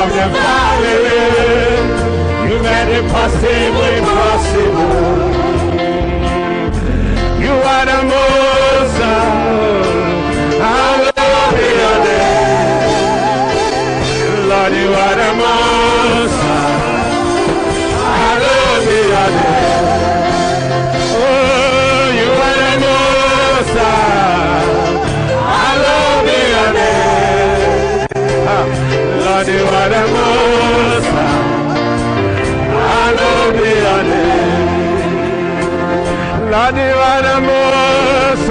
of the valley, you made the possible impossible. You are the most hallowed be your name. Lord, you are the most hallowed be your name. Oh, you are the most hallowed be your name. Lord, you are the most hallowed be your name. Lord, you are the most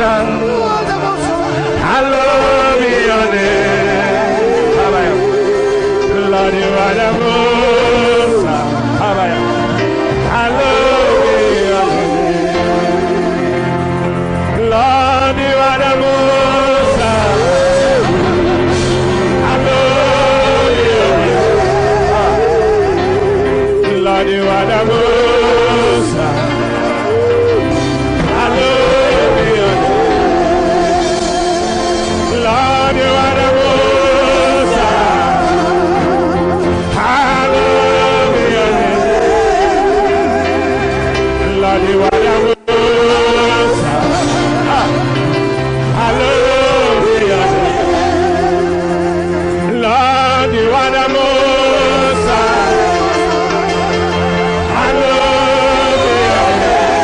hallowed be your name. Lord, you are the most hallowed be your name. Lord, you are the most hallowed be your name. Lord, you are the most hallowed be your name. Lord, you are the most hallowed be your name. Lord, you are the most hallowed be your name. Lord, you are the most hallowed be your name.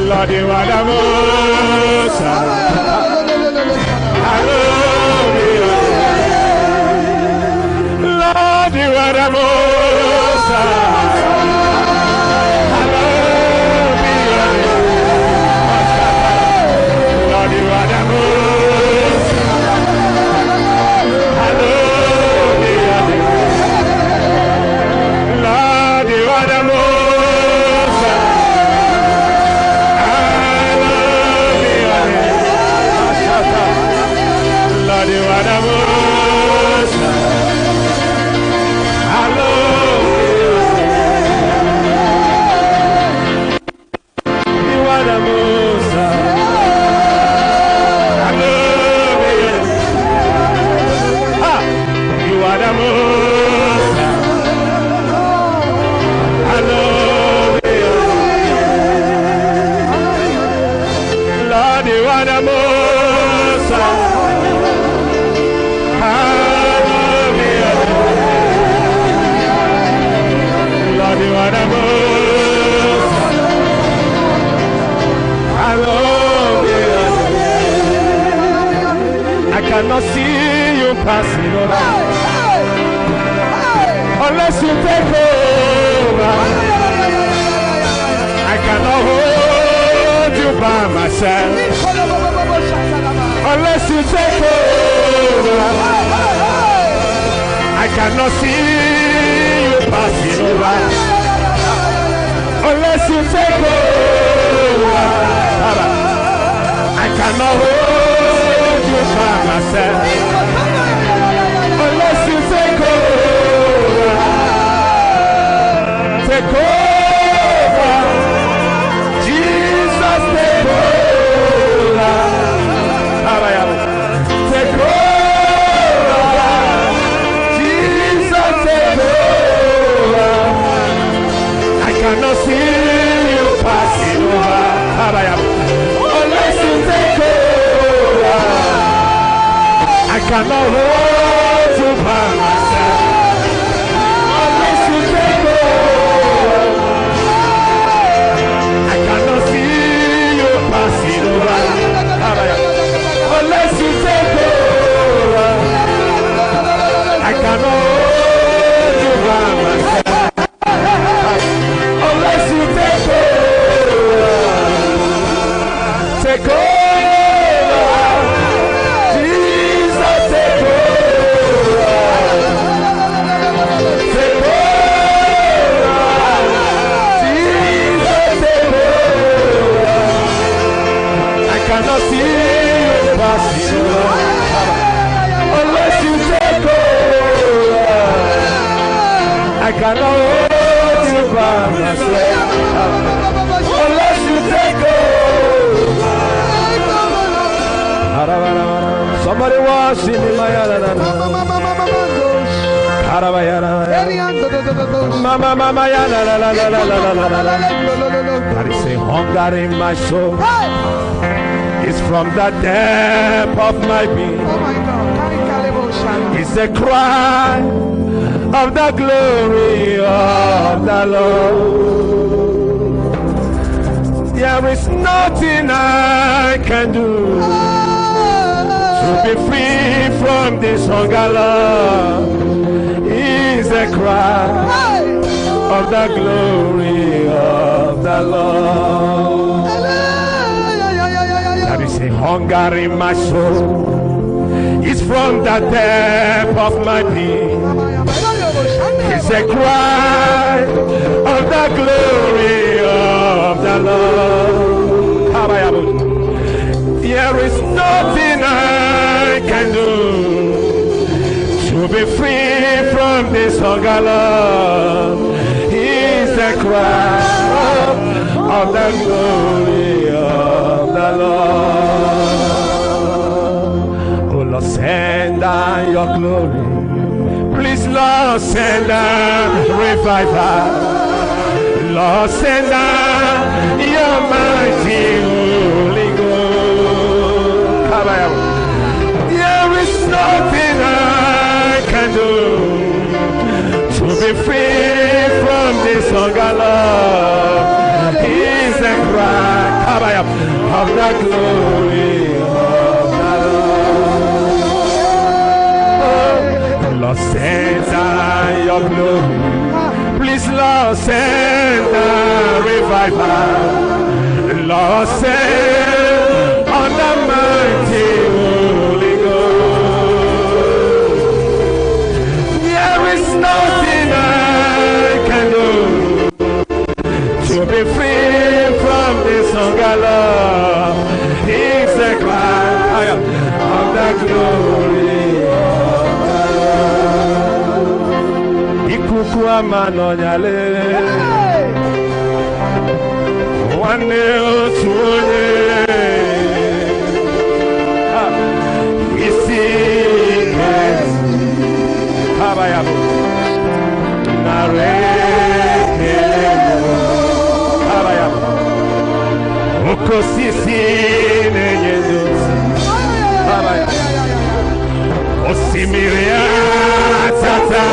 Lord, you are the most hallowed be your name. Lord, you are the most hallowed be your name. Lord, you are the most hallowed be your name. Lord, you are the most hallowed be your name. Lord, you are the most hallowed be your name. You are the most hallowed be your name. You are the most hallowed be your name. Lord, you are the most hallowed be your name. Lord, you are the most hallowed be your name. I cannot see you passing over unless you take over. I cannot hold you by myself unless you take over. I cannot see you passing over unless you take over. I cannot hold you by myself unless you take over. Take over. Jesus, take over. Take over. Jesus, take over. I cannot see you passing over unless you take over. I cannot hold you by myself unless you take over. I cannot see you passing over unless you take over. I cannot hold you by myself unless you take over. Take over. Jesus, take over. Take over. Jesus, take over. I cannot see you passing over unless you take over. I cannot hold you by myself unless you take over. Somebody was in my Mama ya la la la la la la la la. There is a hunger in my soul. It's from the depth of my being. Oh my God. It's a cry of the glory of the Lord. There is nothing I can do to be free from this hunger, Lord. It's a cry of the glory of the Lord. There is a hunger in my soul. It's from the depth of my being. It's a cry of the glory of the Lord. There is nothing I can do to be free from this hunger, Lord. It's a cry of the glory of the Lord. Oh Lord, send down your glory. Please, Lord, send down revival. Lord, send down your mighty Holy Ghost. There is nothing I can do to be free from this hunger, Lord. He's a cry of the glory of the Lord. Lord, send down your glory. Please, Lord, send down revival. Lord, send on the mighty Holy Ghost. There is nothing I can do to be free from this hunger, Lord. It's a cry of the glory. Ikuku amanonyale wane otuonye isi kesi habayabo narekelemo habayabo okosisi nenyedosi habayabo osimiria tata.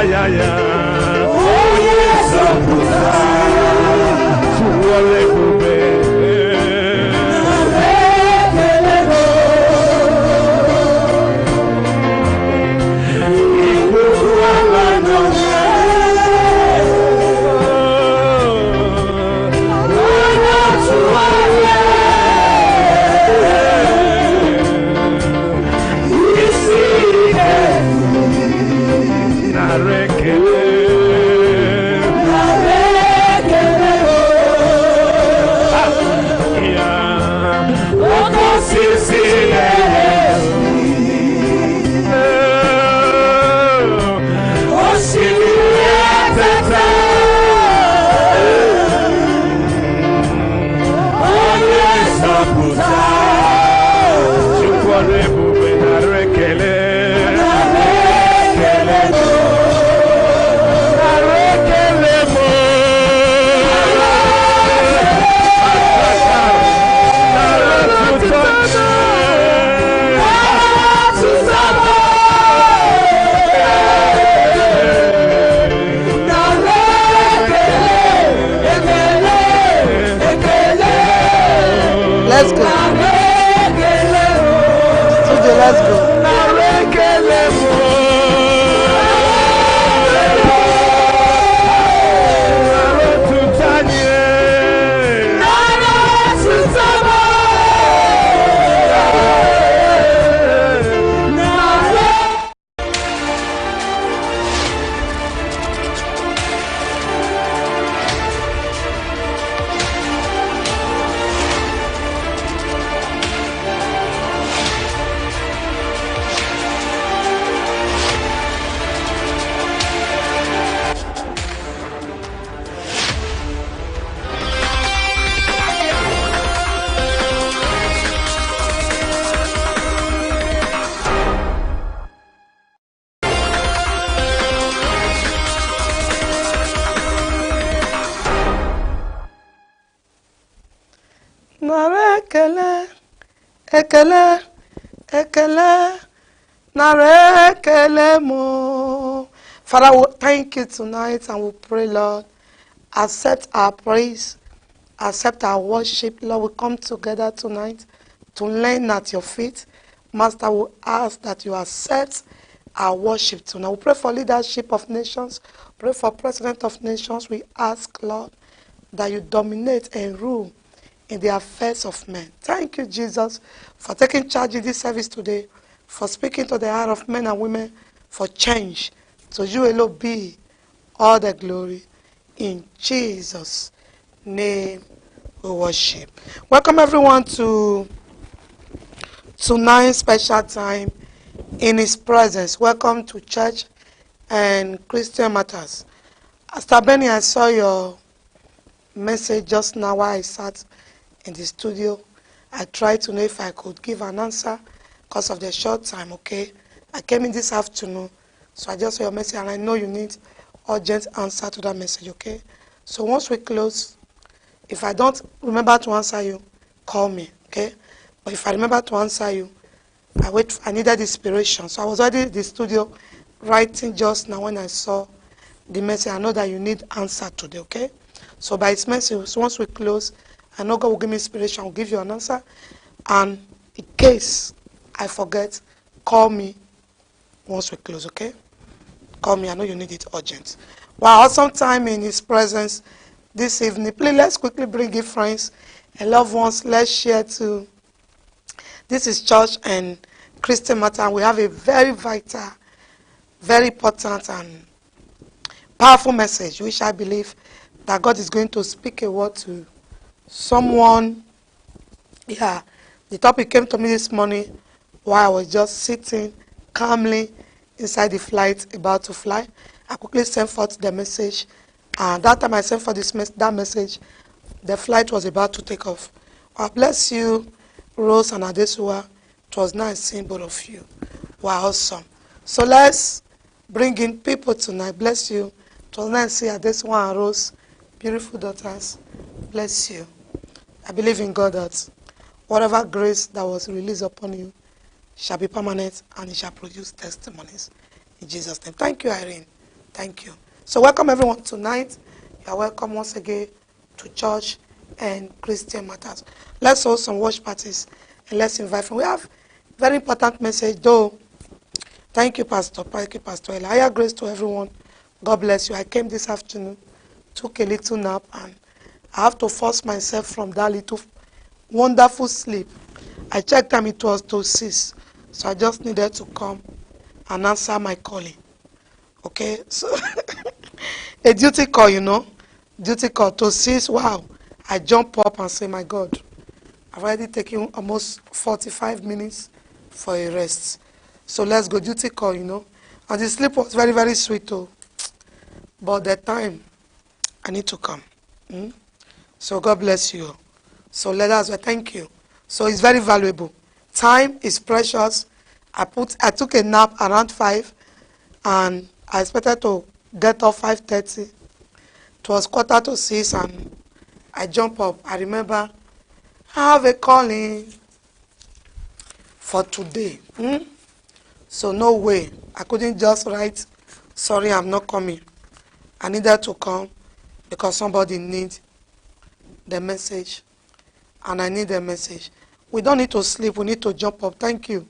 ya ya. Oye soputa. Suwole bube. Let's go. Studio, let's go. Father, we thank you tonight and we pray, Lord, accept our praise, accept our worship. Lord, we come together tonight to learn at your feet. Master, we ask that you accept our worship tonight. We pray for leadership of nations, pray for president of nations. We ask, Lord, that you dominate and rule in the affairs of men. Thank you, Jesus, for taking charge in this service today, for speaking to the heart of men and women, for change. To you alone be all the glory. In Jesus' name we worship. Welcome everyone to tonight's special time in His presence. Welcome to church and Christian Matters. Pastor Benny, I saw your message just now while I sat in the studio. I tried to know if I could give an answer because of the short time, okay? I came in this afternoon, so I just saw your message and I know you need urgent answer to that message, okay? So once we close, if I don't remember to answer you, call me, okay? But if I remember to answer you, I needed inspiration. So I was already in the studio writing just now when I saw the message. I know that you need answer today, okay? So by His message, so once we close, I know God will give me inspiration, will give you an answer. And in case I forget, call me once we close, okay? Call me, I know you need it urgent. Wow, awesome time in His presence this evening. Please, let's quickly bring in friends and loved ones. Let's share too. This is church and Christian Matter, and we have a very vital, very important and powerful message, which I believe that God is going to speak a word to someone. Yeah, the topic came to me this morning while I was just sitting calmly inside the flight about to fly. I quickly sent forth the message, and that time I sent for that message, the flight was about to take off. God bless you, Rose and Adesua. It was nice seeing both of you. Wow, awesome. So let's bring in people tonight. Bless you. It was nice seeing Adesua and Rose, beautiful daughters. Bless you. I believe in God that whatever grace that was released upon you shall be permanent and it shall produce testimonies. In Jesus' name. Thank you, Irene. Thank you. So welcome everyone tonight. You are welcome once again to church and Christian Matters. Let's hold some watch parties and let's invite them. We have very important message though. Thank you, Pastor. Thank you, Pastor. Higher grace to everyone. God bless you. I came this afternoon, took a little nap, and I have to force myself from that little wonderful sleep. I checked time, it was to 6. So I just needed to come and answer my calling. Okay? So a duty call, duty call to 6. Wow. I jump up and say, my God, I've already taken almost 45 minutes for a rest. So let's go, duty call, And the sleep was very, very sweet, too. But the time, I need to come. So God bless you. So let us, thank you. So it's very valuable. Time is precious. I took a nap around 5, and I expected to get up 5:30. It was 5:45, and I jump up. I remember I have a calling for today. So no way. I couldn't just write, sorry, I'm not coming. I needed to come because somebody needs the message, and I need the message. We don't need to sleep. We need to jump up. Thank you.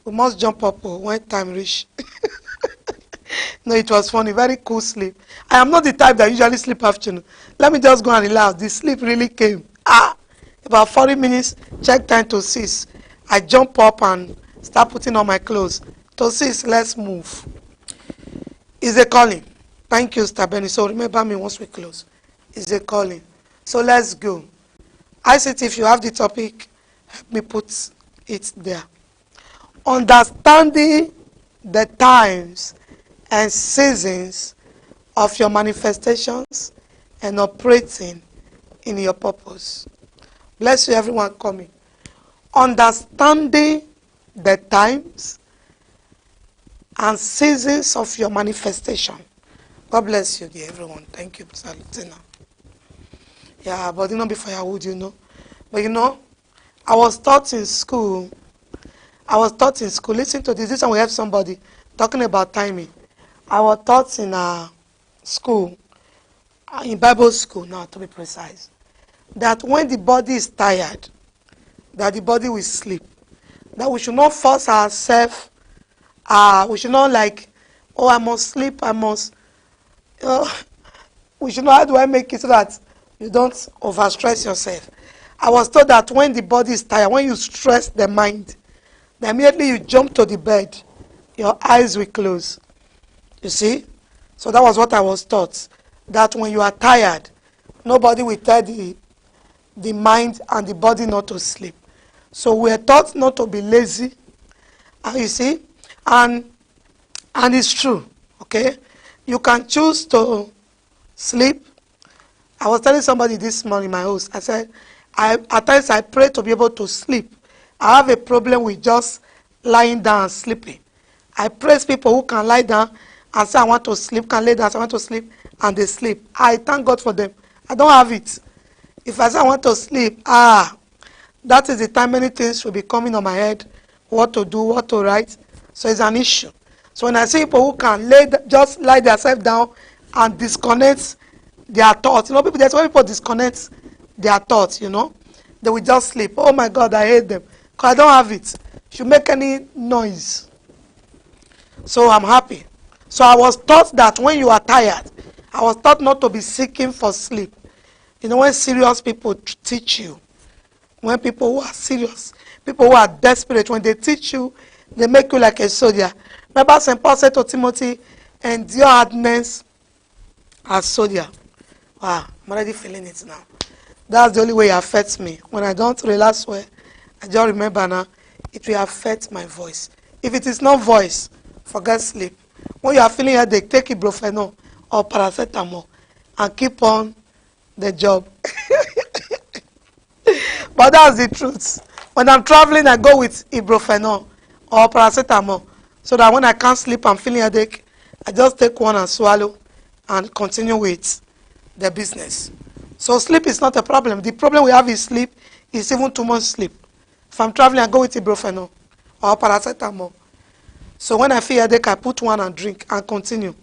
We must jump up when time reach. No, it was funny. Very cool sleep. I am not the type that usually sleep afternoon. Let me just go and relax. The sleep really came. About 40 minutes, check time to 6. I jump up and start putting on my clothes. To 6, let's move. It's a calling. Thank you, Mr. Benny. So remember me once we close. It's a calling. So let's go. ICT, if you have the topic, help me put it there. Understanding the times and seasons of your manifestations and operating in your purpose. Bless you, everyone coming. Understanding the times and seasons of your manifestation. God bless you, dear everyone. Thank you, Salutina. Yeah, but not be firewood, But I was taught in school. Listen to this. This time we have somebody talking about timing. I was taught in school, in Bible school now to be precise, that when the body is tired, that the body will sleep. That we should not force ourselves. We should not I must sleep, we should know how do I make it so that you don't overstress yourself. I was told that when the body is tired, when you stress the mind, then immediately you jump to the bed, your eyes will close. You see? So that was what I was taught. That when you are tired, nobody will tell the mind and the body not to sleep. So we are taught not to be lazy. You see? And it's true. Okay? You can choose to sleep. I was telling somebody this morning, my host, I said, at times I pray to be able to sleep. I have a problem with just lying down and sleeping. I praise people who can lie down and say, I want to sleep, can lay down, say, I want to sleep, and they sleep. I thank God for them. I don't have it. If I say I want to sleep, that is the time many things will be coming on my head, what to do, what to write. So it's an issue. So when I see people who can just lie themselves down and disconnect their thoughts, there's why people disconnect their thoughts, they will just sleep. Oh my God, I hate them. Because I don't have it. Should make any noise. So I'm happy. So I was taught that when you are tired, I was taught not to be seeking for sleep. When serious people teach you, when people who are serious, people who are desperate, when they teach you, they make you like a soldier. Remember St. Paul said to Timothy, endure hardness as soldier. Wow, I'm already feeling it now. That's the only way it affects me. When I don't relax well, I just remember now, it will affect my voice. If it is not voice, forget sleep. When you are feeling headache, take ibuprofen or paracetamol and keep on the job. But that's the truth. When I'm traveling, I go with ibuprofen or paracetamol so that when I can't sleep, I'm feeling headache, I just take one and swallow and continue with the business. So sleep is not a problem. The problem we have is sleep is even too much sleep. If I'm traveling, I go with ibuprofen or paracetamol. So when I feel headache, I put one and drink and continue.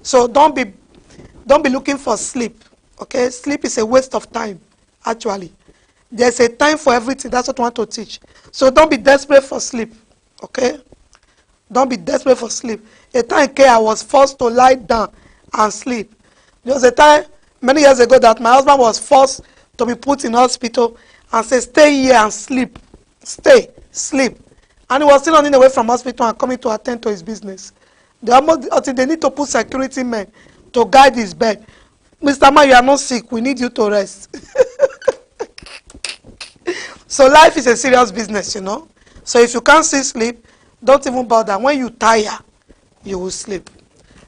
So don't be looking for sleep. Okay, sleep is a waste of time. Actually, there's a time for everything. That's what I want to teach. So don't be desperate for sleep. Okay, don't be desperate for sleep. A time came I was forced to lie down and sleep. There was a time many years ago that my husband was forced to be put in hospital and say, stay here and sleep. Stay, sleep. And he was still running away from hospital and coming to attend to his business. Until they need to put security men to guide his bed. Mr. Man, you are not sick. We need you to rest. So life is a serious business, you know. So if you can't see sleep, don't even bother. When you tire, you will sleep.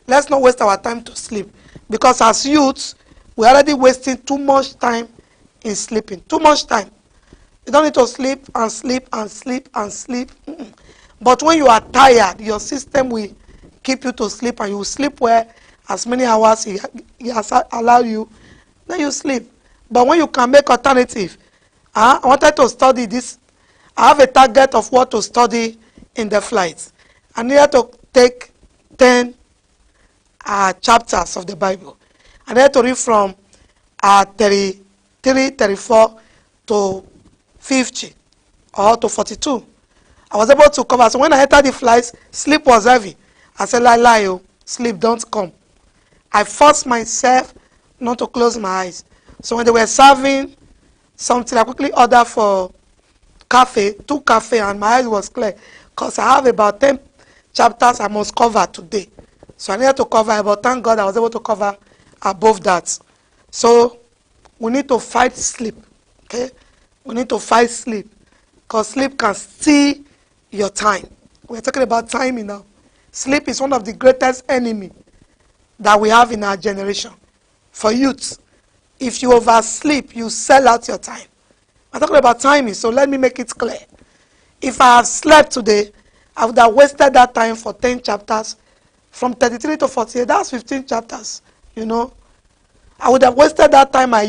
Let's not waste our time to sleep. Because as youths, we're already wasting too much time in sleeping. Too much time. You don't need to sleep and sleep and sleep and sleep. But when you are tired, your system will keep you to sleep, and you will sleep well as many hours he has allowed you. Then you sleep. But when you can make alternative, I wanted to study this. I have a target of what to study in the flight. I needed to take 10 chapters of the Bible. I needed to read from 33, 34 to 50 or to 42. I was able to cover. So when I entered the flights, sleep was heavy. I said, lie, oh, sleep, don't come. I forced myself not to close my eyes. So when they were serving something, I quickly ordered for cafe, 2 cafe, and my eyes was clear. Because I have about 10 chapters I must cover today. So I needed to cover, but thank God I was able to cover above that. So we need to fight sleep. Okay? We need to fight sleep. Because sleep can steal your time. We're talking about timing now. Sleep is one of the greatest enemy that we have in our generation. For youth, if you oversleep, you sell out your time. I'm talking about timing, so let me make it clear. If I have slept today, I would have wasted that time for 10 chapters. From 33 to 48, that's 15 chapters, you know. I would have wasted that time I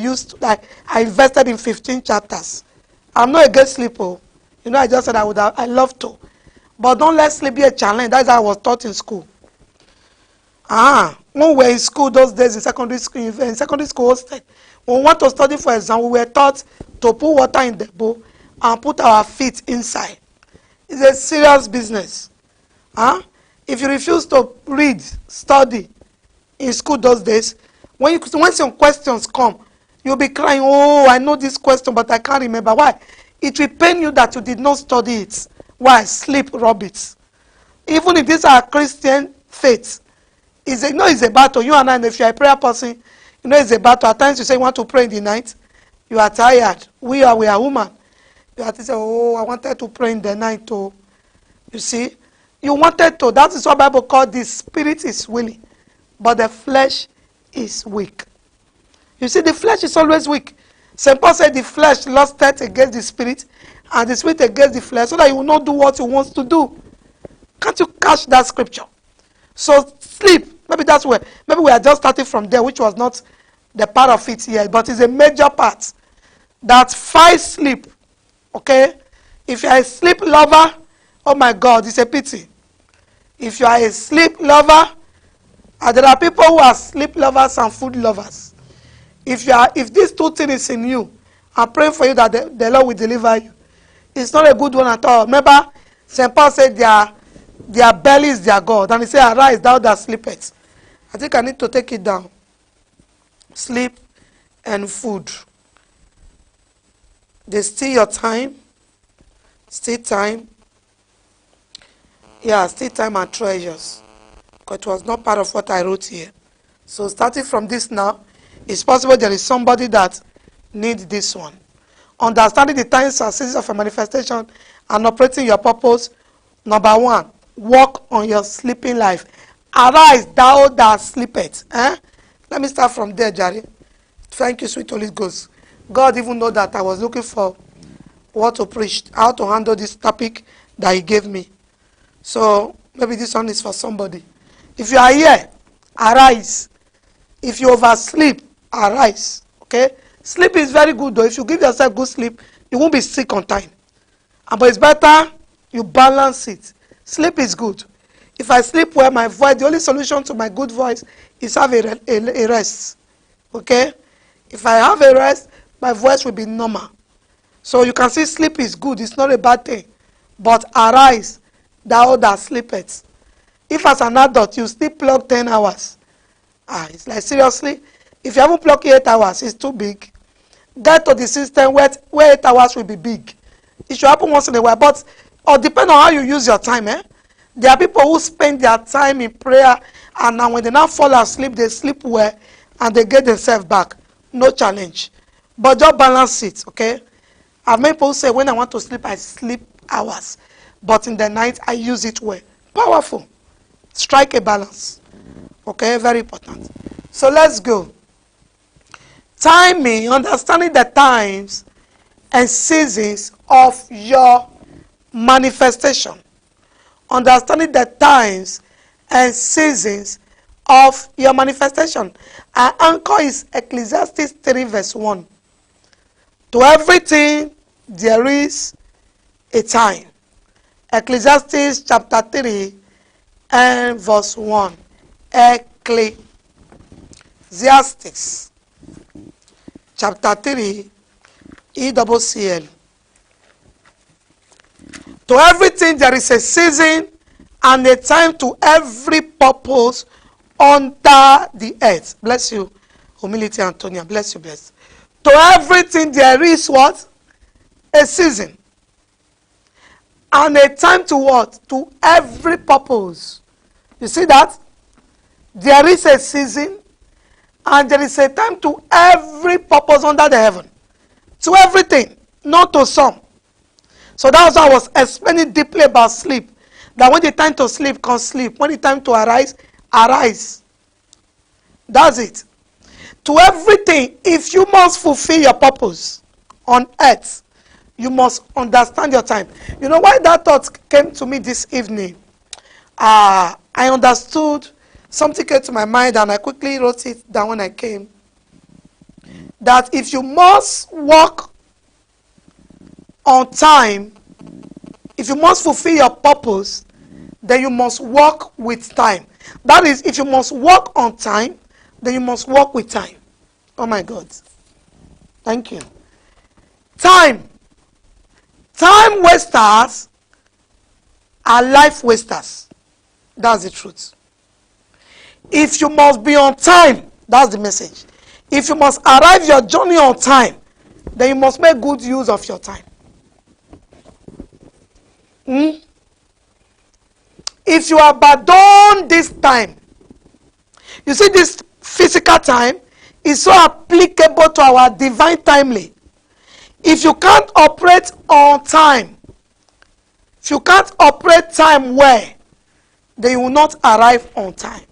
invested in 15 chapters. I'm not against sleep, oh. You know, I just said I love to. But don't let sleep be a challenge. That's how I was taught in school. When we were in school those days, in secondary school hostel, when we want to study for exam, we were taught to put water in the bowl and put our feet inside. It's a serious business. If you refuse to read, study in school those days, when some questions come, you'll be crying, oh, I know this question, but I can't remember. Why? It will pain you that you did not study it. Why? Sleep rob it. Even if these are Christian faiths, it's a battle. You and I, if you're a prayer person, you know it's a battle. At times you say you want to pray in the night, you are tired. We are women. You have to say, oh, I wanted to pray in the night too. You see? You wanted to. That is what the Bible called the spirit is willing, but the flesh is weak. You see, the flesh is always weak. St. Paul said the flesh lusted against the spirit, and the spirit against the flesh, so that you will not do what he wants to do. Can't you catch that scripture? So sleep, maybe that's where, maybe we are just starting from there, which was not the part of it here, but it's a major part. That fight sleep, okay? If you are a sleep lover, oh my God, it's a pity. If you are a sleep lover, and there are people who are sleep lovers and food lovers. If these two things is in you, I'm praying for you that the Lord will deliver you. It's not a good one at all. Remember, St. Paul said their belly is their God. And he said, arise, thou that sleepest. I think I need to take it down. Sleep and food. They steal your time. Steal time. Yeah, steal time and treasures. Because it was not part of what I wrote here. So starting from this now, it's possible there is somebody that needs this one. Understanding the times and seasons of a manifestation and operating your purpose. Number 1, work on your sleeping life. Arise, thou that sleepest. Let me start from there, Jerry. Thank you, sweet Holy Ghost. God even know that I was looking for what to preach, how to handle this topic that he gave me. So maybe this one is for somebody. If you are here, arise. If you oversleep, arise. Okay? Sleep is very good though. If you give yourself good sleep, you won't be sick on time. But it's better you balance it. Sleep is good. If I sleep well, my voice, the only solution to my good voice is have a rest. Okay? If I have a rest, my voice will be normal. So you can see sleep is good. It's not a bad thing. But arise, thou that sleepest. If as an adult you still plug 10 hours, it's like seriously, if you haven't plugged 8 hours, it's too big. Get to the system where 8 hours will be big. It should happen once in a while, but or depend on how you use your time. There are people who spend their time in prayer, and now when they now fall asleep, they sleep well and they get themselves back. No challenge. But just balance it, okay? I've made people say when I want to sleep, I sleep hours. But in the night, I use it well. Powerful. Strike a balance. Okay, very important. So let's go. Timing, understanding the times and seasons of your manifestation. Understanding the times and seasons of your manifestation. Our anchor is Ecclesiastes 3 verse 1. To everything there is a time. Ecclesiastes chapter 3 and verse 1. Ecclesiastes chapter 3 ECCL. To everything there is a season and a time to every purpose under the earth. Bless you, humility, Antonia. Bless you, bless. To everything there is what? A season. And a time to what? To every purpose. You see that? There is a season and there is a time to every purpose under the heaven. To everything, not to some. So that's why I was explaining deeply about sleep. That when the time to sleep, can sleep. When the time to arise, arise. That's it. To everything, if you must fulfill your purpose on earth, you must understand your time. You know why that thought came to me this evening? I understood, something came to my mind and I quickly wrote it down when I came. That if you must walk on time, if you must fulfill your purpose, then you must walk with time. That is, if you must walk on time, then you must walk with time. Oh my God. Thank you. Time. Time wasters are life wasters. That's the truth. If you must be on time, that's the message. If you must arrive your journey on time, then you must make good use of your time. If you abandon this time, you see this physical time is so applicable to our divine timely. If you can't operate on time, if you can't operate time well, then you will not arrive on time.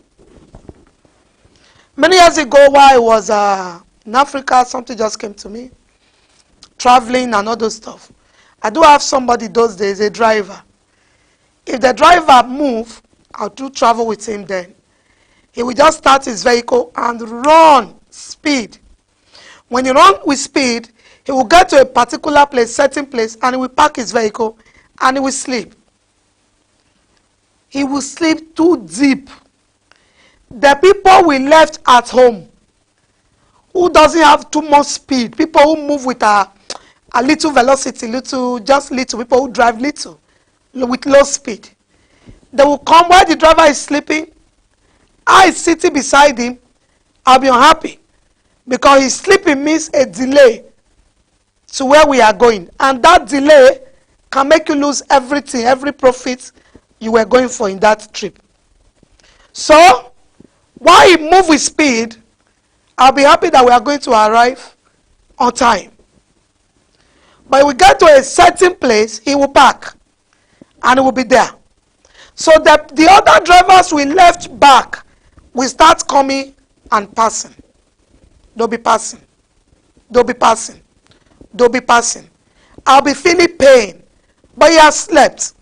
Many years ago, while I was in Africa, something just came to me, traveling and all those stuff. I do have somebody those days, a driver. If the driver move, I'll do travel with him then. He will just start his vehicle and run speed. When he run with speed, he will get to a particular place, certain place, and he will park his vehicle and he will sleep. He will sleep too deep. The people we left at home, who doesn't have too much speed, people who move with a little velocity, just little, people who drive little, with low speed. They will come while the driver is sleeping. I sitting beside him, I'll be unhappy. Because his sleeping means a delay to where we are going. And that delay can make you lose everything, every profit you were going for in that trip. So, while he moves with speed, I'll be happy that we are going to arrive on time. But we get to a certain place, he will park. And he will be there. So that the other drivers we left back will start coming and passing. They'll be passing. They'll be passing. They'll be passing. I'll be feeling pain. But he has slept.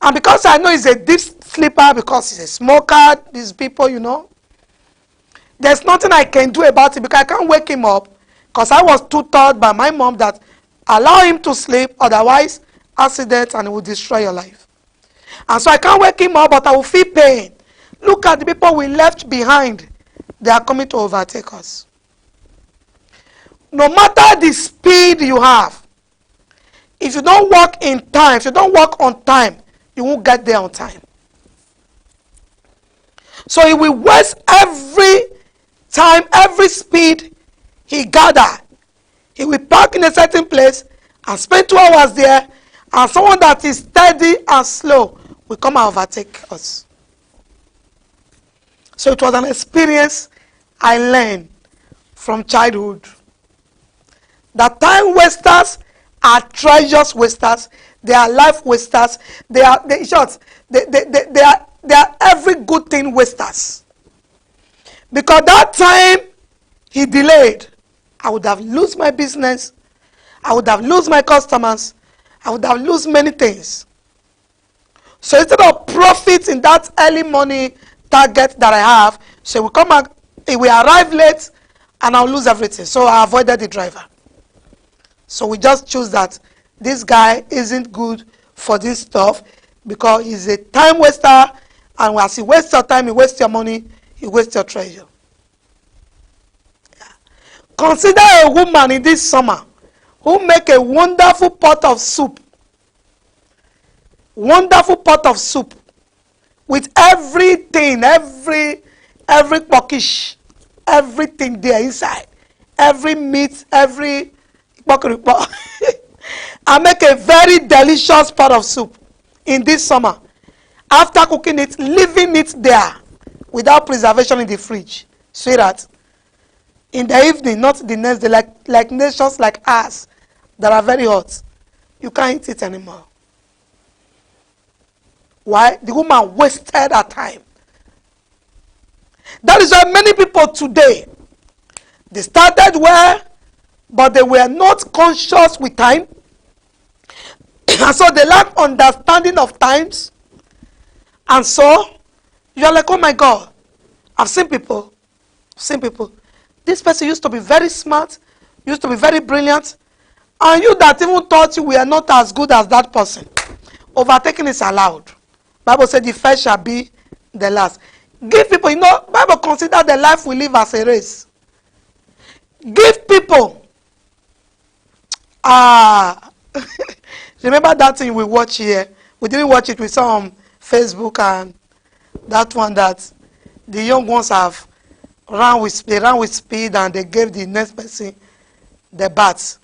And because I know he's a deep sleeper, because he's a smoker, these people, you know, there's nothing I can do about it because I can't wake him up. Because I was too taught by my mom that allow him to sleep, otherwise accident and it will destroy your life. And so I can't wake him up, but I will feel pain. Look at the people we left behind. They are coming to overtake us. No matter the speed you have, if you don't work in time, if you don't work on time, you won't get there on time. So he will waste every time, every speed he gathered. He will park in a certain place and spend 2 hours there, and someone that is steady and slow will come and overtake us. So it was an experience I learned from childhood. That time wasters are treasures wasters. They are life wasters. They are every good thing wasters. Because that time he delayed, I would have lost my business. I would have lost my customers. I would have lost many things. So instead of profit in that early money target that I have, so we come back, we arrive late, and I'll lose everything. So I avoided the driver. So we just choose that this guy isn't good for this stuff because he's a time waster, and as he wastes your time, he wastes your money, he wastes your treasure. Yeah. Consider a woman in this summer who make a wonderful pot of soup. Wonderful pot of soup with everything, every pokish, everything there inside, every meat, every I make a very delicious pot of soup in this summer. After cooking it, leaving it there without preservation in the fridge. Sweetheart, in the evening, not the next day, like nations like us that are very hot, you can't eat it anymore. Why? The woman wasted her time. That is why many people today, they started well, but they were not conscious with time. And so they lack understanding of times. And so you are like, oh my God, I've seen people. This person used to be very smart, used to be very brilliant, and you that even thought you were not as good as that person. Overtaking is allowed. Bible said the first shall be the last. Give people, Bible consider the life we live as a race. Give people. Remember that thing we watch here? We didn't watch it, we saw on Facebook, and that one that the young ones have ran with speed, and they gave the next person the bat.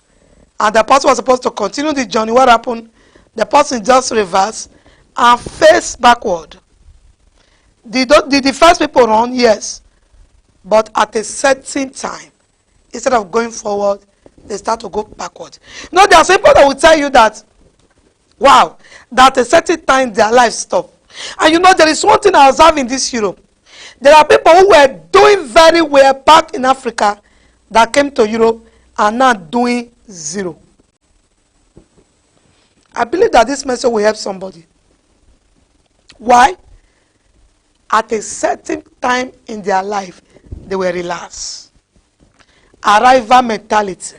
And the person was supposed to continue the journey. What happened? The person just reversed and faced backward. Did the first people run? Yes. But at a certain time, instead of going forward, they start to go backward. There are some people that will tell you that, wow, that at a certain time their lives stop. And there is one thing I observe in this Europe. There are people who were doing very well back in Africa that came to Europe and now doing zero. I believe that this message will help somebody. Why? At a certain time in their life, they were relaxed. Arrival mentality.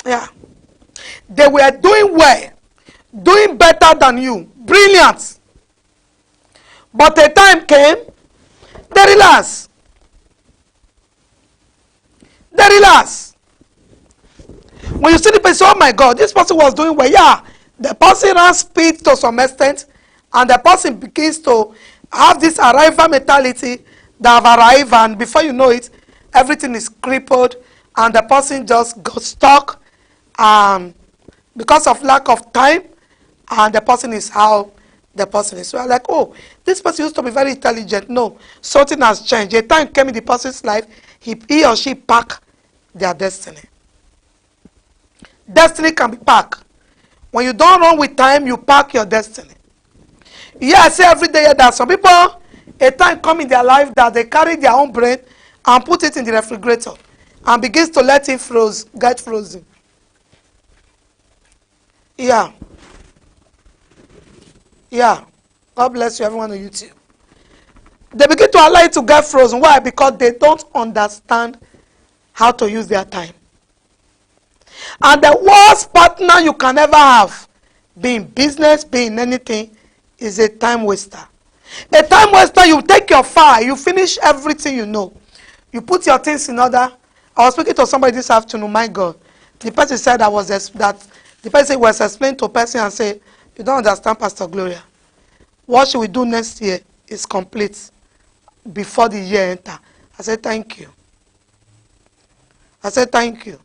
Yeah. They were doing well, doing better than you, brilliant. But a time came, they relaxed. They relaxed. When you see the person, oh my God, this person was doing well. Yeah, the person ran speed to some extent, and the person begins to have this arrival mentality that have arrived, and before you know it, everything is crippled, and the person just got stuck because of lack of time, and the person is how the person is. So I'm like, oh, this person used to be very intelligent. No, something has changed. A time came in the person's life, he or she packed their destiny. Destiny can be packed. When you don't run with time, you pack your destiny. Yeah, I say every day that some people, a time come in their life that they carry their own brain and put it in the refrigerator and begins to let it get frozen. Yeah. Yeah. God bless you, everyone on YouTube. They begin to allow it to get frozen. Why? Because they don't understand how to use their time. And the worst partner you can ever have be in business, be in anything, is a time waster. A time waster, you take your fire, you finish everything you know. You put your things in order. I was speaking to somebody this afternoon, my God. The person said the person was explaining to a person and say, you don't understand, Pastor Gloria. What should we do next year is complete before the year enter. I said, thank you. I said, thank you.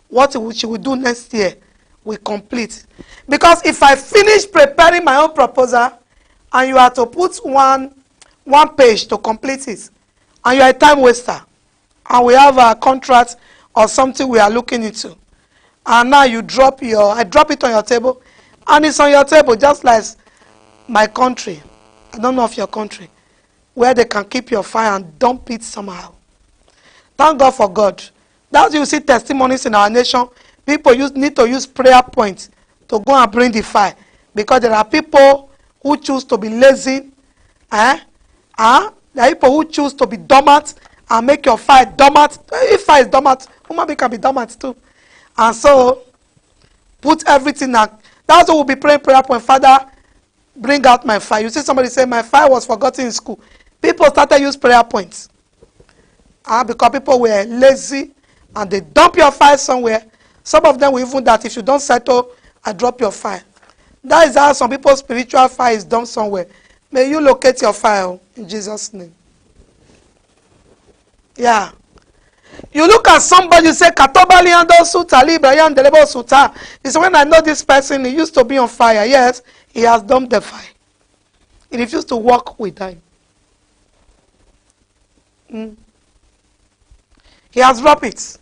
What should we do next year? We complete. Because if I finish preparing my own proposal and you are to put one page to complete it, and you are a time waster, and we have a contract or something we are looking into, and now I drop it on your table, and it's on your table just like my country. I don't know of your country, where they can keep your fire and dump it somehow. Thank God for God. That's you see testimonies in our nation. People need to use prayer points to go and bring the fire, because there are people who choose to be lazy. There are people who choose to be dormant and make your fire dormant. If fire is dormant, human being can be dormant too. And so, put everything out. That's what we'll be praying prayer point. Father, bring out my fire. You see somebody say, my fire was forgotten in school. People started to use prayer points. Because people were lazy and they dump your fire somewhere. Some of them will even that if you don't settle, I drop your fire. That is how some people's spiritual fire is dumped somewhere. May you locate your fire in Jesus' name. Yeah. You look at somebody, you say, Katobali ando suta, libra yan delebo suta. It's when I know this person, he used to be on fire. Yes, he has dumped the fire. He refused to walk with them. He has dropped it.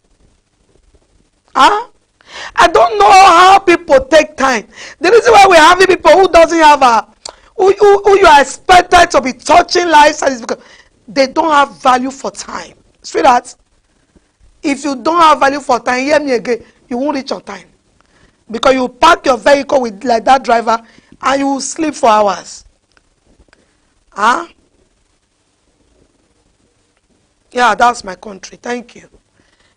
I don't know how people take time. The reason why we're having people who doesn't have who you are expected to be touching lives is because they don't have value for time. Sweetheart, if you don't have value for time, hear me again, you won't reach on time. Because you park your vehicle with like that driver and you will sleep for hours. Yeah, that's my country. Thank you.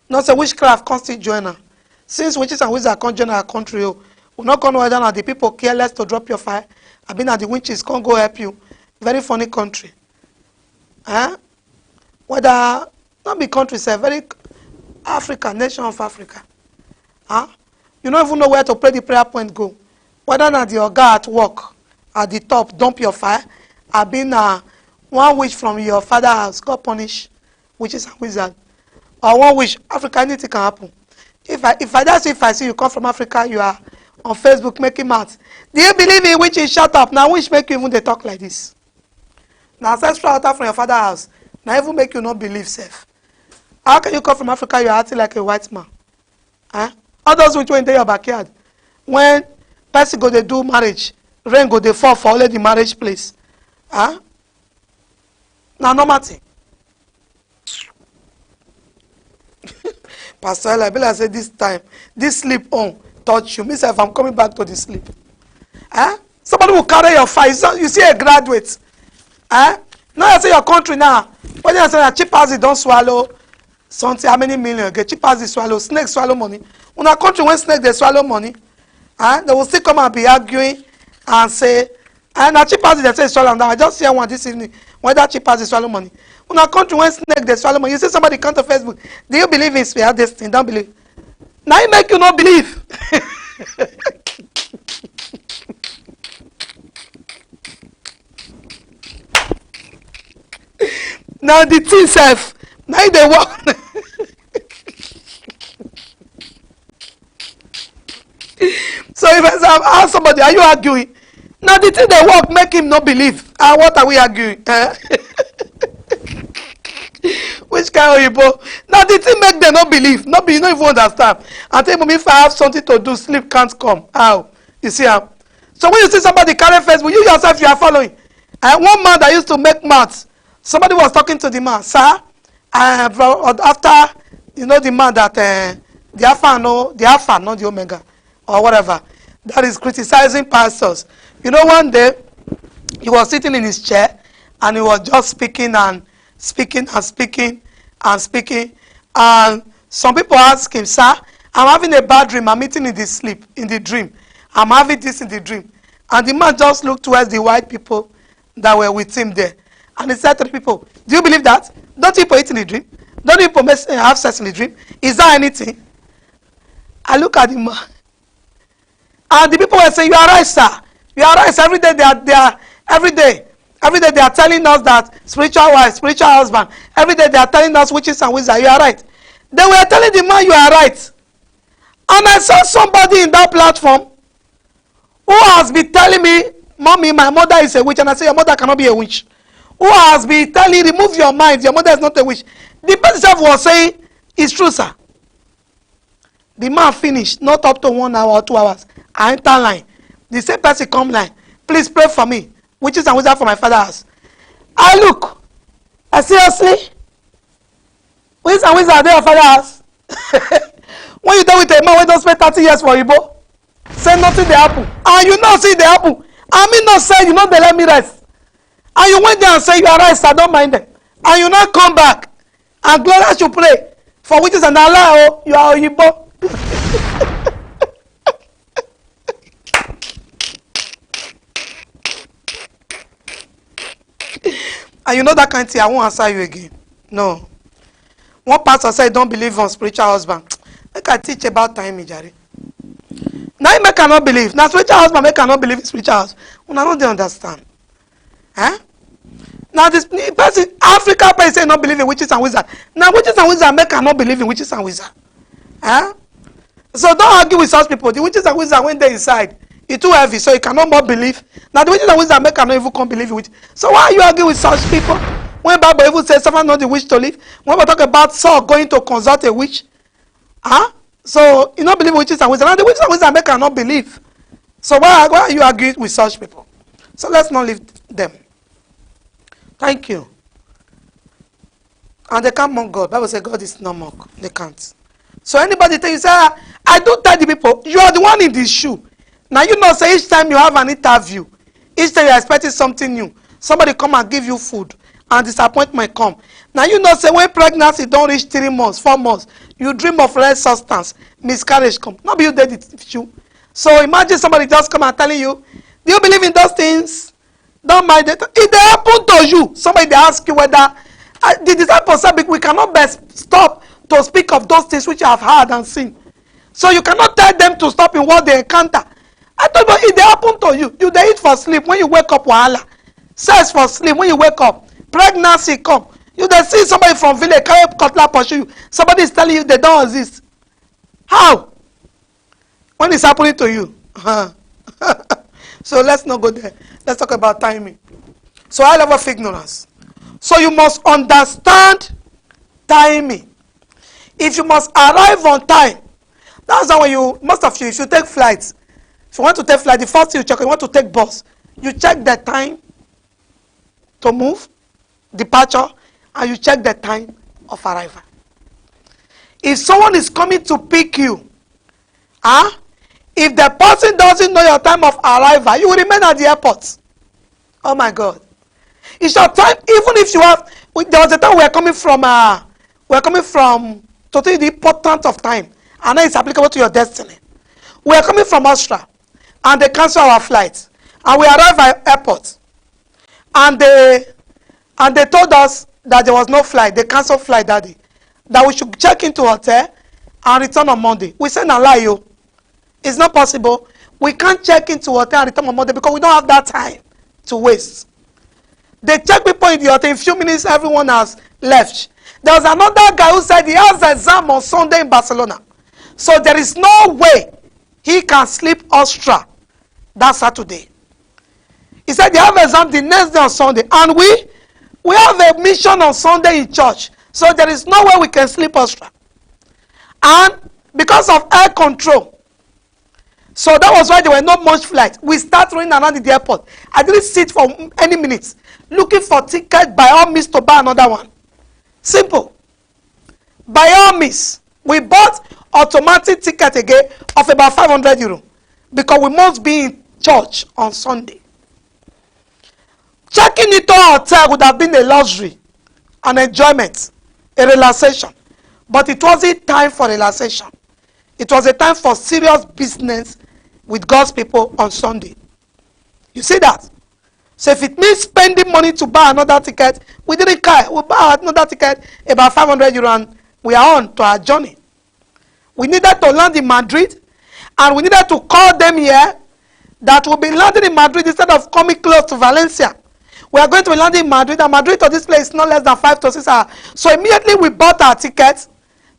Not say witchcraft constant joiner. Since witches and wizards can't join our country, we're not going to whether the people careless to drop your fire. I've been at the witches can't go help you. Very funny country. Whether not be country, say very Africa, nation of Africa. You don't even know where to pray the prayer point go. Whether not the oga at work at the top dump your fire. I've been one wish from your father's house, God punish witches and wizards. Or one wish, Africa, anything can happen. If I see you come from Africa, you are on Facebook making maths. Do you believe in witches? Shut up. Now which make you even they talk like this? Now ancestral altar from your father's house. Now even make you not believe safe. How can you come from Africa, you are acting like a white man? All those which were in your backyard. When person go they do marriage, rain go they fall for only the marriage place. Now normal thing. Pastor Ella, I said this time, this sleep on touch you. Myself, I'm coming back to the sleep. Somebody will carry your fire. You see a graduate. Now I say your country now. When you say that cheap as it don't swallow something, how many million get cheap as it swallow, snake swallow money. When a country when snake they swallow money, they will still come and be arguing and say, and a cheap as they say swallow now. I just hear one this evening. When that cheap as it swallow money. When a country when snake they swallow money, you see somebody come to Facebook. Do you believe in spirit this thing? Don't believe. Now it make you not believe. Now the thing self, now they work. So if I ask somebody, are you arguing? Now the thing they work make him not believe. What are we arguing? Which kind of people? Now the thing make them not believe. Not be, you don't even understand. And tell me if I have something to do, sleep can't come. How? You see how? So when you see somebody carry Facebook, you yourself you are following. And one man that used to make maths, somebody was talking to the man, sir. After you know the man that the alpha, not the omega, or whatever, that is criticizing pastors. You know, one day he was sitting in his chair and he was just speaking and speaking and speaking and speaking. And some people ask him, sir, I'm having a bad dream. I'm eating in the dream. I'm having this in the dream. And the man just looked towards the white people that were with him there. And he said to the people, do you believe that? Don't people eat in the dream? Don't people have sex in the dream? Is there anything? I look at the man. And the people were saying, you are right, sir. You are right. Every day every day they are telling us that spiritual wife, spiritual husband. Every day they are telling us witches and wizards. You are right. They were telling the man, you are right. And I saw somebody in that platform who has been telling me, Mommy, my mother is a witch. And I say, your mother cannot be a witch. Who has been telling, remove your mind, your mother is not a witch. The person was saying, it's true, sir. The man finished, not up to 1 hour or 2 hours. I enter line. The same person come line. Please pray for me. Witches and wizards for my father's house. I look. I seriously? Witches and wizards are there your father's house? When you done with a man who don't spend 30 years for Igbo, say nothing they happen. And you know see they happen. I mean not say you know they let me rest. And you went there and say you are right, I don't mind them. And you now come back. And Gloria should pray for witches and Allah, oh, you are Igbo. And you know that kind of thing, I won't answer you again. No. One pastor said, don't believe on spiritual husband. Make I teach about time, Jari. Now you cannot believe. Now spiritual husband, make cannot believe in spiritual husband. Well, I don't understand. Eh? Now this person, Africa person say not believe in witches and wizards. Now witches and wizards make cannot believe in witches and wizards. Eh? So don't argue with such people. The witches and wizards when they inside, it's too heavy, so you cannot more believe. Now the witches and wizards make cannot even come believe in witches. So why are you arguing with such people? When Bible even says someone not the witch to live, when we talk about Saul going to consult a witch, huh? So you don't believe witches and wizards. Now the witches and wizards make cannot believe. So why are you arguing with such people? So let's not leave them. Thank you. And they can't mock God. Bible says God is not mock. They can't. So anybody tell you, say, I don't tell the people, you are the one in this shoe. Now you know, say each time you have an interview, each time you are expecting something new, somebody come and give you food, and disappointment come. Now you know, say when pregnancy don't reach 3 months, 4 months, you dream of red substance, miscarriage come. Not be you did it you. So imagine somebody just come and telling you, do you believe in those things? Don't mind it. If they happen to you, somebody they ask you whether the disciples said we cannot best stop to speak of those things which you have heard and seen. So you cannot tell them to stop in what they encounter. I told you, if they happen to you, you they eat for sleep. When you wake up, wahala. Sex for sleep. When you wake up, pregnancy come. You they see somebody from village carry cutlass pursue you. Somebody is telling you they don't exist. How? When it's happening to you? So let's not go there. Let's talk about timing. So high level of ignorance. So you must understand timing. If you must arrive on time, that's how when you, most of you, if you take flights, if you want to take flight, the first thing you check, you want to take bus, you check the time to move, departure, and you check the time of arrival. If someone is coming to pick you, if the person doesn't know your time of arrival, you will remain at the airport. Oh my God. It's your time, even if you have, there was a time we were coming from, to tell you the importance of time, and then it's applicable to your destiny. We are coming from Austria, and they cancel our flight, and we arrived at airport, and they told us that there was no flight. They canceled flight that day, that we should check into hotel and return on Monday. We said, "No lie, you. It's not possible. We can't check into hotel and return on Monday because we don't have that time to waste." They check people in the hotel. In a few minutes, everyone has left. There was another guy who said he has an exam on Sunday in Barcelona. So there is no way he can sleep Austria that Saturday. He said they have an exam the next day on Sunday. And we have a mission on Sunday in church. So there is no way we can sleep Austria. And because of air control, so that was why there were not much flights. We start running around the airport. I didn't sit for any minutes looking for ticket by all means to buy another one. Simple. By all means, we bought automatic ticket again of about 500 euro because we must be in church on Sunday. Checking into a hotel would have been a luxury, an enjoyment, a relaxation. But it wasn't time for relaxation. It was a time for serious business with God's people on Sunday. You see that? So if it means spending money to buy another ticket, we didn't care. We buy another ticket, about 500 euro, and we are on to our journey. We needed to land in Madrid, and we needed to call them here that will be landing in Madrid instead of coming close to Valencia. We are going to be landing in Madrid, and Madrid to this place is not less than 5 to 6 hours. So immediately we bought our tickets.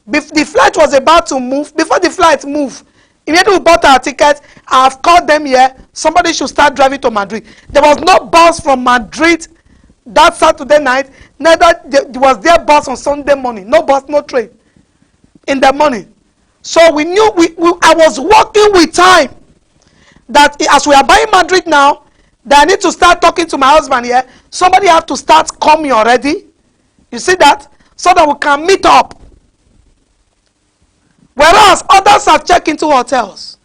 The flight was about to move. Before the flight moved, immediately we bought our tickets. I have called them here. Somebody should start driving to Madrid. There was no bus from Madrid that Saturday night. Neither was there bus on Sunday morning. No bus, no train in the morning. So we knew I was working with time. That as we are buying Madrid now, that I need to start talking to my husband here. Somebody have to start coming already. You see that? So that we can meet up. Whereas others are checking into hotels.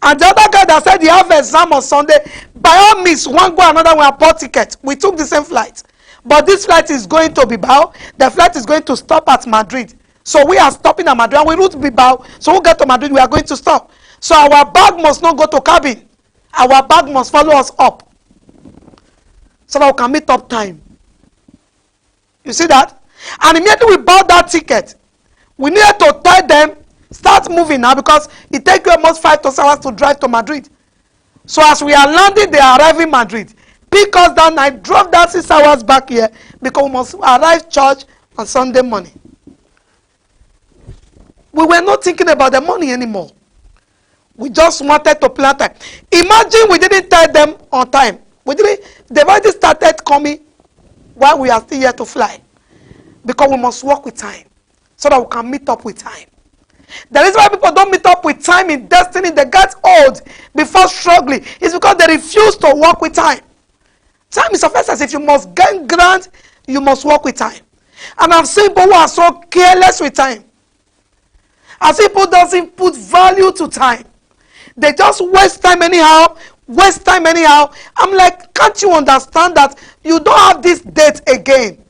And the other guy that said he have exam on Sunday, by all means, one go another one bought ticket. We took the same flight. But this flight is going to Bilbao. The flight is going to stop at Madrid. So we are stopping at Madrid. And we route Bilbao. So we get to Madrid, we are going to stop. So our bag must not go to cabin. Our bag must follow us up. So that we can meet up time. You see that? And immediately we bought that ticket. We needed to tell them, start moving now, because it takes you almost 5 to 6 hours to drive to Madrid. So as we are landing, they are arriving in Madrid. Pick us down, I drove that 6 hours back here, because we must arrive church on Sunday morning. We were not thinking about the money anymore. We just wanted to plan time. Imagine we didn't tell them on time. They've already started coming while we are still here to fly. Because we must work with time. So that we can meet up with time. The reason why people don't meet up with time in destiny, they get old before struggling, is because they refuse to work with time. Time is of essence. If you must gain ground, you must work with time. And I've seen people who are so careless with time. I've seen people who doesn't put value to time. They just waste time anyhow, I'm like, can't you understand that you don't have this date again?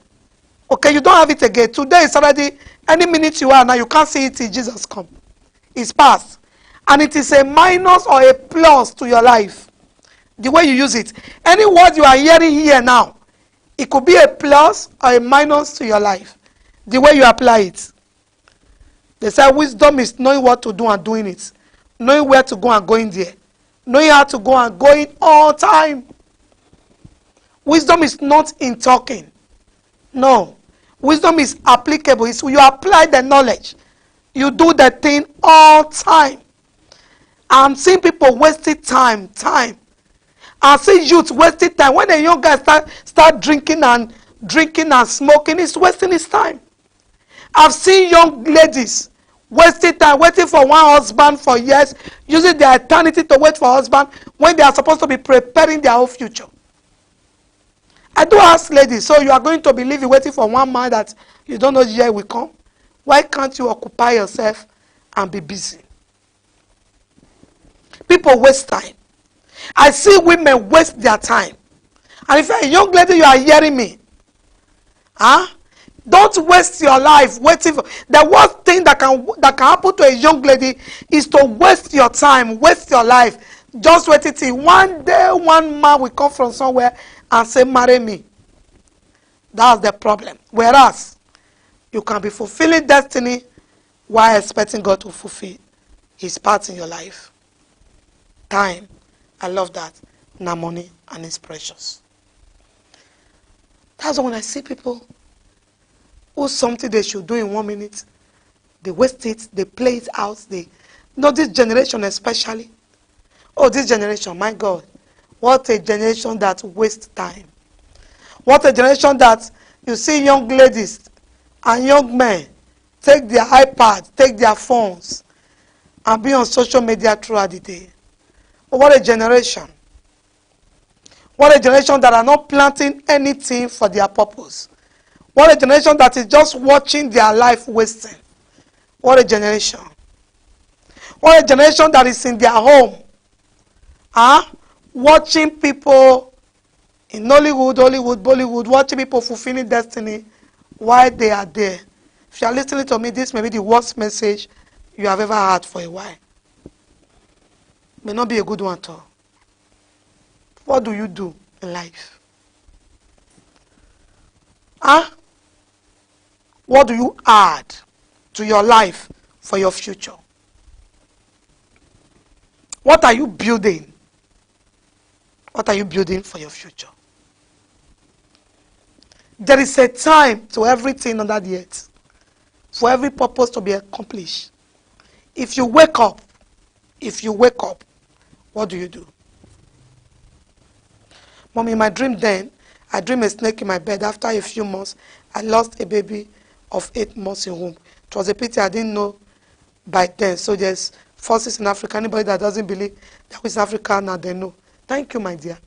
Okay, you don't have it again. Today is already, any minute you are now, you can't see it till Jesus come. It's past. And it is a minus or a plus to your life. The way you use it. Any word you are hearing here now, it could be a plus or a minus to your life. The way you apply it. They say wisdom is knowing what to do and doing it. Knowing where to go and going there. Knowing how to go and going all time. Wisdom is not in talking. No. Wisdom is applicable. It's you apply the knowledge. You do the thing all time. I'm seeing people wasting time. I see youth wasting time. When a young guy start drinking and smoking, he's wasting his time. I've seen young ladies wasting time, waiting for one husband for years, using their eternity to wait for a husband when they are supposed to be preparing their own future. I do ask ladies, so you are going to be living waiting for one man that you don't know the year will come? Why can't you occupy yourself and be busy? People waste time. I see women waste their time. And if you're a young lady, you are hearing me. Don't waste your life waiting for. The worst thing that can happen to a young lady is to waste your time, waste your life. Just waiting till one day one man will come from somewhere and say, marry me. That's the problem. Whereas, you can be fulfilling destiny while expecting God to fulfill his part in your life. Time. I love that. Now money, and it's precious. That's when I see people who something they should do in 1 minute, they waste it, they play it out. Not this generation especially. Oh, this generation, my God. What a generation that wastes time. What a generation that you see young ladies and young men take their iPad, take their phones, and be on social media throughout the day. Oh, what a generation. What a generation that are not planting anything for their purpose. What a generation that is just watching their life wasting. What a generation. What a generation that is in their home. Watching people in Nollywood, Hollywood, Bollywood, watching people fulfilling destiny while they are there. If you are listening to me, this may be the worst message you have ever heard for a while. may not be a good one at all. What do you do in life? Huh? What do you add to your life for your future? What are you building? What are you building for your future? There is a time to everything under the earth, for every purpose to be accomplished. If you wake up, what do you do? Mommy, in my dream then, I dreamed a snake in my bed. After a few months, I lost a baby of 8 months in womb. It was a pity I didn't know by then. So there's forces in Africa. Anybody that doesn't believe that is Africa now, they know. Thank you, my dear.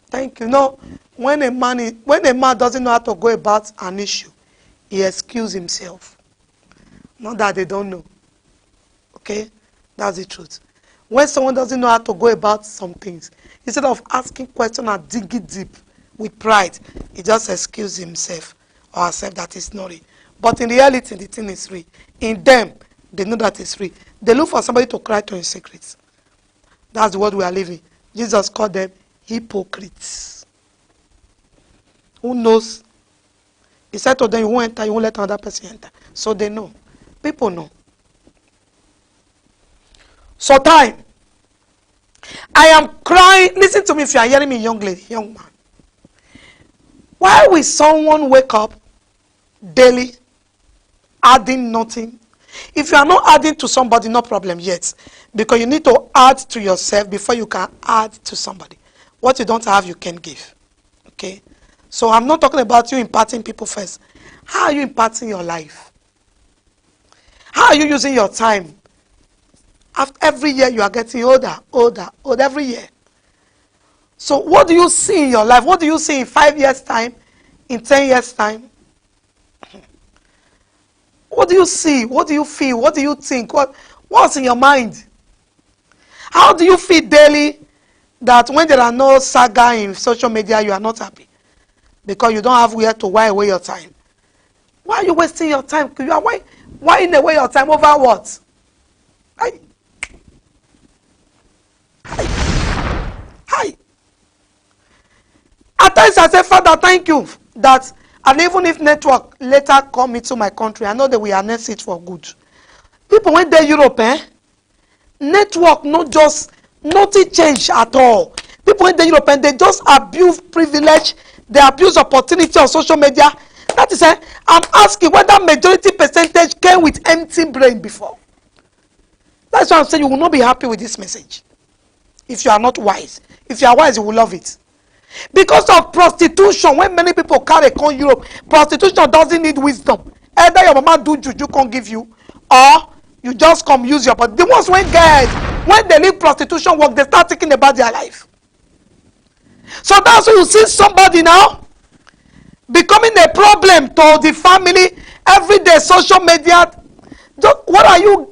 Thank you. No, when a man doesn't know how to go about an issue, he excuses himself. Not that they don't know. Okay? That's the truth. When someone doesn't know how to go about some things, instead of asking questions and digging deep with pride, he just excuses himself or herself that it's not real. But in reality, the thing is real. In them, they know that it's real. They look for somebody to cry to in secret. That's the world we are living. Jesus called them hypocrites. Who knows? He said to them, you won't enter, you won't let another person enter. So they know. People know. So time. I am crying. Listen to me if you are hearing me, young lady, young man. Why will someone wake up daily adding nothing? If you are not adding to somebody, no problem yet. Because you need to add to yourself before you can add to somebody. What you don't have, you can give. Okay? So I'm not talking about you imparting people first. How are you imparting your life? How are you using your time? After every year you are getting older every year. So what do you see in your life? What do you see in 5 years' time? In 10 years' time? What do you see? What do you feel? What do you think? What's in your mind? How do you feel daily that when there are no saga in social media, you are not happy? Because you don't have where to while away your time. Why are you wasting your time? You are whiling away your time over what? Hi. At times I say, Father, thank you that, and even if network later come into my country, I know that we harness it for good. People when they Europe, network nothing change at all. People when they Europe, they just abuse privilege, they abuse opportunity on social media. That is, I'm asking whether majority percentage came with empty brain before. That's why I'm saying you will not be happy with this message. If you are not wise. If you are wise, you will love it. Because of prostitution, when many people carry on Europe, prostitution doesn't need wisdom. Either your mama do juju can't give you, or you just come use your body. The ones when they leave prostitution work, they start thinking about their life. So that's why you see somebody now becoming a problem to the family. Every day, social media. What are you?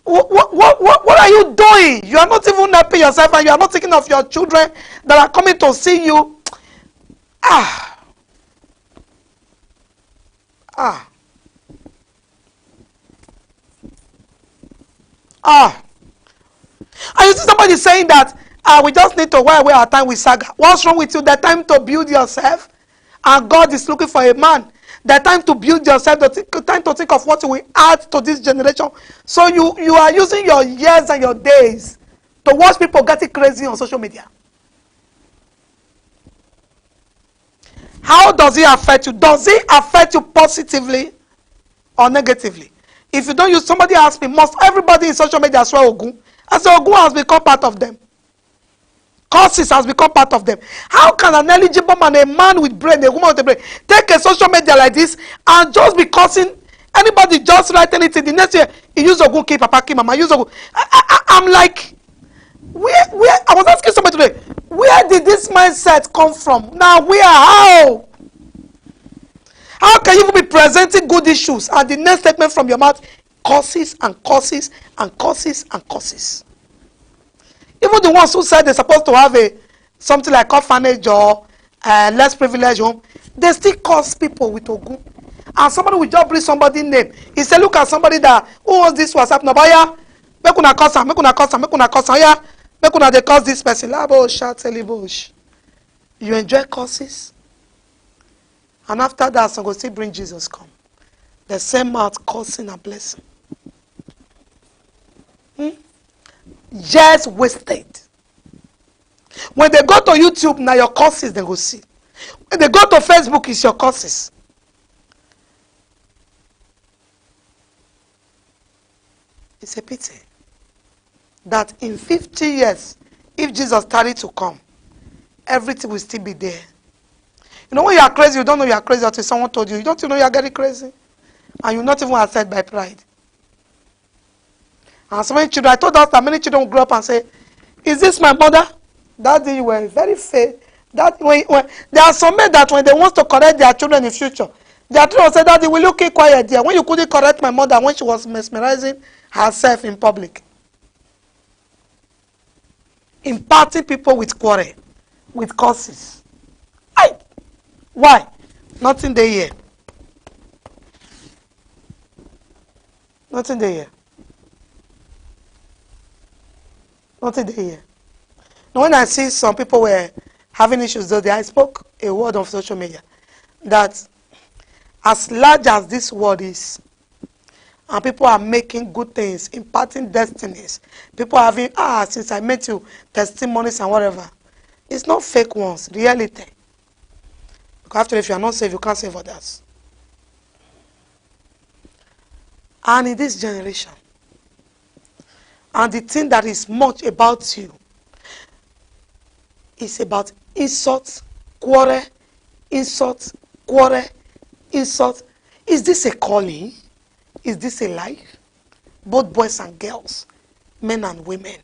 What are you doing? You are not even helping yourself, and you are not thinking of your children that are coming to see you. And you see somebody saying that we just need to while away our time with saga. What's wrong with you? The time to build yourself, and God is looking for a man. The time to build yourself, the time to think of what you will add to this generation. So you are using your years and your days to watch people getting crazy on social media. How does it affect you? Does it affect you positively or negatively? If you don't use, somebody asked me, must everybody in social media swear Ogun? I said Ogun has become part of them. Curses has become part of them. How can an eligible man, a man with brain, a woman with a brain, take a social media like this and just be cursing anybody, just write anything? The next year, he use Ogun, keep Papa, keep Mama, use Ogun. I'm like, where? I was asking somebody today, where did this mindset come from? Now, how? How can you be presenting good issues and the next statement from your mouth, curses and curses and curses and curses? Even the ones who said they're supposed to have something like orphanage or less privileged home, they still curse people with Ogun. And somebody will just bring somebody's name. He said, look at somebody who owns this WhatsApp number. Yeah, Make una curse am, make una curse am, make una curse am. Yeah, make una dey curse this person. Labo shout bush. You enjoy curses, and after that, some go still bring Jesus come. The same mouth cursing and blessing. Years wasted. When they go to YouTube, now your curses they go see. When they go to Facebook, it's your curses. It's a pity that in 50 years, if Jesus started to come, everything will still be there. You know when you are crazy, you don't know you are crazy until someone told you. You don't know you are getting crazy. And you're not even accepted by pride. And so many children, I told us that many children will grow up and say, is this my mother? Daddy, you were very fair. That when there are some men that when they want to correct their children in the future, their children will say, Daddy, will you keep quiet there? When you couldn't correct my mother when she was mesmerizing herself in public. Imparting people with quarrel, with curses. Why? Nothing they hear. Nothing they hear. Nothing they hear. Now when I see some people were having issues though, I spoke a word on social media that as large as this world is, and people are making good things, imparting destinies, people having, since I met you, testimonies and whatever. It's not fake ones, reality. Because after if you are not saved, you can't save others. And in this generation, and the thing that is much about you is about insult, quarrel, insult, quarrel, insult. Is this a calling? Is this a life? Both boys and girls, men and women.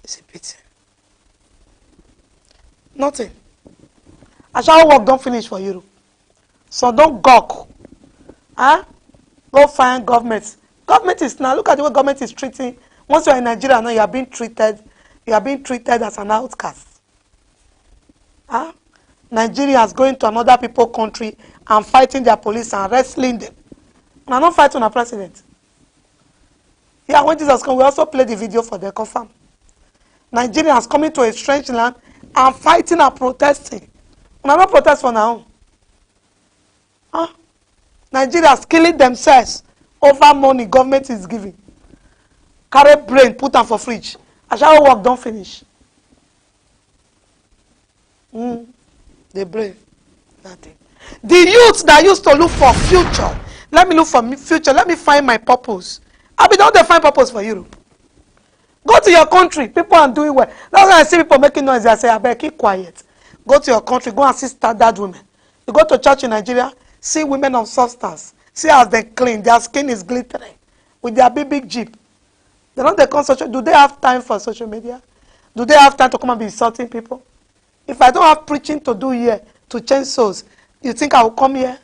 It's a pity. Nothing. I shall work don't finish for you. So don't gawk. Go find government. Government is now, look at the way government is treating. Once you are in Nigeria now, you are being treated as an outcast. Nigerians going to another people's country and fighting their police and wrestling them. And I'm not fighting a president. Yeah, when Jesus comes, we also play the video for the confirm. Nigerians coming to a strange land and fighting and protesting. And I'm not protest for now. Nigerians killing themselves over money government is giving. Carry brain, put them for fridge. I shall work, don't finish. The brain, nothing. The youth that used to look for future, let me look for future, let me find my purpose. Don't they find purpose for Europe? Go to your country, people are doing well. That's why I see people making noise, I say, I better keep quiet. Go to your country, go and see standard women. You go to church in Nigeria, see women of substance. See how they clean, their skin is glittering. With their big jeep. They don't come social. Do they have time for social media? Do they have time to come and be insulting people? If I don't have preaching to do here to change souls, you think I will come here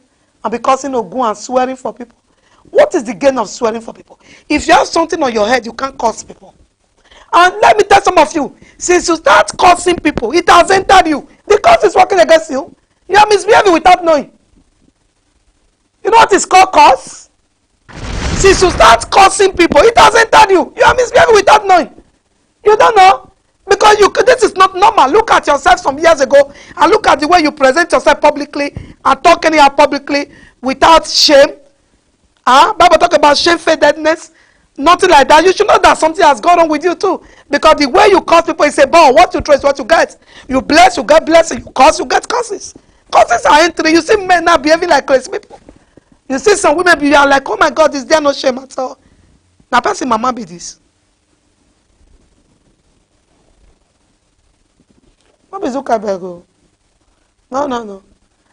and be causing Ogun and swearing for people? What is the gain of swearing for people? If you have something on your head, you can't curse people. And let me tell some of you, since you start cursing people, it has entered you. The curse is working against you. You are misbehaving without knowing. You know what is called curse? Since you start cursing people, it has entered you. You are misbehaving without knowing. You don't know. Because this is not normal. Look at yourself some years ago and look at the way you present yourself publicly and talk anyhow publicly without shame. Bible talk about shamefacedness. Nothing like that. You should know that something has gone on with you too. Because the way you curse people is a ball. What you trace, what you get. You bless, you get blessing. You curse, you get curses. Curses are entering. You see men now behaving like crazy people. You see some women be like, oh my God, is there no shame at all? Now person mama be this. What is Zuckerberg? No.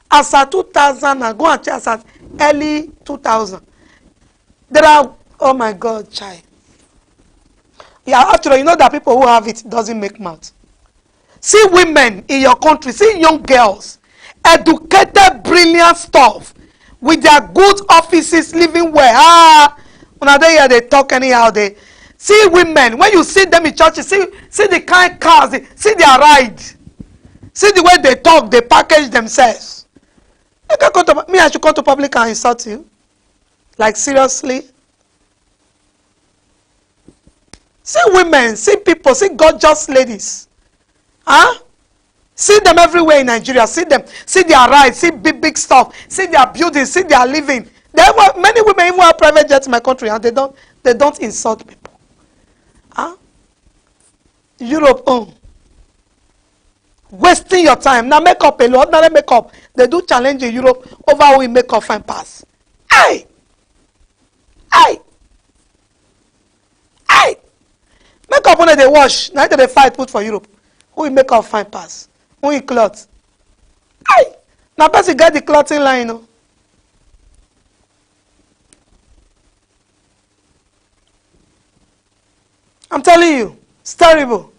As at 2000, I go and check as at early 2000. There are, oh my God, child. Yeah, after all, you know that people who have it doesn't make mouth. See women in your country, see young girls, educated, brilliant stuff, with their good offices, living well. When they talk anyhow, they see women, when you see them in churches, see the kind cars, see their ride. See the way they talk, they package themselves. You can come to me, I should come to public and insult you. Like seriously? See women, see people, see gorgeous ladies. Huh? See them everywhere in Nigeria. See them. See their rides. See big, big stuff. See their buildings. See their living. Many women even have private jets in my country, and they don't insult people. Huh? Europe, wasting your time. Now makeup alone, ordinary makeup. They do challenge in Europe over who in makeup fine pass. Aye! Aye! Aye! Makeup when they wash, now they fight put for Europe. Who in makeup fine pass? Who in cloth? Aye! Now person get the clothing line, no? I'm telling you, it's terrible.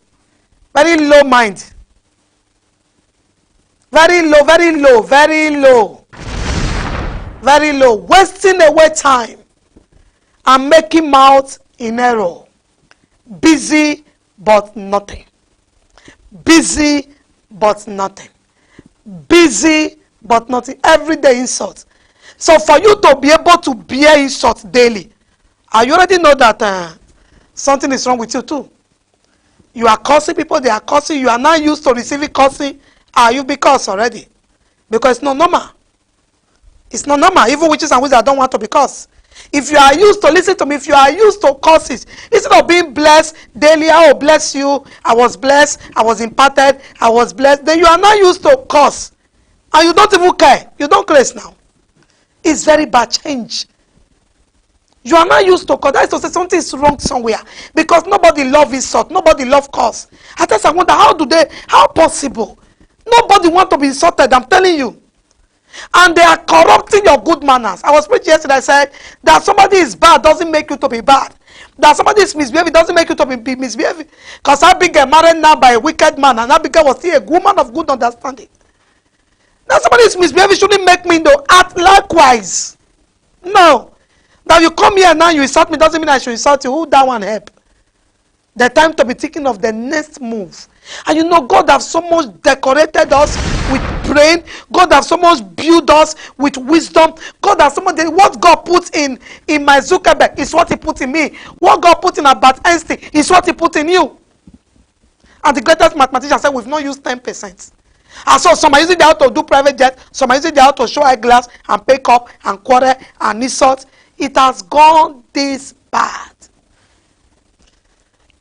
Very low mind. Very low, very low, very low. Very low. Wasting away time and making mouth in error. Busy but nothing. Busy but nothing. Busy but nothing. Every day insult. So for you to be able to bear insult daily, you already know that something is wrong with you too. You are cursing people, they are cursing. You are not used to receiving cursing. You be cursed already. Because it's not normal. It's not normal. Even witches and wizards don't want to be cursed. If you are used to, listen to me, if you are used to curses, instead of being blessed daily, oh bless you, I was blessed, I was imparted, I was blessed, then you are not used to curse. And you don't even care. You don't curse now. It's very bad change. You are not used to curse. That is to say something is wrong somewhere. Because nobody love insult. Nobody love curse. At times I wonder, how possible? Nobody want to be insulted, I'm telling you. And they are corrupting your good manners. I was preaching yesterday, I said that somebody is bad doesn't make you to be bad. That somebody is misbehaving doesn't make you to be misbehaving. Because Abigail married now by a wicked man, and Abigail was still a woman of good understanding. That somebody is misbehaving shouldn't make me to act likewise. No. Now you come here now, you insult me, doesn't mean I should insult you. Who that one help? The time to be thinking of the next move. And you know, God has so much decorated us with brain. God has so much built us with wisdom. God has so much. What God put in my Zuckerberg is what He put in me. What God put in Albert Einstein is what He put in you. And the greatest mathematician said we've not used 10%. And so some are using the to do private jet. Some are using the to show eyeglass and pick up and quarrel and insult. It has gone this bad.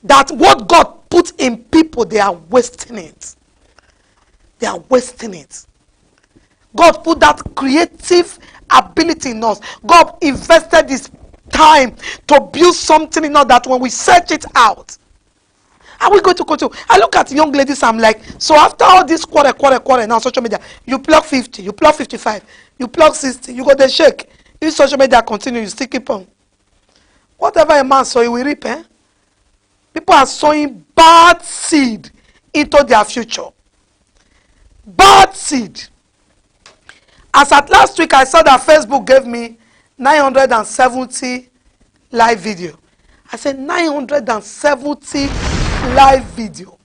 That what God put in people, they are wasting it. They are wasting it. God put that creative ability in us. God invested His time to build something in us that when we search it out, are we going to continue? I look at young ladies, I'm like, so after all this quarrel now, social media, you plug 50, you plug 55, you plug 60, you go there shake. If social media continue, you still keep on. Whatever a man sow, he will reap, eh? People are sowing bad seed into their future. Bad seed. As at last week, I saw that Facebook gave me 970 live video. I said 970 live video.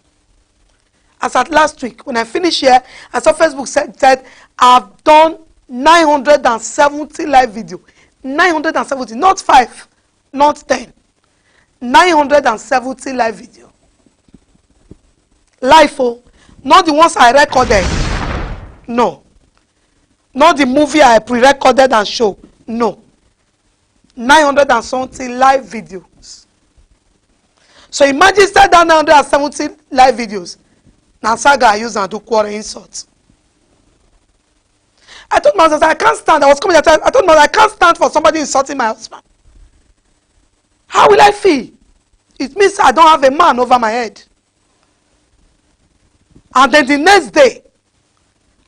As at last week, when I finished here, I saw Facebook said I've done 970 live video. 970, not 5, not 10. 970 live video. Live, oh, not the ones I recorded. No. Not the movie I pre-recorded and show. No. 970 live videos. So imagine that 970 live videos. Now saga I use and do quarrel insults. I told myself I can't stand. I was coming. I told myself I can't stand for somebody insulting my husband. How will I feel? It means I don't have a man over my head. And then the next day,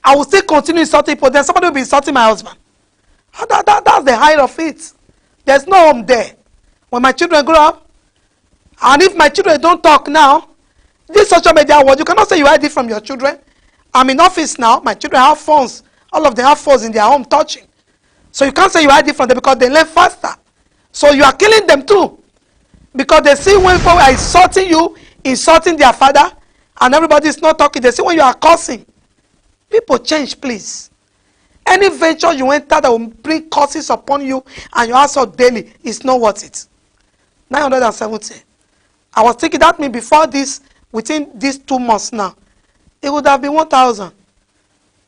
I will still continue insulting people. Then somebody will be insulting my husband. That's the height of it. There's no home there. When my children grow up, and if my children don't talk now, this social media world, you cannot say you hide it from your children. I'm in office now. My children have phones. All of them have phones in their home touching. So you can't say you hide it from them because they learn faster. So you are killing them too. Because they see when people are insulting you, insulting their father, and everybody is not talking. They see when you are cursing. People change, please. Any venture you enter that will bring curses upon you and your household daily is not worth it. 970. I was thinking that means before this, within these 2 months now, it would have been 1,000.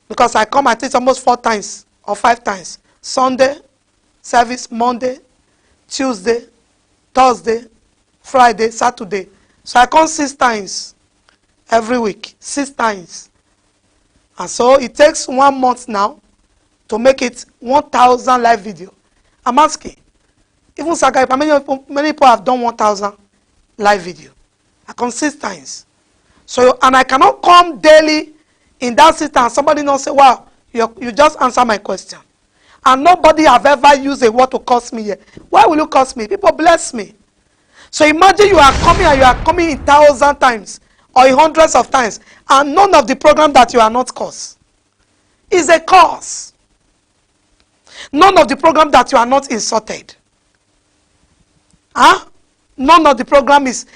Because I come, I teach almost 4 times or 5 times. Sunday, service, Monday, Tuesday, Thursday, Friday, Saturday. So I come 6 times every week. 6 times. And so it takes 1 month now to make it 1,000 live video. I'm asking. Even Sagai, many people have done 1,000 live video. I come 6 times. So, and I cannot come daily in that system and somebody not say, wow, you just answer my question. And nobody have ever used a word to curse me here. Why will you curse me? People bless me. So imagine you are coming and you are coming in 1,000 times or in hundreds of times and none of the program that you are not cursed. Is a curse. None of the program that you are not insulted. Huh? None of the program is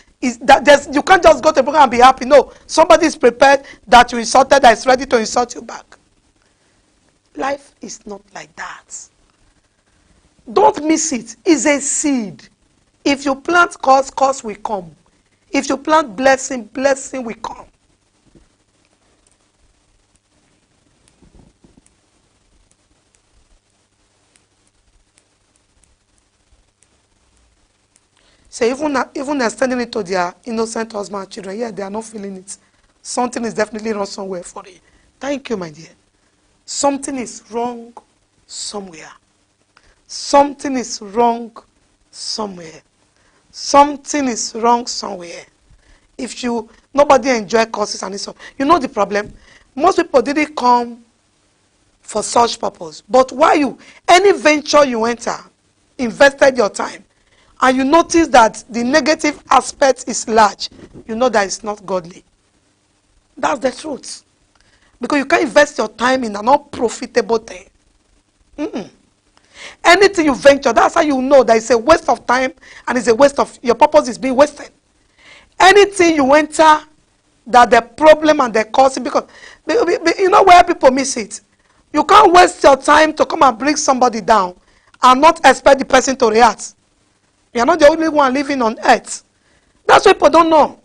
that you can't just go to the program and be happy. No, somebody is prepared that you insulted, that is ready to insult you back. Life is not like that. Don't miss it. It's a seed. If you plant curse, curse will come. If you plant blessing, blessing will come. So even extending it to their innocent husband and children, yeah, they are not feeling it. Something is definitely wrong somewhere for you. Thank you, my dear. Something is wrong somewhere. Something is wrong somewhere. Something is wrong somewhere. If nobody enjoy courses and so, you know the problem. Most people didn't come for such purpose. But why any venture you enter, invested your time, and you notice that the negative aspect is large, you know that it's not godly. That's the truth. Because you can't invest your time in an unprofitable thing. Anything you venture, that's how you know that it's a waste of time and it's a waste of, your purpose is being wasted. Anything you enter that the problem and the cause, because you know where people miss it. You can't waste your time to come and bring somebody down and not expect the person to react. You are not the only one living on earth. That's what people don't know.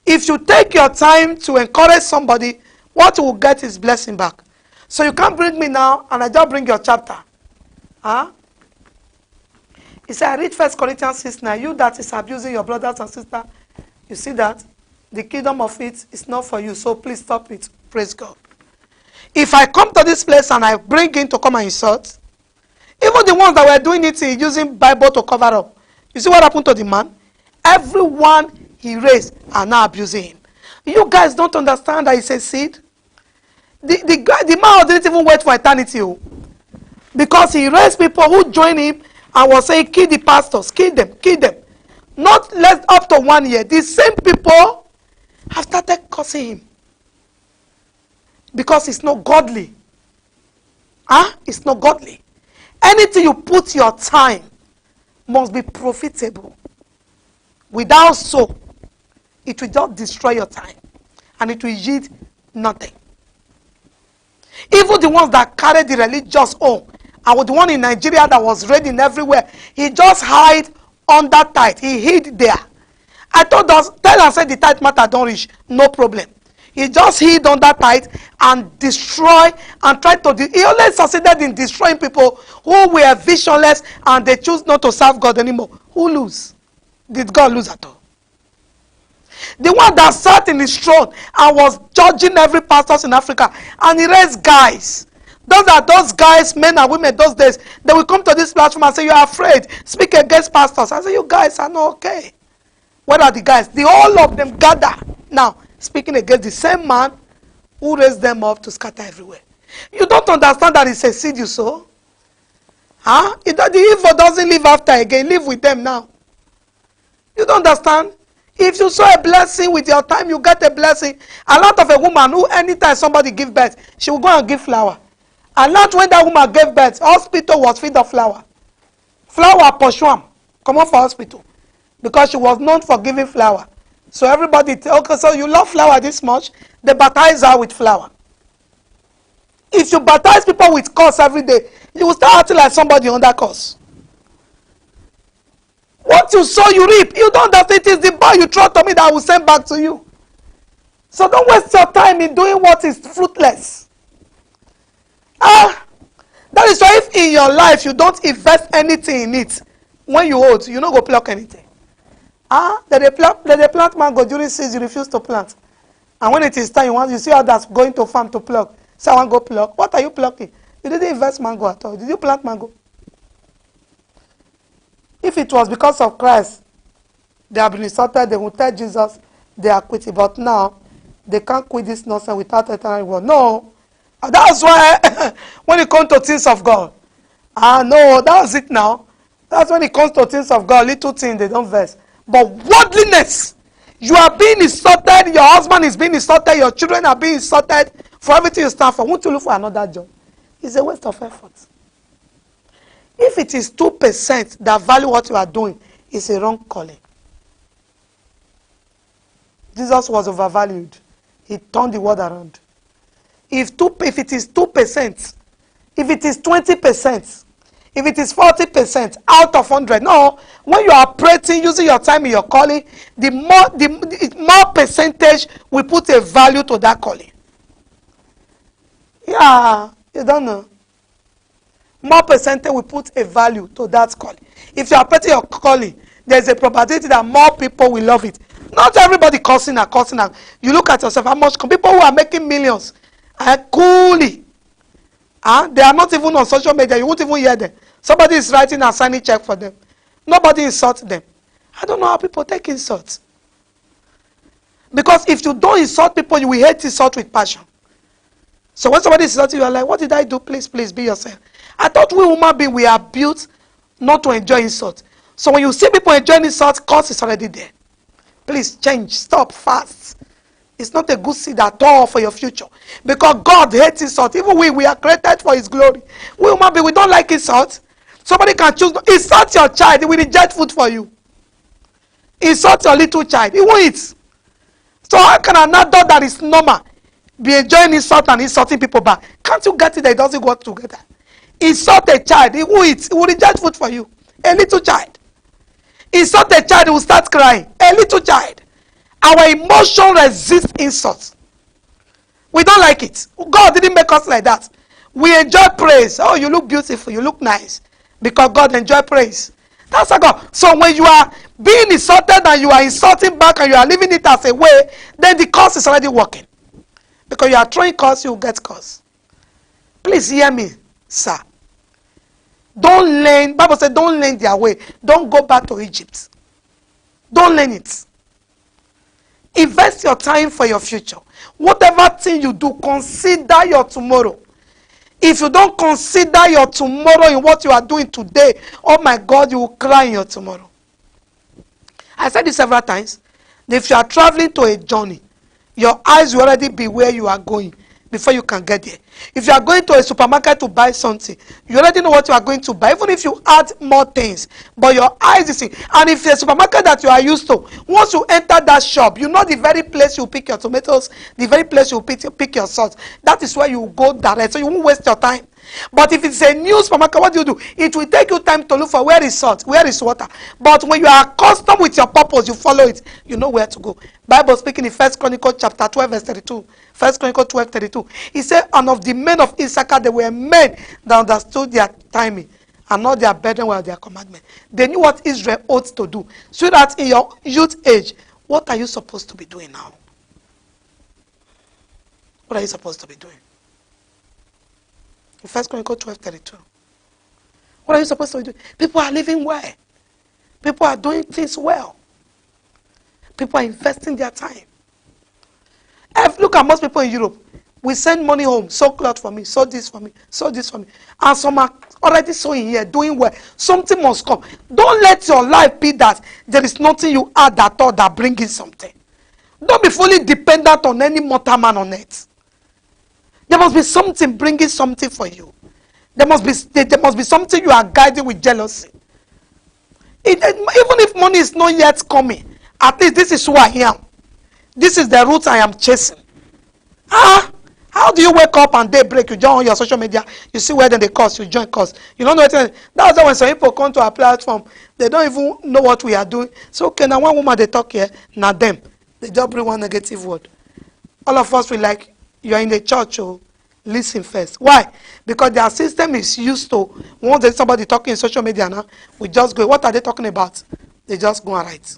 If you take your time to encourage somebody, what you will get is blessing back. So you can't bring me now and I just bring your chapter. Huh? He said, I read 1 Corinthians 6 now. You that is abusing your brothers and sisters, you see that? The kingdom of it is not for you. So please stop it. Praise God. If I come to this place and I bring in to come and insult, even the ones that were doing it using Bible to cover up, you see what happened to the man? Everyone he raised are now abusing him. You guys don't understand that it's a seed. The man didn't even wait for eternity. Because he raised people who joined him and was saying, kill the pastors, kill them, kill them. Not less up to 1 year. The same people have started cursing him. Because it's not godly. It's not godly. Anything you put your time must be profitable. Without so, it will just destroy your time. And it will yield nothing. Even the ones that carry the religious home, and the one in Nigeria that was reading everywhere, he just hide under tithe. He hid there. I told us, tell and say the tithe matter don't reach, no problem. He just hid under tithe and destroy and tried to. He only succeeded in destroying people who were visionless and they choose not to serve God anymore. Who lose? Did God lose at all? The one that sat in his throne and was judging every pastor in Africa, and he raised guys. Those guys, men and women, those days, they will come to this platform and say, you are afraid, speak against pastors. I say, you guys are not okay. What are the guys? The all of them gather now, speaking against the same man who raised them up to scatter everywhere. You don't understand that it's a seed you sow? The evil doesn't live after again, live with them now. You don't understand? If you sow a blessing with your time, you get a blessing. A lot of a woman who anytime somebody give birth, she will go and give flower. And not when that woman gave birth, hospital was filled of flower. Flower pursue come on for hospital. Because she was known for giving flower. So everybody, okay, so you love flower this much, they baptize her with flower. If you baptize people with curse every day, you will start acting like somebody under curse. What you sow, you reap. You don't understand. It is the boy you throw to me that I will send back to you. So don't waste your time in doing what is fruitless. That is why if in your life you don't invest anything in it, when you hold, you don't go pluck anything. They plant mango during season, you refuse to plant. And when it is time, you see others going to farm to pluck. So I want to go pluck. What are you plucking? You didn't invest mango at all. Did you plant mango? If it was because of Christ, they have been insulted, they will tell Jesus they are quitting. But now, they can't quit this nonsense without eternal reward. No. That's why when it comes to things of God, no, that's it now. That's when it comes to things of God, little things, they don't verse. But worldliness, you are being insulted, your husband is being insulted, your children are being insulted for everything you stand for. Won't you look for another job? It's a waste of effort. If it is 2% that value what you are doing, it's a wrong calling. Jesus was overvalued. He turned the world around. If it is 2%, if it is 20%, if it is 40% out of 100, no, when you are praying, using your time in your calling, the more percentage will put a value to that calling. Yeah, you don't know. More percentage will put a value to that calling. If you are praying your calling, there's a probability that more people will love it. Not everybody cursing and cursing. You look at yourself, how much people who are making millions are coolly. They are not even on social media. You won't even hear them. Somebody is writing and signing check for them. Nobody insults them. I don't know how people take insults. Because if you don't insult people, you will hate insult with passion. So when somebody insults you, you are like, what did I do? Please, please, be yourself. I thought we human beings, we are built not to enjoy insult. So when you see people enjoying insult, cause is already there. Please change, stop, fast. It's not a good seed at all for your future. Because God hates insult. Even we are created for his glory. We human beings, we don't like insult. Somebody can choose, insult your child, he will reject food for you. Insult your little child, he won't eat. So how can an adult that is normal be enjoying insult and insulting people back? Can't you get it that it doesn't work together? Insult a child, he won't eat, he will reject food for you. A little child. Insult a child, he will start crying. A little child. Our emotion resists insults. We don't like it. God didn't make us like that. We enjoy praise. Oh, you look beautiful, you look nice. Because God enjoys praise. That's how God. So when you are being insulted and you are insulting back and you are leaving it as a way, then the curse is already working. Because you are throwing curse, you will get curse. Please hear me, sir. Don't learn, Bible said don't learn their way. Don't go back to Egypt. Don't learn it. Invest your time for your future. Whatever thing you do, consider your tomorrow. If you don't consider your tomorrow in what you are doing today, oh my God, you will cry in your tomorrow. I said this several times. If you are traveling to a journey, your eyes will already be where you are going before you can get there. If you are going to a supermarket to buy something, you already know what you are going to buy, even if you add more things, but your eyes is in. And if it's a supermarket that you are used to, once you enter that shop, you know the very place you pick your tomatoes, the very place you pick your salt. That is where you go direct, so you won't waste your time. But if it's a new supermarket, what do? It will take you time to look for where is salt, where is water. But when you are accustomed with your purpose, you follow it, you know where to go. Bible speaking in 1 Chronicles chapter 12 verse 32. 1 Chronicles 12:32. He said, and of the men of Issachar, there were men that understood their timing and not their burden were their commandment. They knew what Israel ought to do. So that in your youth age, what are you supposed to be doing now? What are you supposed to be doing? In 1 Chronicles 12:32. What are you supposed to be doing? People are living well. People are doing things well. People are investing their time. Look at most people in Europe. We send money home, sew cloth for me, sew this for me, sew this for me. And some are already sewing here, doing well. Something must come. Don't let your life be that there is nothing you add at all that brings in something. Don't be fully dependent on any mortal man on earth. There must be something bringing something for you. There must be something you are guiding with jealousy. Even if money is not yet coming, at least this is who I am. This is the route I am chasing. How How do you wake up and day break? You join on your social media, you see where then they curse, you join curse. You don't know anything. That's why when some people come to our platform, they don't even know what we are doing. So, okay, now one woman they talk here, now them. They just bring one negative word. All of us will like, you're in the church, oh, listen first. Why? Because their system is used to, once there's somebody talking in social media now, we just go, what are they talking about? They just go and write.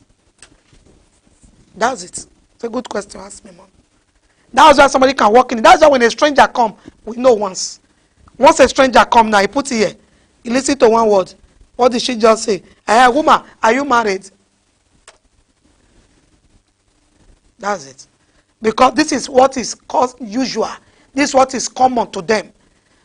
That's it. It's a good question, ask me, mom. That's why somebody can walk in. That's why when a stranger come, we know once. Once a stranger come now, he put it here. He listen to one word. What did she just say? Hey, woman, are you married? That's it. Because this is what is called usual. This is what is common to them.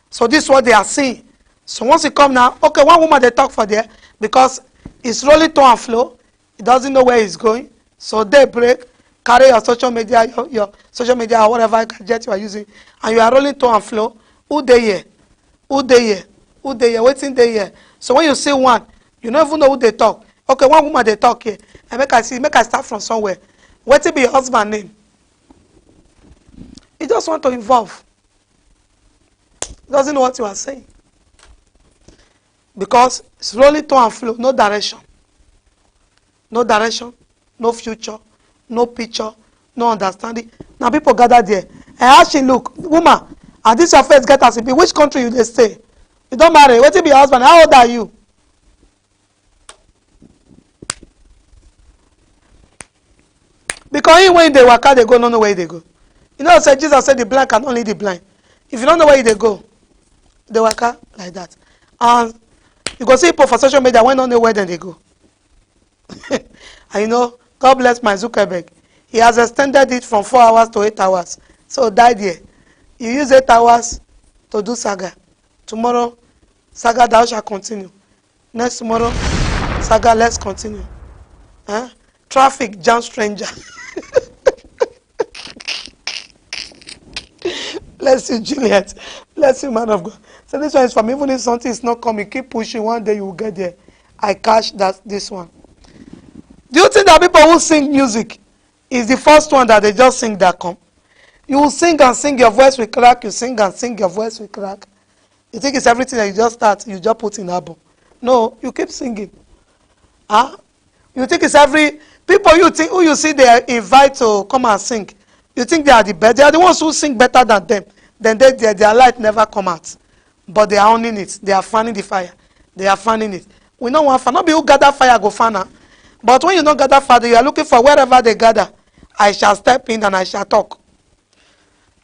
So this is what they are seeing. So once you come now, okay, one woman they talk for there because it's rolling to and flow. He doesn't know where he's going. So they break, carry your social media, your social media or whatever gadget you are using, and you are rolling to and flow. Who they here? Who they here? Who they here? Waiting they here. So when you see one, you don't even know who they talk. Okay, one woman they talk here. And make I start from somewhere. What will be your husband's name? He just want to involve. He doesn't know what you are saying. Because it's rolling to and flow, no direction. No direction, no future, no picture, no understanding. Now people gather there. And actually look, woman, and this your first get as it be. Which country you they stay? You don't marry. What will be your husband? How old are you? Because even when they work out, they go, no know where they go. You know, said Jesus said the blind can only the blind. If you don't know where they go, they work out like that. And you go see people for social media when don't know where then they go. And you know, God bless my Zuckerberg. He has extended it from 4 hours to 8 hours. So die there. You use 8 hours to do saga. Tomorrow, saga thou shall continue. Next tomorrow, saga let's continue. Traffic jam stranger. Bless you, Juliet. Bless you, man of God. So this one is from even if something is not coming, keep pushing. One day you will get there. I catch this one. Do you think that people who sing music is the first one that they just sing that come? You will sing and sing, your voice will crack. You sing and sing, your voice will crack. You think it's everything that you just start, you just put in album. No, you keep singing. You think it's every people you think who you see they invite to come and sing. You think they are the best. They are the ones who sing better than them. Then their light never come out. But they are owning it. They are fanning the fire. They are fanning it. We don't want fire. Not be who gather fire go fan. But when you don't gather fire, you are looking for wherever they gather. I shall step in and I shall talk.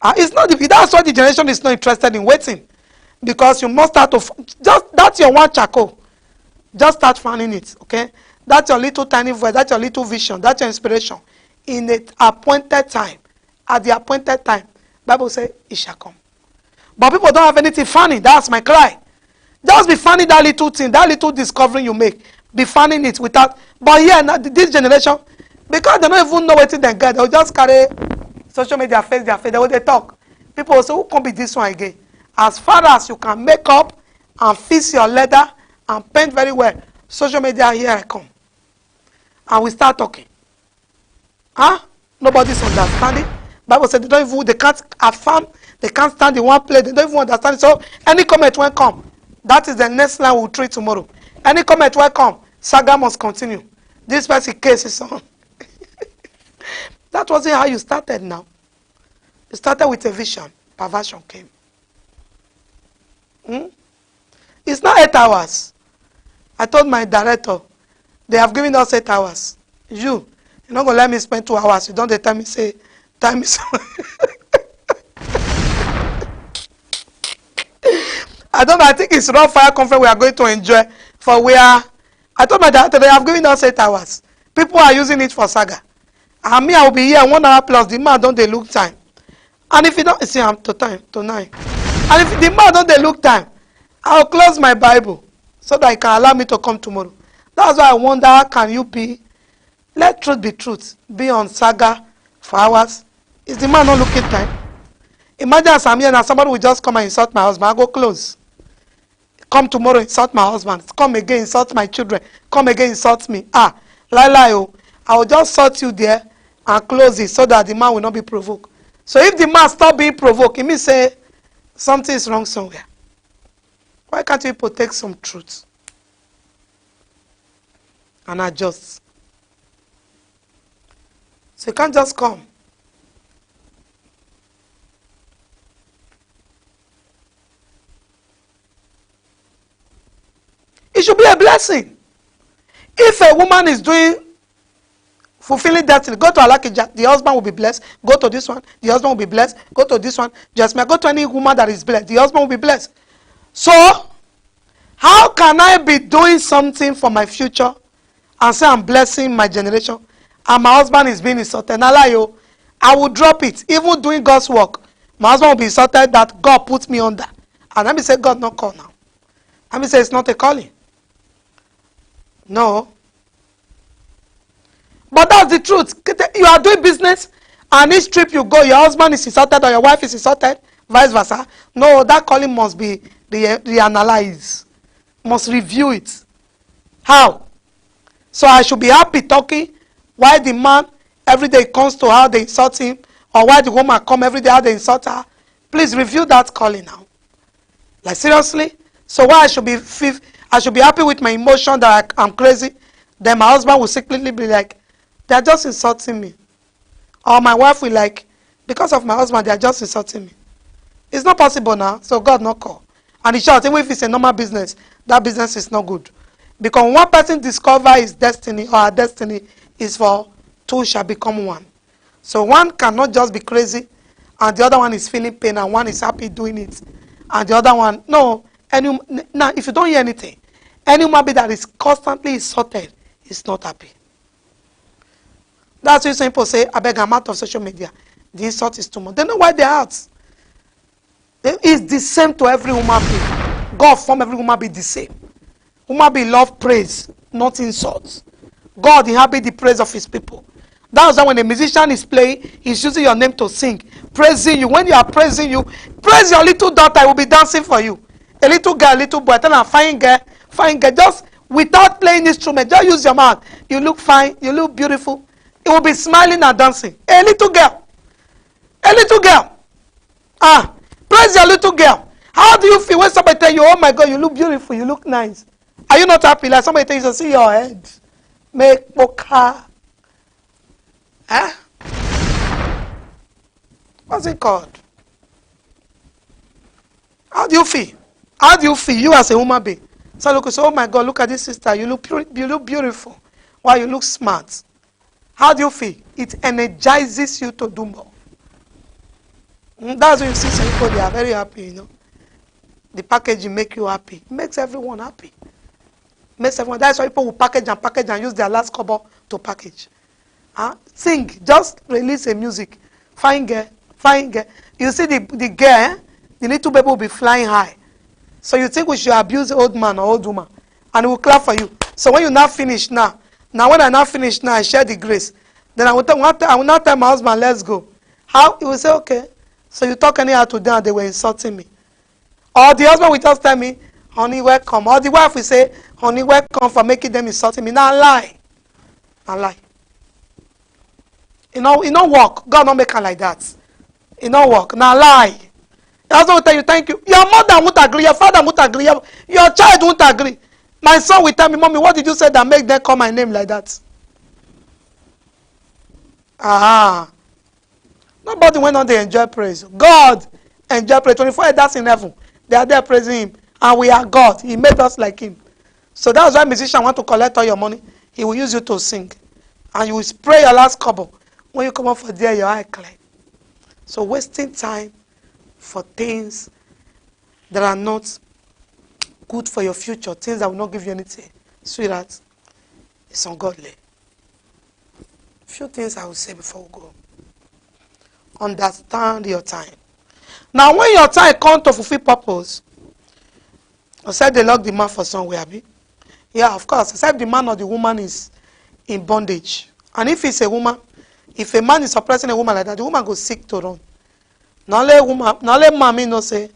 It's not that's why the generation is not interested in waiting. Because you must start to just that's your one charcoal. Just start fanning it, okay? That's your little tiny voice. That's your little vision. That's your inspiration. In the appointed time, at the appointed time, Bible says it shall come. But people don't have anything funny. That's my cry. Just be fanning that little thing, that little discovery you make. Be fanning it without. But yeah, now, this generation, because they don't even know what they get, they'll just carry social media, face their face. They talk. People will say, who can be this one again? As far as you can make up and fix your leather and paint very well, social media, here I come. And we start talking. Nobody's understanding. Bible said they can't affirm, they can't stand in one place, they don't even understand it. So any comment will come. That is the next line we'll treat tomorrow. Any comment will come. Saga must continue. This person case is on. That wasn't how you started now. You started with a vision. Perversion came. It's not 8 hours. I told my director, they have given us 8 hours. You're not going to let me spend 2 hours. You don't tell me, say, time is. I don't know, I think it's raw fire conference we are going to enjoy. For I told my director, they have given us 8 hours. People are using it for saga. And me, I will be here 1 hour plus. The man don't they look time. And if you don't, see, I'm to 9. And if the man don't they look time, I'll close my Bible so that he can allow me to come tomorrow. That's why I wonder, how can you be? Let truth be truth. Be on saga for hours. Is the man not looking time? Imagine as I'm here and somebody will just come and insult my husband. I go close. Come tomorrow, insult my husband. Come again, insult my children. Come again, insult me. Lie. I will just sort you there and close it so that the man will not be provoked. So if the man stop being provoked, it means say something is wrong somewhere. Why can't people take some truth and adjust? So you can't just come. It should be a blessing. If a woman is fulfilling destiny, go to Alakija, the husband will be blessed. Go to this one, the husband will be blessed. Go to this one, just go to any woman that is blessed, the husband will be blessed. So, how can I be doing something for my future and say I'm blessing my generation and my husband is being insulted? I will drop it. Even doing God's work, my husband will be insulted that God put me under. And let me say, God not call now. Let me say, it's not a calling. No. But that's the truth. You are doing business, and each trip you go, your husband is insulted or your wife is insulted, vice versa. No, that calling must be reanalyzed. Must review it. How? So I should be happy talking why the man every day comes to how they insult him, or why the woman come every day how they insult her. Please review that calling now. Like seriously? So why I should be happy with my emotion that I'm crazy, then my husband will secretly be like, they are just insulting me. Or my wife will like, because of my husband, they are just insulting me. It's not possible now, so God not call. And in short, even if it's a normal business, that business is not good. Because when one person discover his destiny or her destiny is for two shall become one. So one cannot just be crazy and the other one is feeling pain and one is happy doing it. And the other one, no. Now, if you don't hear anything, any human being that is constantly insulted is not happy. That's why some people say, I beg, I'm out of social media. The insult is too much. They know why they're out. It's the same to every human being. God formed every human being the same. Human being love praise, not insults. God inhabits the praise of his people. That's why when a musician is playing, he's using your name to sing, praising you. When you are praising you, praise your little daughter, I will be dancing for you. A little girl, a little boy, tell her, fine girl, just without playing instrument, just use your mouth. You look fine, you look beautiful. It will be smiling and dancing. A little girl. Praise your little girl. How do you feel when somebody tell you, oh my God, you look beautiful, you look nice? Are you not happy? Like somebody tells you, see your head. Make poker. What's it called? How do you feel? How do you feel? You as a human being. So look, say, oh my God, look at this sister. You look beautiful. Wow, you look smart. How do you feel? It energizes you to do more. That's when you see some people, they are very happy, you know. The packaging make you happy. It makes everyone happy. Makes everyone. That's why people will package and use their last cover to package. Sing. Just release a music. Fine girl. You see the girl, the little baby will be flying high. So you think we should abuse the old man or old woman. And it will clap for you. So when you now finish now when I now finish now, I share the grace. Then I will not tell my husband, let's go. How? He will say, okay. So you talk anyhow to them and they were insulting me. Or the husband will just tell me, honey, welcome. Or the wife will say, honey, welcome for making them insulting me. Now lie. It no work. God not make her like that. It no work. Now lie. The husband will tell you, thank you. Your mother won't agree. Your father won't agree. Your child won't agree. My son will tell me, mommy, what did you say that make them call my name like that? Nobody went on to enjoy praise. God enjoy praise. 24 elders in heaven. They are there praising him. And we are God. He made us like him. So that's why musicians want to collect all your money. He will use you to sing. And you will spray your last couple. When you come up for there, your eye clear. So wasting time for things that are not good for your future, things that will not give you anything, sweetheart, it's ungodly. Few things I will say before we go. Understand your time. Now, when your time comes to fulfill purpose, except they lock the man for somewhere, abi? Yeah, of course, except the man or the woman is in bondage. And if it's a woman, if a man is oppressing a woman like that, the woman go seek to run. Not let man no say,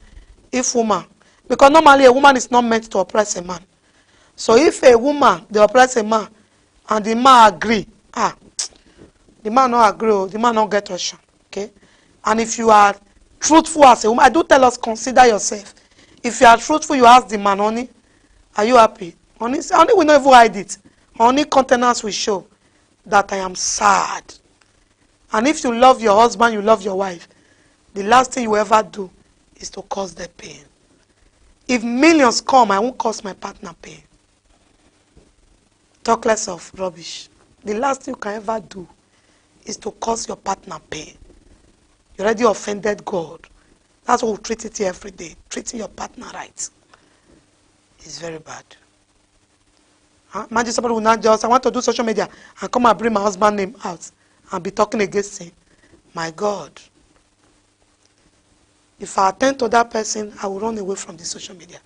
if woman. Because normally a woman is not meant to oppress a man. So if a woman, they oppress a man, and the man agree, the man not agree, the man not get option. Okay? And if you are truthful as a woman, I do tell us, consider yourself. If you are truthful, you ask the man, honey, are you happy? Honey will not even hide it. Honey countenance will show that I am sad. And if you love your husband, you love your wife, the last thing you ever do is to cause them pain. If millions come, I won't cause my partner pain. Talk less of rubbish. The last thing you can ever do is to cause your partner pain. You already offended God. That's what we treat it here every day. Treating your partner right is very bad. Imagine somebody will not just, I want to do social media and come and bring my husband's name out and be talking against him. My God. If I attend to that person, I will run away from the social media.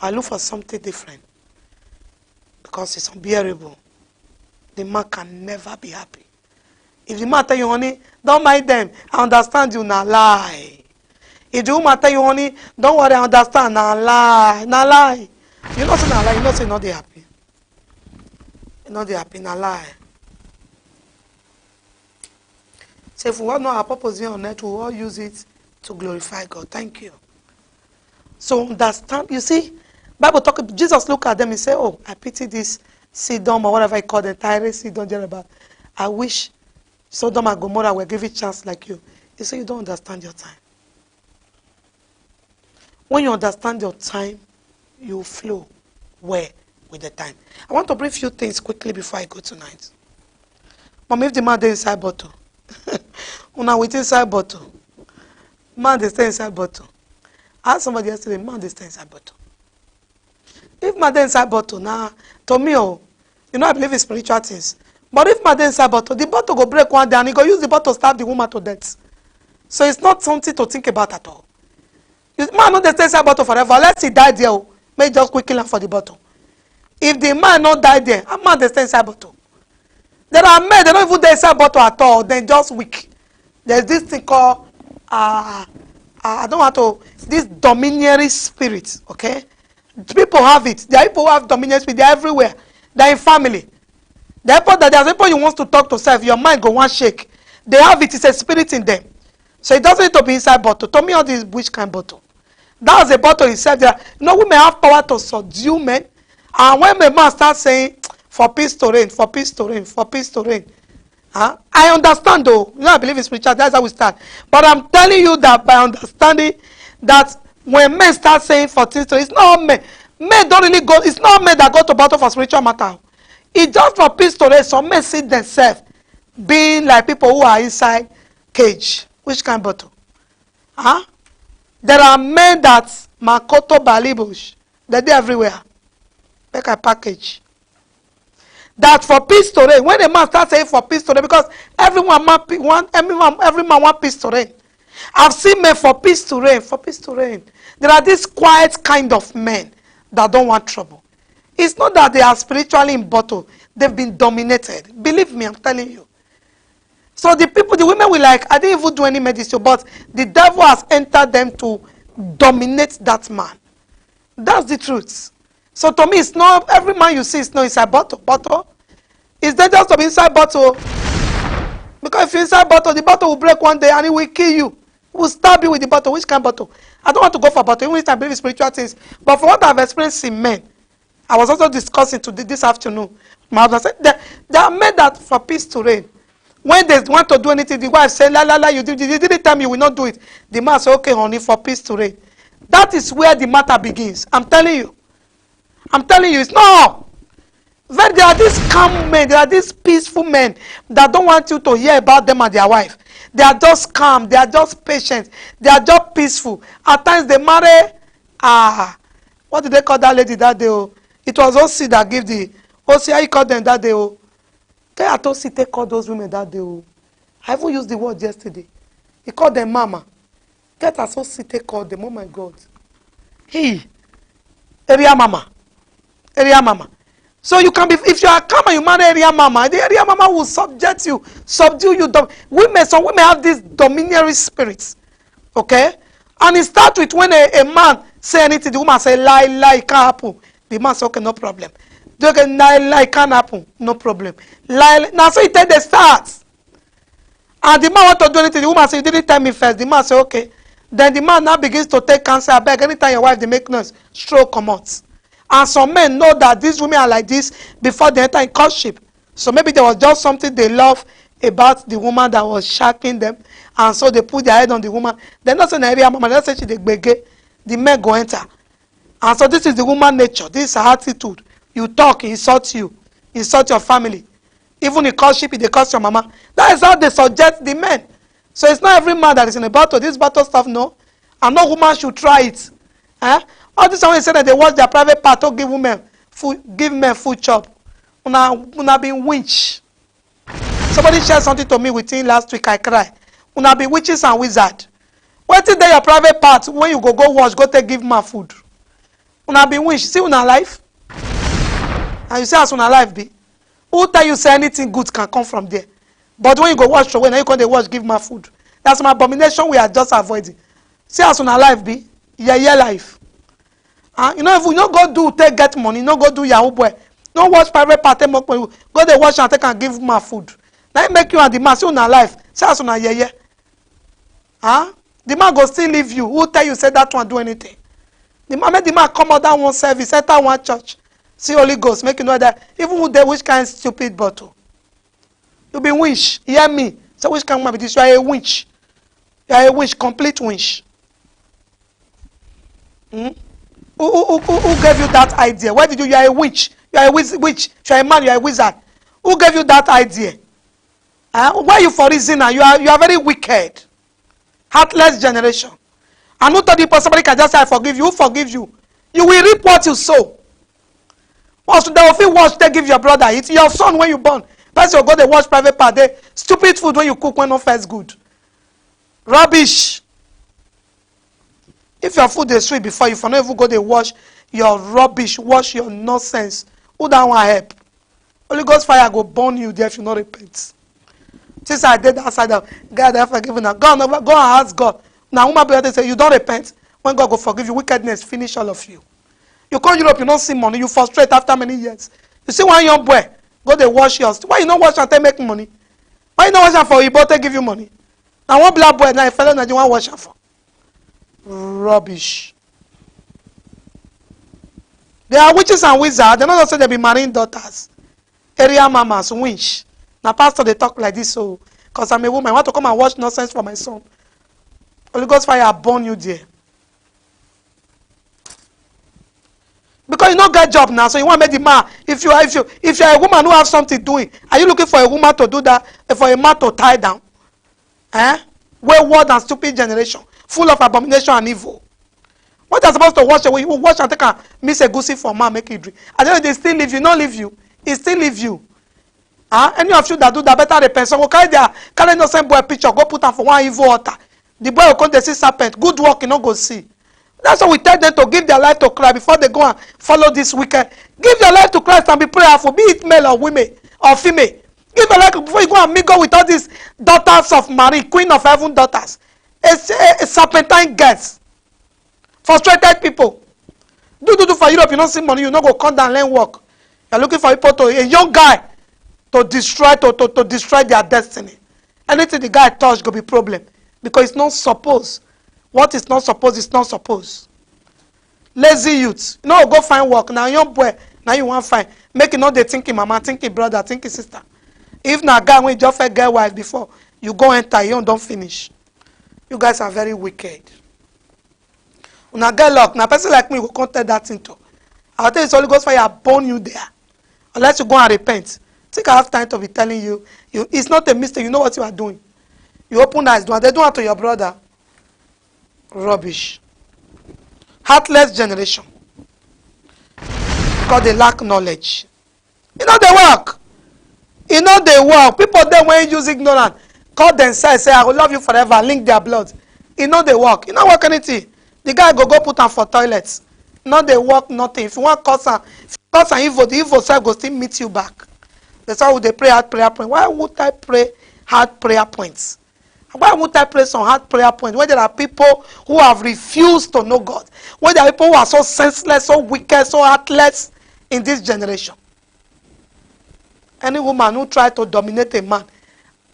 I look for something different. Because it's unbearable. The man can never be happy. If the man tell you, honey, don't mind them, I understand you, now lie. If the woman tell you, honey, don't worry, I understand, now lie, now lie. You know say now lie, you know say not they happy. You know they happy, now lie. So if we want to know our purpose here on earth, we will all use it to glorify God. Thank you. So understand, you see, Bible talk, Jesus look at them and say, oh, I pity this Sidon or whatever I call them, Tyre, Sidon, Jeremiah. I wish Sodom and Gomorrah were given chance like you. You say you don't understand your time. When you understand your time, you flow where with the time. I want to bring a few things quickly before I go tonight. Mom, if the man dey inside bottle, una with inside bottle, man dey stay inside bottle. I asked somebody yesterday, man dey stay inside bottle. If man dey inside bottle, now to me, oh, you know I believe in spiritual things. But if man dey inside bottle, the bottle go break one day and he go use the bottle to stab the woman to death. So it's not something to think about at all. Man no dey stay inside bottle forever. Unless he die there, may just quickly land for the bottle. If the man not die there, a man dey stay inside bottle. There are men, they don't even dey inside bottle at all. They just weak. There's this thing called, I don't want to, this domineering spirit, okay? People have it. There are people who have domineering spirit. They're everywhere. They're in family. Therefore, there's people you want to talk to self, your mind go one shake. They have it. It's a spirit in them. So it doesn't need to be inside bottle. To me, all this which kind bottle? That was a bottle itself. There, you know, women have power to subdue men. And when a man starts saying, for peace to reign, for peace to reign, for peace to reign. I understand though. You know, I believe in spiritual. That's how we start. But I'm telling you that by understanding that when men start saying for peace to reign, it's not all men. Men don't really go. It's not men that go to battle for spiritual matter. It's just for peace to reign. Some men see themselves being like people who are inside cage. Which kind of bottle? There are men that Makoto Balibush. They're everywhere. Like a package. That for peace to reign. When a man starts saying for peace to reign, because every man want peace to reign. I've seen men for peace to reign, for peace to reign. There are these quiet kind of men that don't want trouble. It's not that they are spiritually in bottle. They've been dominated. Believe me, I'm telling you. So the women will like, I didn't even do any medicine, but the devil has entered them to dominate that man. That's the truth. So to me, it's not, every man you see is not inside bottle. Bottle. It's dangerous to be inside bottle. Because if you're inside bottle, the bottle will break one day and it will kill you. It will stab you with the bottle. Which kind of bottle? I don't want to go for bottle, even if I believe in spiritual things. But for what I've experienced in men, I was also discussing today, this afternoon. My husband said, there are men that for peace to reign. When they want to do anything, the wife said, la, you didn't tell me you will not do it. The man said, okay, honey, for peace to reign. That is where the matter begins. I'm telling you, it's not. There are these calm men, there are these peaceful men that don't want you to hear about them and their wife. They are just calm, they are just patient, they are just peaceful. At times they marry, what did they call that lady that day? Oh? It was OC that gave the, OC, how you call them that day? Oh? I told Sita call those women that day. Oh. I even used the word yesterday. He called them mama. Get us so Sita called them. Oh my God. Hey, area mama. So you can be, if you are calm and you marry area mama, the area mama will subdue you. Some women have these domineering spirits. Okay? And it starts with when a man say anything, the woman say lie, it can't happen. The man say, okay, no problem. They can lie, can't happen, no problem. Lie, now so it take the start. And the man want to do anything. The woman say, you didn't tell me first. The man say, okay. Then the man now begins to take cancer. I beg, anytime your wife they make noise, stroke come out. And some men know that these women are like this before they enter in courtship. So maybe there was just something they love about the woman that was shaking them. And so they put their head on the woman. They're not saying area mama, they're saying she the gbege. The men go enter. And so this is the woman nature. This is her attitude. You talk, he insult you. Insult your family. Even in courtship, they curse your mama. That is how they suggest the men. So it's not every man that is in a battle. This battle stuff, no. And no woman should try it. Eh? All this one say that they watch their private part to give women food, give men food chop. Una been winch. Somebody shared something to me within last week. I cry. Una be witches and wizard. What is there your private part when you go wash, go take give man food? Una be winch. See una life. And you say as una life be. Who tell you say anything good can come from there? But when you go wash away, now you come wash, give my food. That's my abomination we are just avoiding. See as una life be, yeah life. You know if we no go do take get money, no go do yahoo boy, no watch private party more money, go dey wash and take and give my food. Now it make you and the man see una life. See as una yeah. The man go still leave you. Who tell you say that one do anything? The man make the man come out that one service, enter one church. See Holy Ghost, make you know that even who they which kind of stupid bottle. You be winch, hear me. So which kind of man be this? You are a winch. You are a winch, complete winch. Who gave you that idea? Why did you are a witch? You are a witch. You are a man, you are a wizard. Who gave you that idea? Why are you for reason now? You are very wicked. Heartless generation. And who told you somebody can just say I forgive you? Who forgive you? You will reap what you sow. Once they will feel wash, they give your brother. It's your son when you born. Plus you go they wash private part. They stupid food when you cook when no first good. Rubbish. If your food is sweet before you for not even go they wash your rubbish, wash your nonsense. Who that want help? Holy Ghost fire go burn you there if you not repent. Since I did that side of God, I forgiven her. Go and ask God. Now woman be say you don't repent. When God go forgive you, wickedness finish all of you. You come Europe, you don't see money, you frustrate after many years. You see one young boy, go they wash yours. Why you not wash and take make money? Why you not wash for you, but they give you money? Now one black boy, now a fellow that you want wash for. Rubbish. They are witches and wizards. They not say they be marrying daughters. Area mamas, winch. Now pastor they talk like this, so because I'm a woman, I want to come and watch nonsense for my son. Holy Ghost fire burn you there. Because you don't get job now, so you want to make the man. If you're a woman who have something doing, are you looking for a woman to do that? For a man to tie down? Wayward and stupid generation, full of abomination and evil. What they're supposed to wash away, you wash and take a miss a goosey for man, make it drink. And then they still leave you, not leave you. He still leave you. Any of you that do that better repent. So go carry innocent boy picture, go put them for one evil altar. The boy will come to see serpent. Good work, you not go see. That's why we tell them to give their life to Christ before they go and follow this wicked. Give your life to Christ and be prayerful, be it male or women or female. Give your life before you go and mingle with all these daughters of Mary, Queen of Heaven daughters. A serpentine girls. Frustrated people. Do for Europe, you don't see money, you not go come down and learn work. You're looking for people a young guy to destroy their destiny. Anything the guy touch go be problem. Because it's not supposed. What is not supposed is not supposed. Lazy youth. You know, go find work. Now young boy, now you want find. Make it not they thinking mama, thinking brother, thinking sister. If na guy when you just first get wife before, you go enter, you don't finish. You guys are very wicked. When I get luck, now person like me will come tell that thing to. I'll tell you, Holy Ghost fire burn you there. Unless you go and repent. Think I have time to be telling you, it's not a mistake, you know what you are doing. You open eyes, they do it to your brother. Rubbish. Heartless generation. Because they lack knowledge. You know they work. You know they work. People then when you use ignorance, call themselves, say I will love you forever, link their blood. You know they work. You know work anything. The guy go put them for toilets. You know they work nothing. If you want cause an evil, the evil self go still meet you back. That's how they pray hard prayer points. Why would I pray hard prayer points? Why would I pray some hard prayer points where there are people who have refused to know God? Where there are people who are so senseless, so wicked, so heartless in this generation? Any woman who tries to dominate a man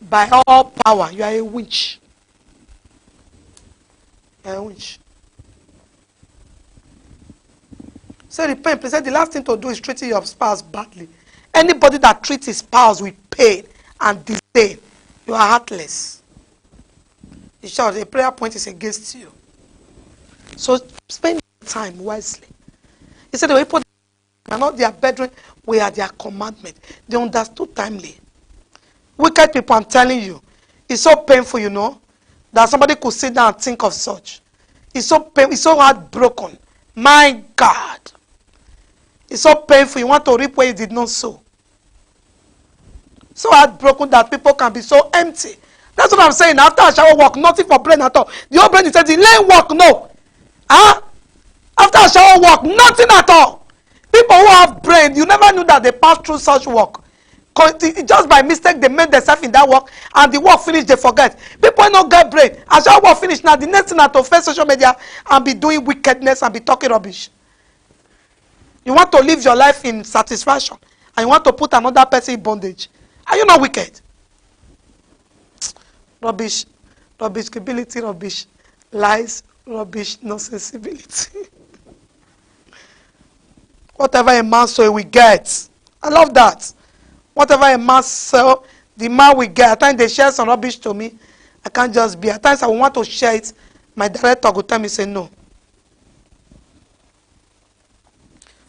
by all power. You are a witch. You are a witch. So repent, please. The last thing to do is treating your spouse badly. Anybody that treats his spouse with pain and disdain, you are heartless. In short, a prayer point is against you. So spend your time wisely. He said the people are not their brethren, we are their commandment. They understood timely. Wicked people, I'm telling you, it's so painful, you know, that somebody could sit down and think of such. It's so painful, it's so heartbroken. My God. It's so painful. You want to reap where you did not sow. So heartbroken that people can be so empty. That's what I'm saying. After a shower walk, nothing for brain at all. The old brain is saying, delay walk, no. Huh? After a shower walk, nothing at all. People who have brain, you never knew that they passed through such work. Just by mistake, they made themselves in that work, and the work finished, they forget. People don't get brain. As your work finished, now the next thing is to face social media and be doing wickedness and be talking rubbish. You want to live your life in satisfaction, and you want to put another person in bondage. Are you not wicked? Rubbish, rubbish, ability, rubbish, lies, rubbish, no sensibility. Whatever a man sow, we get. I love that. Whatever a man sow, the man will get. At times they share some rubbish to me. I can't just be. At times I want to share it. My director will tell me, say no.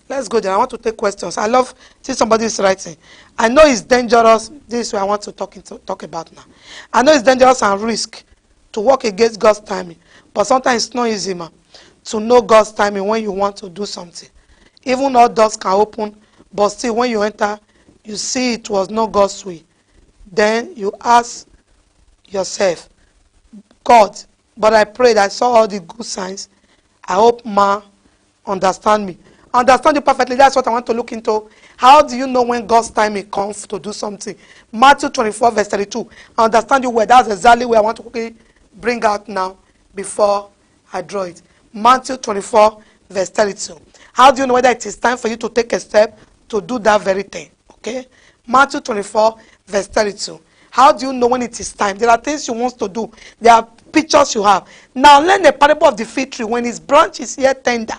Let's go there. I want to take questions. I love see somebody is writing. I know it's dangerous. This is what I want to talk about now. I know it's dangerous and risk to work against God's timing. But sometimes it's not easy, man, to know God's timing when you want to do something. Even all doors can open, but still when you enter, you see it was not God's way. Then you ask yourself, God, but I prayed, I saw all the good signs. I hope man understand me. Understand you perfectly. That's what I want to look into. How do you know when God's timing comes to do something? Matthew 24 verse 32. I understand you well. That's exactly where I want to quickly bring out now before I draw it. Matthew 24 verse 32. How do you know whether it is time for you to take a step to do that very thing? Okay? Matthew 24 verse 32. How do you know when it is time? There are things you want to do. There are pictures you have. Now learn the parable of the fig tree. When its branch is yet tender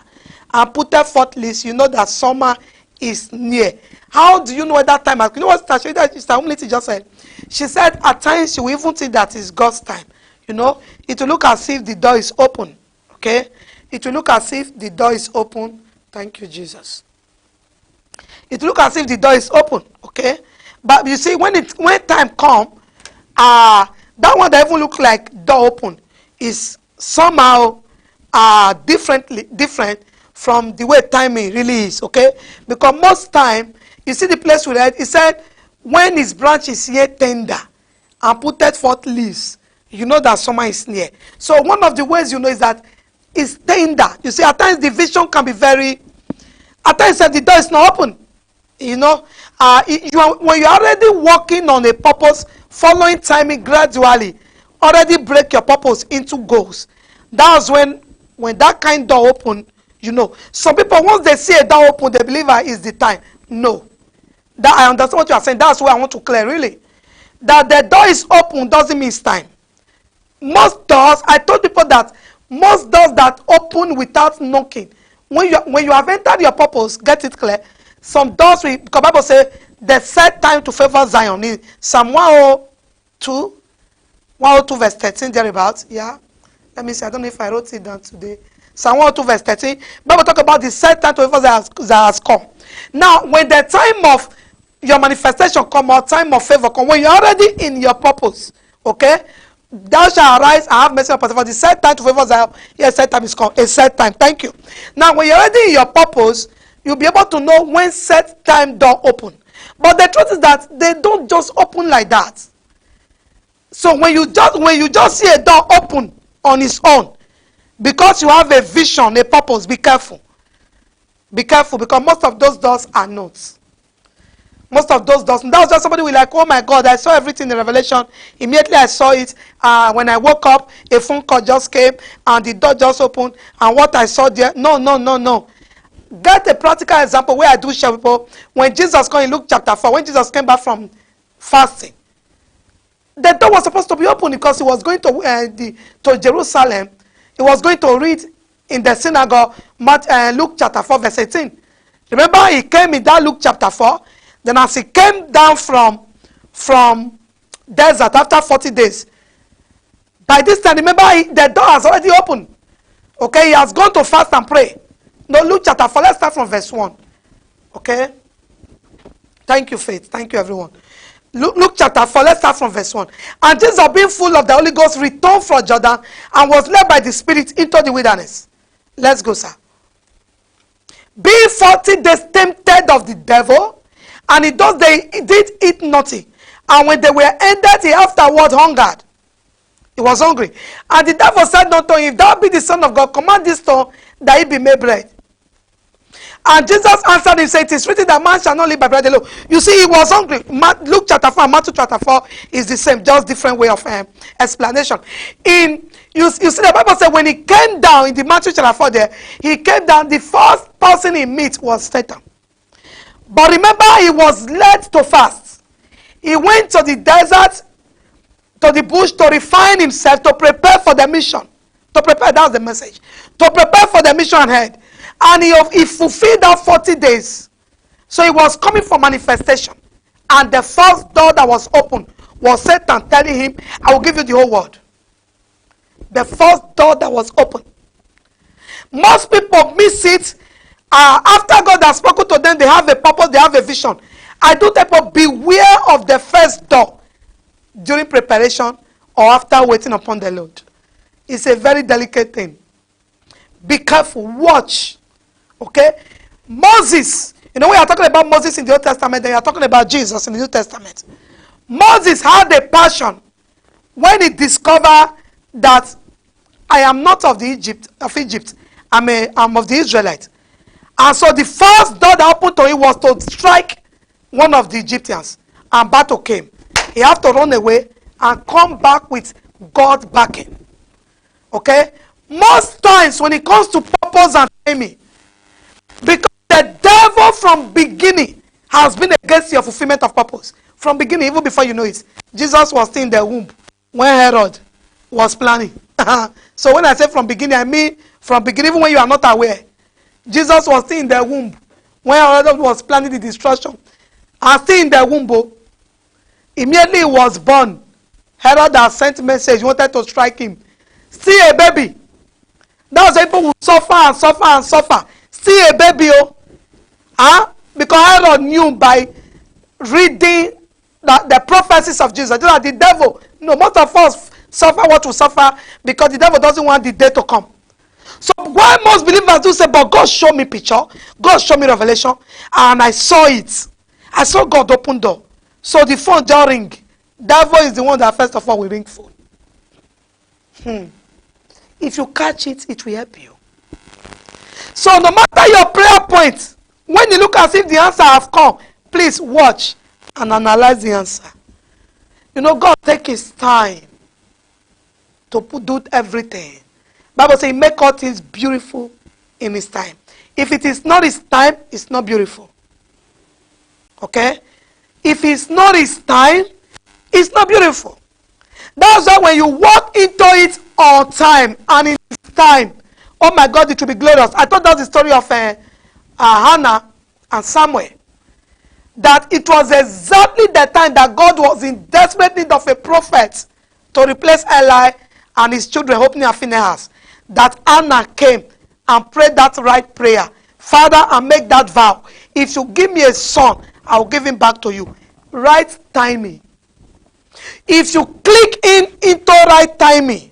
and putteth forth leaves, you know that summer is near. How do you know at that time? You know what Sister just said? She said at times you will even think that it's God's time. You know, it will look as if the door is open. Okay? It will look as if the door is open. Thank you, Jesus. It will look as if the door is open. Okay? But you see, when time come, that one that even look like door open is somehow different from the way timing really is, okay? Because most time, you see the place we read, it said, when his branch is yet tender and putteth forth leaves, you know that summer is near. So one of the ways you know is that it's tender. You see, at times the vision can be very, at times the door is not open. You know, when you're already working on a purpose, following timing gradually, already break your purpose into goals. That's when that kind door open, you know. Some people, once they see a door open, they believe is the time. No. That I understand what you are saying. That's what I want to clear, really. That the door is open doesn't mean it's time. Most doors, I told people that most doors that open without knocking, when you have entered your purpose, get it clear. Some doors, because Bible says, the set time to favor Zion in Psalm 102 verse 13, thereabouts. Yeah. Let me see. I don't know if I wrote it down today. Psalm 102 verse 13. Bible talk about the set time to favor that has come. Now, when the time of your manifestation come or time of favor come, when you're already in your purpose, okay? Thou shalt arise and have mercy upon us. For the set time to favor Zion, yes, set time is come. A set time. Thank you. Now, when you're already in your purpose, you'll be able to know when set time door open. But the truth is that they don't just open like that. So when you just see a door open on its own, because you have a vision, a purpose, be careful. Be careful, because most of those doors are not. Most of those doors. That was just somebody will like, oh my God, I saw everything in Revelation. Immediately I saw it. When I woke up, a phone call just came and the door just opened. And what I saw there, no. Get a practical example where I do share people. When Jesus came in Luke chapter 4, when Jesus came back from fasting, the door was supposed to be open because he was going to Jerusalem. He was going to read in the synagogue, Luke chapter 4, verse 18. Remember, he came in that Luke chapter 4. Then as he came down from desert after 40 days, by this time, remember, the door has already opened. Okay, he has gone to fast and pray. No, Luke chapter 4, let's start from verse 1. Okay? Thank you, Faith. Thank you, everyone. Luke chapter 4, let's start from verse 1. And Jesus, being full of the Holy Ghost, returned from Jordan and was led by the Spirit into the wilderness. Let's go, sir. Being 40 days tempted of the devil, and in those days he did eat nothing. And when they were ended, he afterward hungered. He was hungry. And the devil said unto him, if thou be the Son of God, command this stone that it be made bread. And Jesus answered him, saying, it is written that man shall not live by bread alone. You see, he was hungry. Luke chapter 4 and Matthew chapter 4 is the same, just different way of explanation. You see, the Bible said when he came down in the Matthew chapter 4 there, he came down, the first person he met was Satan. But remember, he was led to fast. He went to the desert, to the bush, to refine himself, to prepare for the mission. To prepare, that was the message. To prepare for the mission ahead. And he fulfilled that 40 days. So he was coming for manifestation. And the first door that was open was Satan telling him, I will give you the whole world. The first door that was open. Most people miss it. After God has spoken to them, they have a purpose, they have a vision. I do tell people, beware of the first door during preparation or after waiting upon the Lord. It's a very delicate thing. Be careful. Watch. Okay? Moses. You know, we are talking about Moses in the Old Testament, then you are talking about Jesus in the New Testament. Moses had a passion when he discovered that I am not of Egypt. I'm of the Israelites. And so the first door that opened to him was to strike one of the Egyptians. And battle came. He had to run away and come back with God's backing. Okay? Most times when it comes to purpose and aiming, because the devil from beginning has been against your fulfillment of purpose. From beginning, even before you know it. Jesus was still in the womb when Herod was planning. So when I say from beginning, I mean from beginning, even when you are not aware. Jesus was still in the womb when Herod was planning the destruction. And still in the womb, immediately he was born. Herod had sent a message, wanted to strike him. Still a baby. That was people who suffer and suffer and suffer. Still a baby, because Herod knew by reading the prophecies of Jesus that the devil, most of us suffer what we suffer because the devil doesn't want the day to come. So why most believers do say, but God showed me picture, God showed me revelation, and I saw it. I saw God open door. So the phone just ring. Devil is the one that first of all will ring phone. If you catch it, it will help you. So no matter your prayer point, when you look as if the answer has come, please watch and analyze the answer. God take his time to do everything. Bible says he make all things beautiful in his time. If it is not his time, it's not beautiful. Okay? If it's not his time, it's not beautiful. That's why when you walk into it on time and in his time, oh my God, it will be glorious. I thought that's the story of Hannah and Samuel. That it was exactly the time that God was in desperate need of a prophet to replace Eli and his children, Hophni and Phinehas. That Hannah came and prayed that right prayer. Father, I make that vow. If you give me a son, I will give him back to you. Right timing. If you click into right timing,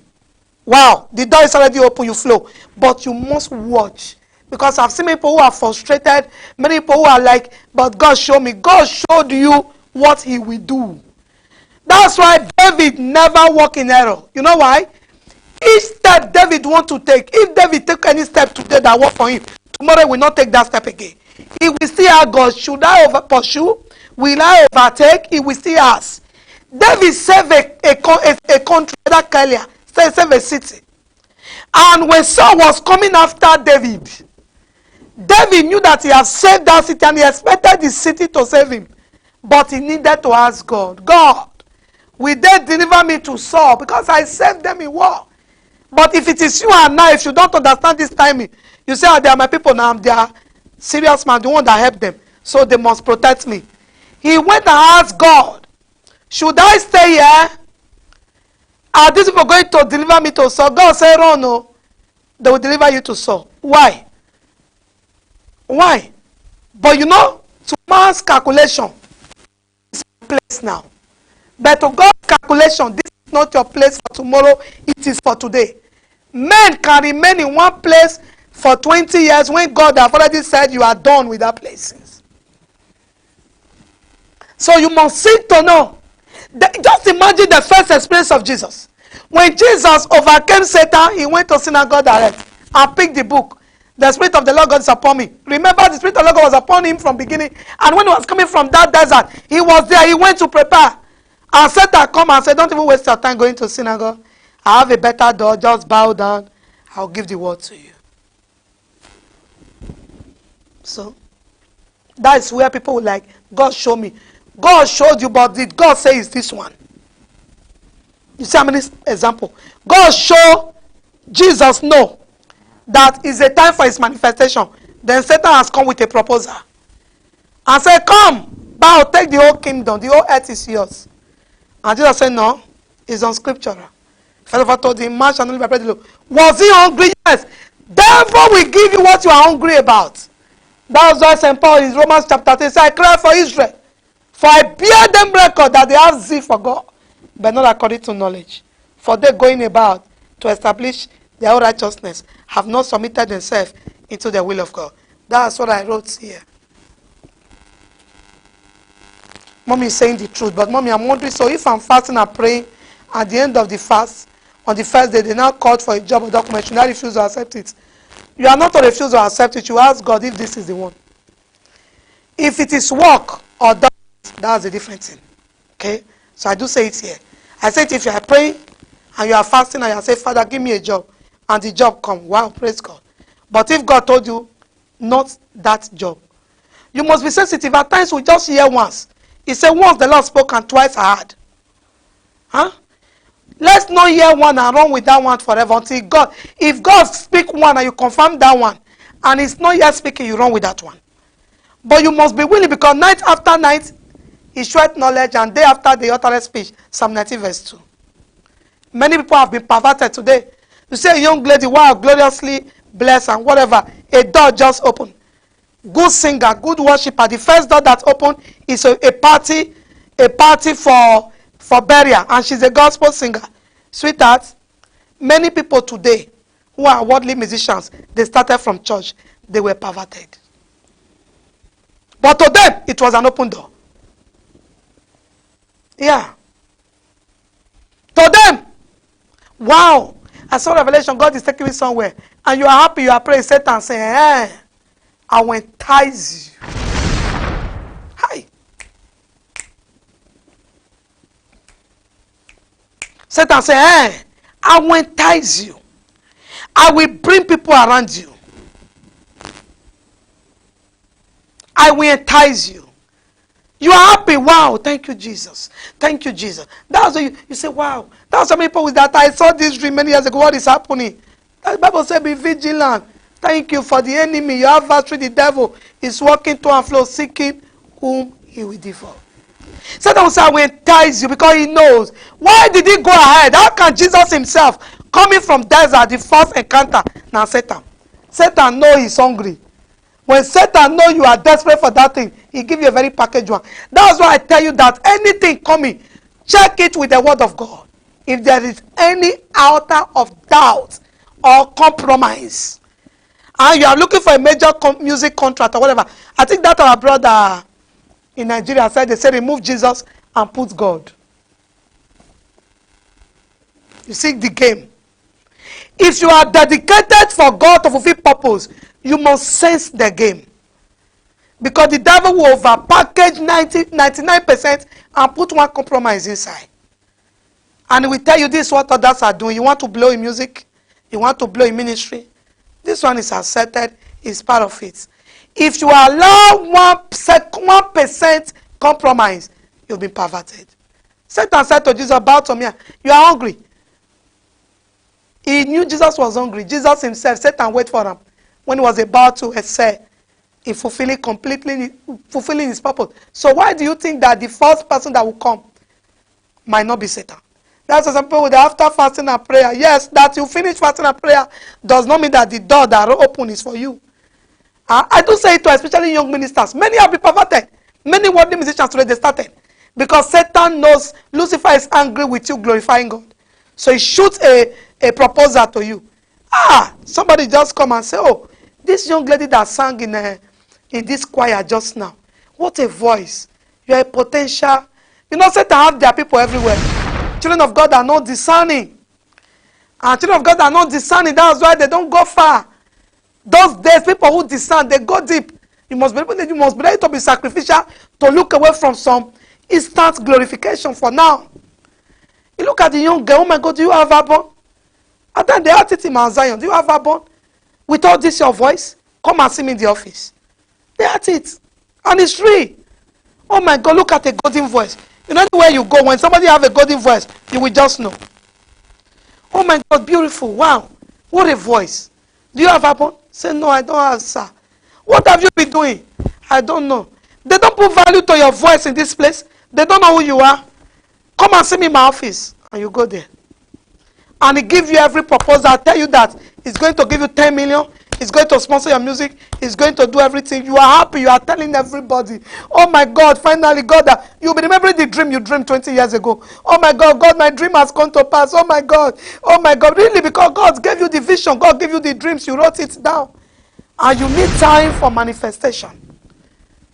wow, the door is already open, you flow. But you must watch. Because I've seen people who are frustrated, many people who are like, but God showed me. God showed you what he will do. That's why David never walked in error. You know why? Each step David wants to take, if David take any step today that work for him, tomorrow he will not take that step again. He will still ask God, should I pursue? Will I overtake? He will still ask. David saved a country, that Keilah, saved a city. And when Saul was coming after David, David knew that he had saved that city and he expected the city to save him. But he needed to ask God, God, Will they deliver me to Saul? Because I saved them in war. But if it is you and I, if you don't understand this timing, you say, oh, they are my people now, they are serious man, the one that helped them. So they must protect me. He went and asked God, should I stay here? Are these people going to deliver me to Saul? God said, oh no, they will deliver you to Saul. Why? Why? But you know, to man's calculation, it's your place now. But to God's calculation, this is not your place for tomorrow, it is for today. Men can remain in one place for 20 years when God has already said you are done with that place. So you must seek to know. Just imagine the first experience of Jesus. When Jesus overcame Satan, he went to synagogue direct and picked the book. The Spirit of the Lord God is upon me. Remember, the Spirit of the Lord God was upon him from beginning. And when he was coming from that desert, he was there. He went to prepare. And Satan come and said, don't even waste your time going to synagogue. I have a better door. Just bow down. I'll give the word to you. So, that is where people will like, God show me. God showed you, but did God say it's this one? You see how many example? God showed Jesus no that is a time for his manifestation. Then Satan has come with a proposal and said, come, bow, take the whole kingdom, the whole earth is yours. And Jesus said, no, it's unscriptural. Father told him, man shall not live by bread alone. Was he hungry? Yes. Therefore will give you what you are hungry about. That was why St. Paul in Romans chapter 3 said, I cry for Israel, for I bear them record that they have zeal for God, but not according to knowledge. For they going about to establish their own righteousness have not submitted themselves into the will of God. That's what I wrote here. Mommy is saying the truth, but mommy, I'm wondering, so if I'm fasting and praying at the end of the fast, on the first day, they now called for a job or document, should I refuse to accept it? You are not to refuse to accept it. You ask God if this is the one. If it is work or that's a different thing. Okay? So I do say it here. I say it if you are praying and you are fasting and you are saying, Father, give me a job, and the job come. Wow, praise God. But if God told you not that job, you must be sensitive. At times we just hear once. He said once the Lord spoke and twice I heard. Huh? Let's not hear one and run with that one forever until God. If God speak one and you confirm that one, and it's not yet speaking, you run with that one. But you must be willing, because night after night, he showed knowledge, and day after day, uttered speech. Psalm 19 verse 2. Many people have been perverted today. You say a young lady, wow, gloriously blessed and whatever, a door just opened. Good singer, good worshiper. The first door that opened is a party for burial, and she's a gospel singer. Sweetheart, many people today who are worldly musicians, they started from church. They were perverted. But to them, it was an open door. Yeah. To them, wow, I saw revelation, God is taking me somewhere. And you are happy, you are praying, Satan saying, I will entice you. Hi. Satan saying, I will entice you. I will bring people around you. I will entice you. You are happy. Wow. Thank you, Jesus. Thank you, Jesus. That's what you say, wow. That's how many people with that. I saw this dream many years ago. What is happening? The Bible says, be vigilant. Thank you for the enemy. Your adversary, the devil, is walking to and fro, seeking whom he will devour. Satan will say, I will entice you, because he knows. Why did he go ahead? How can Jesus himself, coming from desert, the first encounter? Now Satan. Satan knows he's hungry. When Satan knows you are desperate for that thing, he give you a very packaged one. That's why I tell you that anything coming, check it with the word of God. If there is any iota of doubt or compromise, and you are looking for a major music contract or whatever, I think that our brother in Nigeria said, they say remove Jesus and put God. You see the game. If you are dedicated for God to fulfill purpose, you must sense the game. Because the devil will overpackage 99% and put one compromise inside. And he will tell you this is what others are doing. You want to blow in music? You want to blow in ministry? This one is accepted, is part of it. If you allow 1% compromise, you'll be perverted. Satan said to Jesus, bow to me. You are hungry. He knew Jesus was hungry. Jesus himself, Satan wait for him when he was about to excel in fulfilling his purpose. So why do you think that the first person that will come might not be Satan? That's some people with after fasting and prayer. Yes, that you finish fasting and prayer does not mean that the door that open is for you. I do say it to especially young ministers. Many have been perverted. Many worldly musicians today, they started. Because Satan knows Lucifer is angry with you glorifying God. So he shoots a proposal to you. Somebody just come and say, oh, this young lady that sang in this choir just now. What a voice. You are a potential. You know, Satan have their people everywhere. Children of God are not discerning. And children of God are not discerning. That's why they don't go far. Those days, people who discern, they go deep. You must be ready to be sacrificial, to look away from some instant glorification for now. You look at the young girl, oh my God, do you have her born? And then they asked it in Mount Zion, do you have her born? With all this your voice, come and see me in the office. They asked it. And it's free. Oh my God, look at a golden voice. You know where you go, when somebody have a golden voice, you will just know. Oh my God, beautiful. Wow. What a voice. Do you have her born? Say, no, I don't have, sir. What have you been doing? I don't know. They don't put value to your voice in this place. They don't know who you are. Come and see me in my office. And you go there. And he give you every proposal. I tell you that he's going to give you 10 million. He's going to sponsor your music. He's going to do everything. You are happy. You are telling everybody. Oh my God, finally, God, you'll be remembering the dream you dreamed 20 years ago. Oh my God, God, my dream has come to pass. Oh my God, really, because God gave you the vision. God gave you the dreams. You wrote it down. And you need time for manifestation.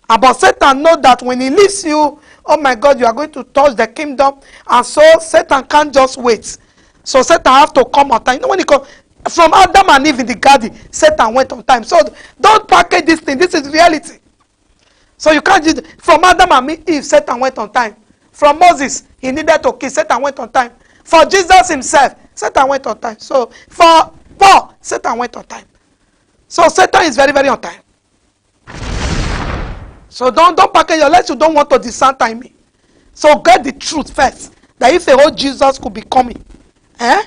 But Satan knows that when he leaves you, oh my God, you are going to touch the kingdom. And so Satan can't just wait. So Satan have to come on time. You know when he comes, from Adam and Eve in the garden, Satan went on time. So don't package this thing. This is reality. So you can't just, from Adam and Eve, Satan went on time. From Moses, he needed to kill. Satan went on time. For Jesus himself, Satan went on time. So for Paul, Satan went on time. So Satan is very, very on time. So don't package your unless you don't want to discern timing. So get the truth first. That if a whole Jesus could be coming, a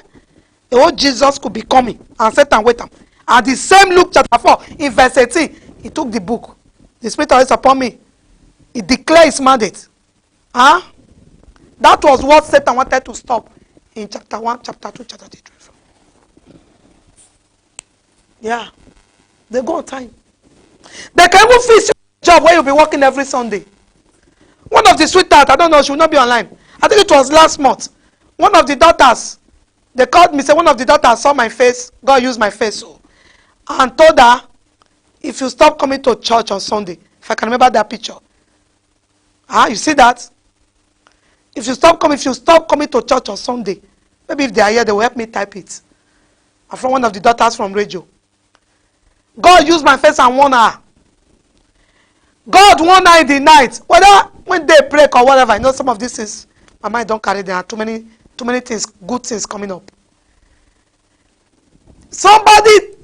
whole Jesus could be coming, and Satan wait him. And the same Luke chapter 4, in verse 18, he took the book. The Spirit of God is upon me. He declared his mandate. That was what Satan wanted to stop in chapter 1, chapter 2, chapter 3. Yeah. They go on time. They can even fix your job where you'll be working every Sunday. One of the sweethearts, I don't know, she will not be online. I think it was last month. One of the daughters, they called me, said one of the daughters saw my face, God used my face, and told her, if you stop coming to church on Sunday, if I can remember that picture. You see that? If you stop coming to church on Sunday, maybe if they are here, they will help me type it. I'm from one of the daughters from radio. God used my face and warned her. God warned her in the night. Whether when they break or whatever, I know some of these things, my mind don't carry them. Too many things, good things coming up. Somebody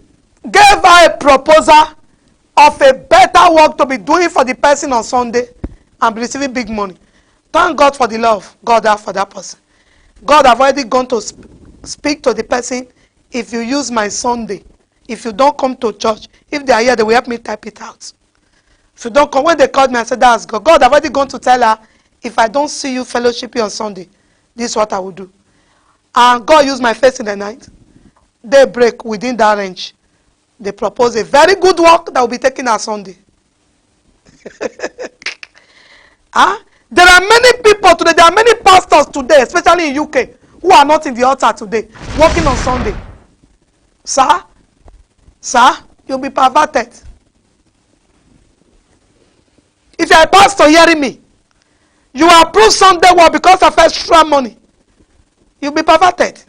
gave her a proposal of a better work to be doing for the person on Sunday and be receiving big money. Thank God for the love God has for that person. God have already gone to speak to the person. If you use my Sunday, if you don't come to church, if they are here, they will help me type it out. If you don't come, when they called me, I said, that's God. God have already gone to tell her, if I don't see you fellowshipping on Sunday, this is what I will do. And God used my face in the night. They break within that range. They propose a very good work that will be taken on Sunday. There are many people today, there are many pastors today, especially in UK, who are not in the altar today, working on Sunday. Sir, you'll be perverted. If you're a pastor hearing me, you approve Sunday work because of extra money, you'll be perverted.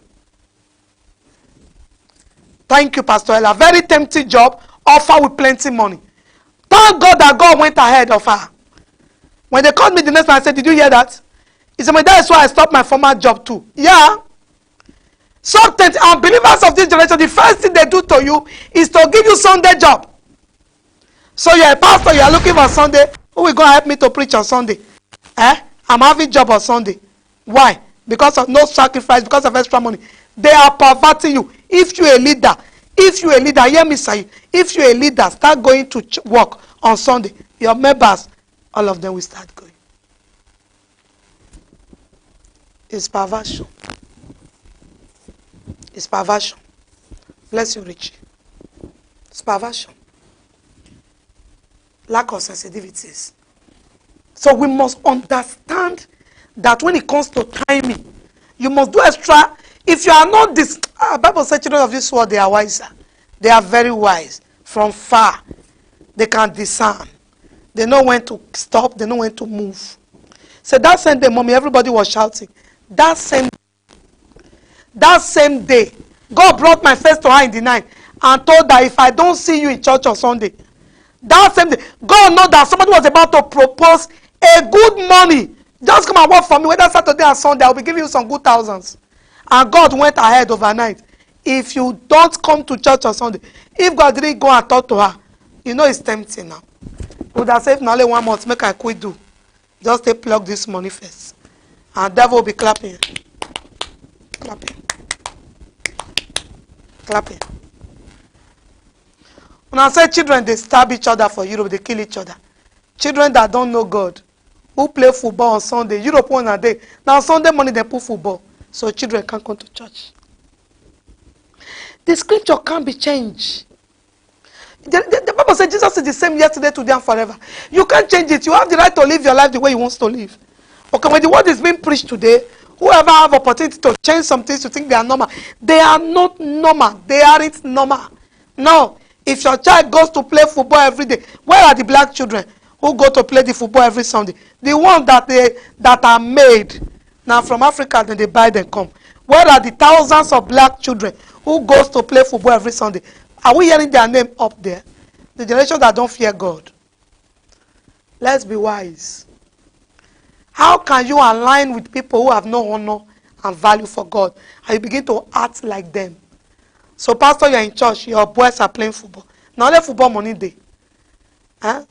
Thank you, Pastor Ella. Very tempting job, offer with plenty money. Thank God that God went ahead of her. When they called me the next time, I said, did you hear that? He said, that is why I stopped my former job too. Yeah. So, and believers of this generation, the first thing they do to you is to give you Sunday job. So you're a pastor, you are looking for Sunday. Who will go help me to preach on Sunday? I'm having job on Sunday. Why? Because of no sacrifice, because of extra money. They are perverting you. If you a leader, hear me say, if you a leader, start going to work on Sunday, your members, all of them will start going. It's perversion. It's perversion. Bless you, Richie. It's perversion. Lack of sensitivities. So we must understand that when it comes to timing, you must do extra. If you are not this, Bible says children of this world, they are wiser. They are very wise. From far, they can discern. They know when to stop. They know when to move. So that same day, mommy, everybody was shouting. That same day, God brought my face to her in the night and told her, if I don't see you in church on Sunday, that same day, God knows that somebody was about to propose a good money. Just come and work for me, whether Saturday or Sunday, I'll be giving you some good thousands. And God went ahead overnight. If you don't come to church on Sunday, if God didn't go and talk to her, you know it's tempting now. Would have said, now only 1 month, make I quit do. Just take plug this money first. And devil will be clapping. Clapping. Clapping. When I say children, they stab each other for Europe, they kill each other. Children that don't know God, who play football on Sunday, Europe one a day. Now Sunday morning they put football, so children can't come to church. The scripture can't be changed. The Bible says Jesus is the same yesterday, today, and forever. You can't change it. You have the right to live your life the way you want to live. Okay, when the word is being preached today, whoever have opportunity to change some things to think they are normal, they are not normal. They aren't normal. No. If your child goes to play football every day, where are the black children who go to play the football every Sunday? The ones that are made now from Africa, then they buy them come. Where are the thousands of black children who goes to play football every Sunday? Are we hearing their name up there? The generation that don't fear God. Let's be wise. How can you align with people who have no honor and value for God and you begin to act like them? So, pastor, you're in church, your boys are playing football. Now, let football money day. Huh?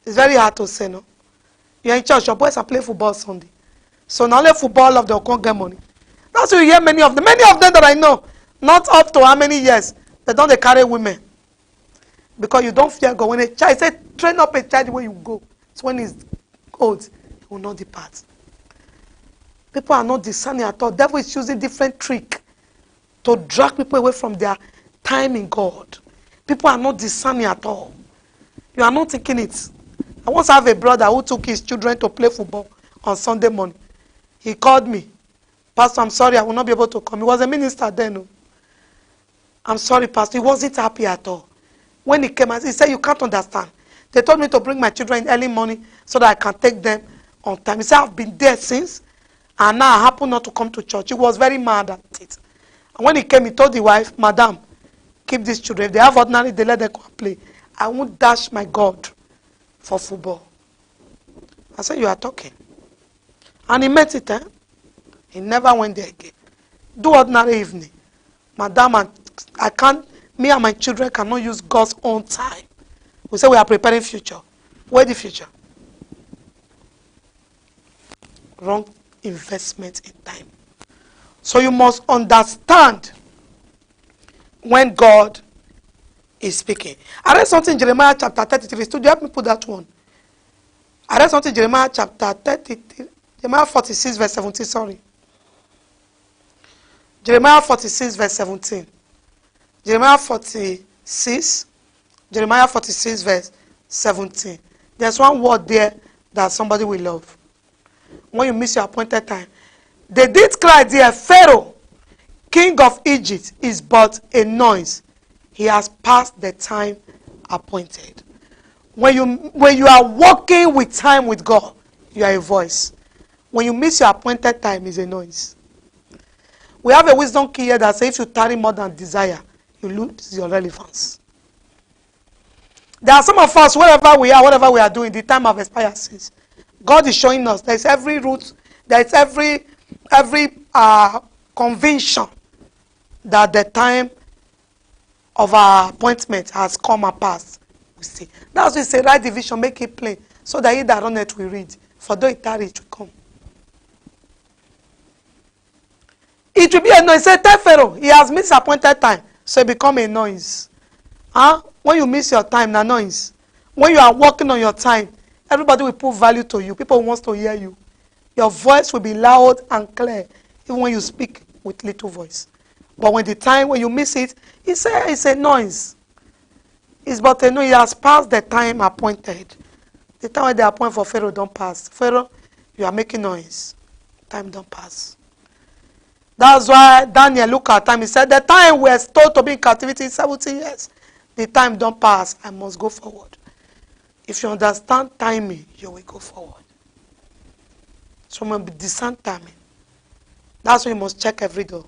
It's very hard to say, no? You're in church, your boys are playing football Sunday. So, now let football of them can't get money. That's why you hear many of them. Many of them that I know, not up to how many years, they don't carry women. Because you don't fear God. When a child, say, train up a child where you go. So when he's old, he will not depart. People are not discerning at all. Devil is using different tricks to drag people away from their time in God. People are not discerning at all. You are not taking it. I once have a brother who took his children to play football on Sunday morning. He called me. Pastor, I'm sorry, I will not be able to come. He was a minister then. No? I'm sorry, Pastor. He wasn't happy at all. When he came, he said, you can't understand. They told me to bring my children in early morning so that I can take them on time. He said, I've been there since, and now I happen not to come to church. He was very mad at it. And when he came, he told the wife, Madam, keep these children. If they have ordinary, they let them go and play. I won't dash my God for football. I said, you are talking. And he meant it, eh? He never went there again. Do ordinary evening. Madam, I can't, me and my children cannot use God's own time. We say we are preparing future. Where the future? Wrong investment in time. So you must understand when God is speaking. I read something in Jeremiah chapter 33. Studio, help me put that one. I read something in Jeremiah chapter 33. Jeremiah 46 verse 17, sorry. Jeremiah 46 verse 17. Jeremiah 46 verse 17. There's one word there that somebody will love. When you miss your appointed time. They did cry there, Pharaoh, king of Egypt, is but a noise. He has passed the time appointed. When you are walking with time with God, you are a voice. When you miss your appointed time, is a noise. We have a wisdom key here that says if you tarry more than desire, you lose your relevance. There are some of us, wherever we are, whatever we are doing, the time have expired since. God is showing us there is every route, there is every conviction that the time of our appointment has come and passed. We see. That's why we say, write the vision, make it plain, so that he that runneth will read. For though it tarry, it will come. It will be a noise. Say, tell Pharaoh, he has missed appointed time. So it become a noise. Huh? When you miss your time, na noise. When you are working on your time, everybody will put value to you. People want to hear you. Your voice will be loud and clear, even when you speak with little voice. But when you miss it, it's a noise. It's but a noise. It has passed the time appointed. The time when they appoint for Pharaoh don't pass. Pharaoh, you are making noise. Time don't pass. That's why Daniel look at time. He said, the time we are told to be in captivity is 17 years. The time don't pass. I must go forward. If you understand timing, you will go forward. So we must discern timing. That's why you must check every door.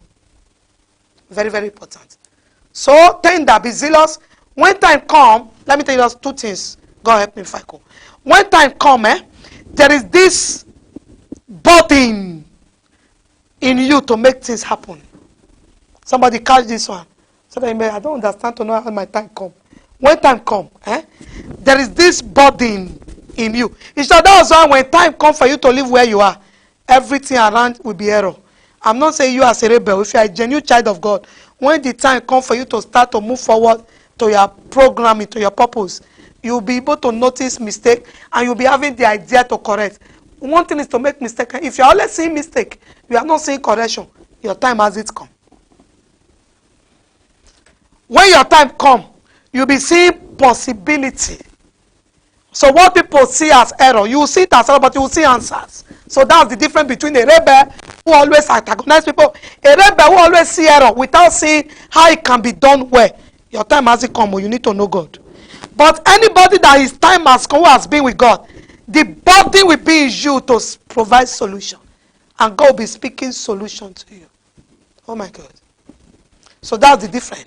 Very, very important. So, tender, be zealous. When time come, let me tell you just two things. God help me if I go. When time come, there is this burden in you to make things happen. Somebody catch this one. So that I don't understand to know how my time come. When time come, there is this burden in you. It's just that's why when time comes for you to live where you are, everything around will be error. I'm not saying you as a rebel. If you are a genuine child of God, when the time comes for you to start to move forward to your programming, to your purpose, you'll be able to notice mistake and you'll be having the idea to correct. One thing is to make mistake. If you're always seeing mistake, you are not seeing correction. Your time has it come. When your time come, you'll be seeing possibility. So what people see as error, you will see it as error, but you will see answers. So that's the difference between a rebel who always antagonize people, a rebel who always see error without seeing how it can be done well. Your time hasn't come, you need to know God. But anybody that his time has come, who has been with God, the burden will be in you to provide solution. And God will be speaking solution to you. Oh my God. So that's the difference.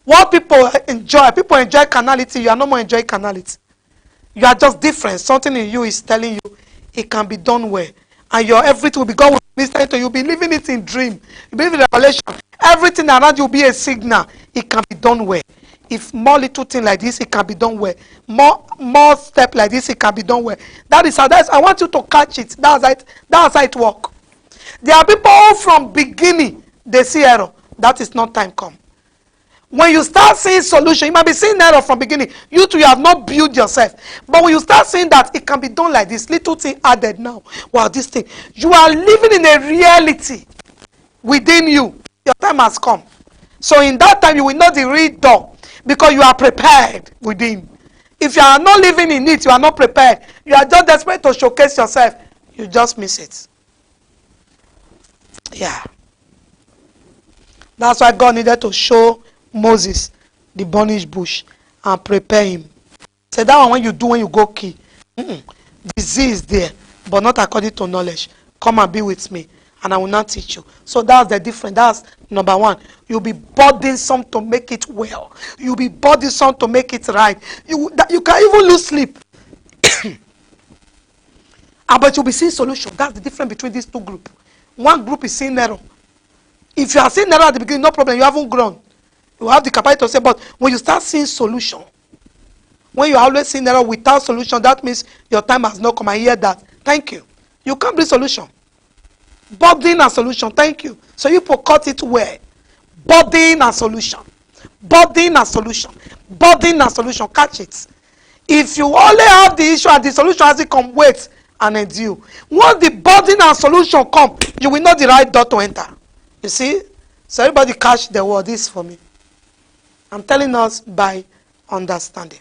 What people enjoy carnality, you are no more enjoying carnality. You are just different. Something in you is telling you it can be done well. And your everything will be God will be listening to you. You'll be living it in dream. You'll be living in revelation. Everything around you will be a signal. It can be done well. If more little thing like this, it can be done well. More step like this, it can be done well. That is how I want you to catch it. That's how it works. There are people who from beginning they see error. That is not time come. When you start seeing solution, you might be seeing error from beginning. You too, you have not built yourself. But when you start seeing that it can be done like this, little thing added now. Wow, this thing. You are living in a reality within you. Your time has come. So in that time, you will know the real door. Because you are prepared within. If you are not living in it, you are not prepared. You are just desperate to showcase yourself. You just miss it. Yeah. That's why God needed to show Moses the burnished bush and prepare him. Say that one when you do when you go key. Disease there, but not according to knowledge. Come and be with me, and I will not teach you. So that's the difference. That's number one. You'll be burdensome to make it well. You'll be burdensome to make it right. You can even lose sleep. But you'll be seeing solution. That's the difference between these two groups. One group is seeing error. If you are seeing error at the beginning, no problem. You haven't grown. You have the capacity to say, but when you start seeing solution, when you are always seeing error without solution, that means your time has not come. I hear that. Thank you. You can't bring solution. Burden and solution. Thank you. So you cut it where? Burden and solution. Burden and solution. Burden and solution. Catch it. If you only have the issue and the solution hasn't come, wait and endure. Once the burden and solution come, you will know the right door to enter. You see? So everybody catch the word. This for me. I'm telling us by understanding.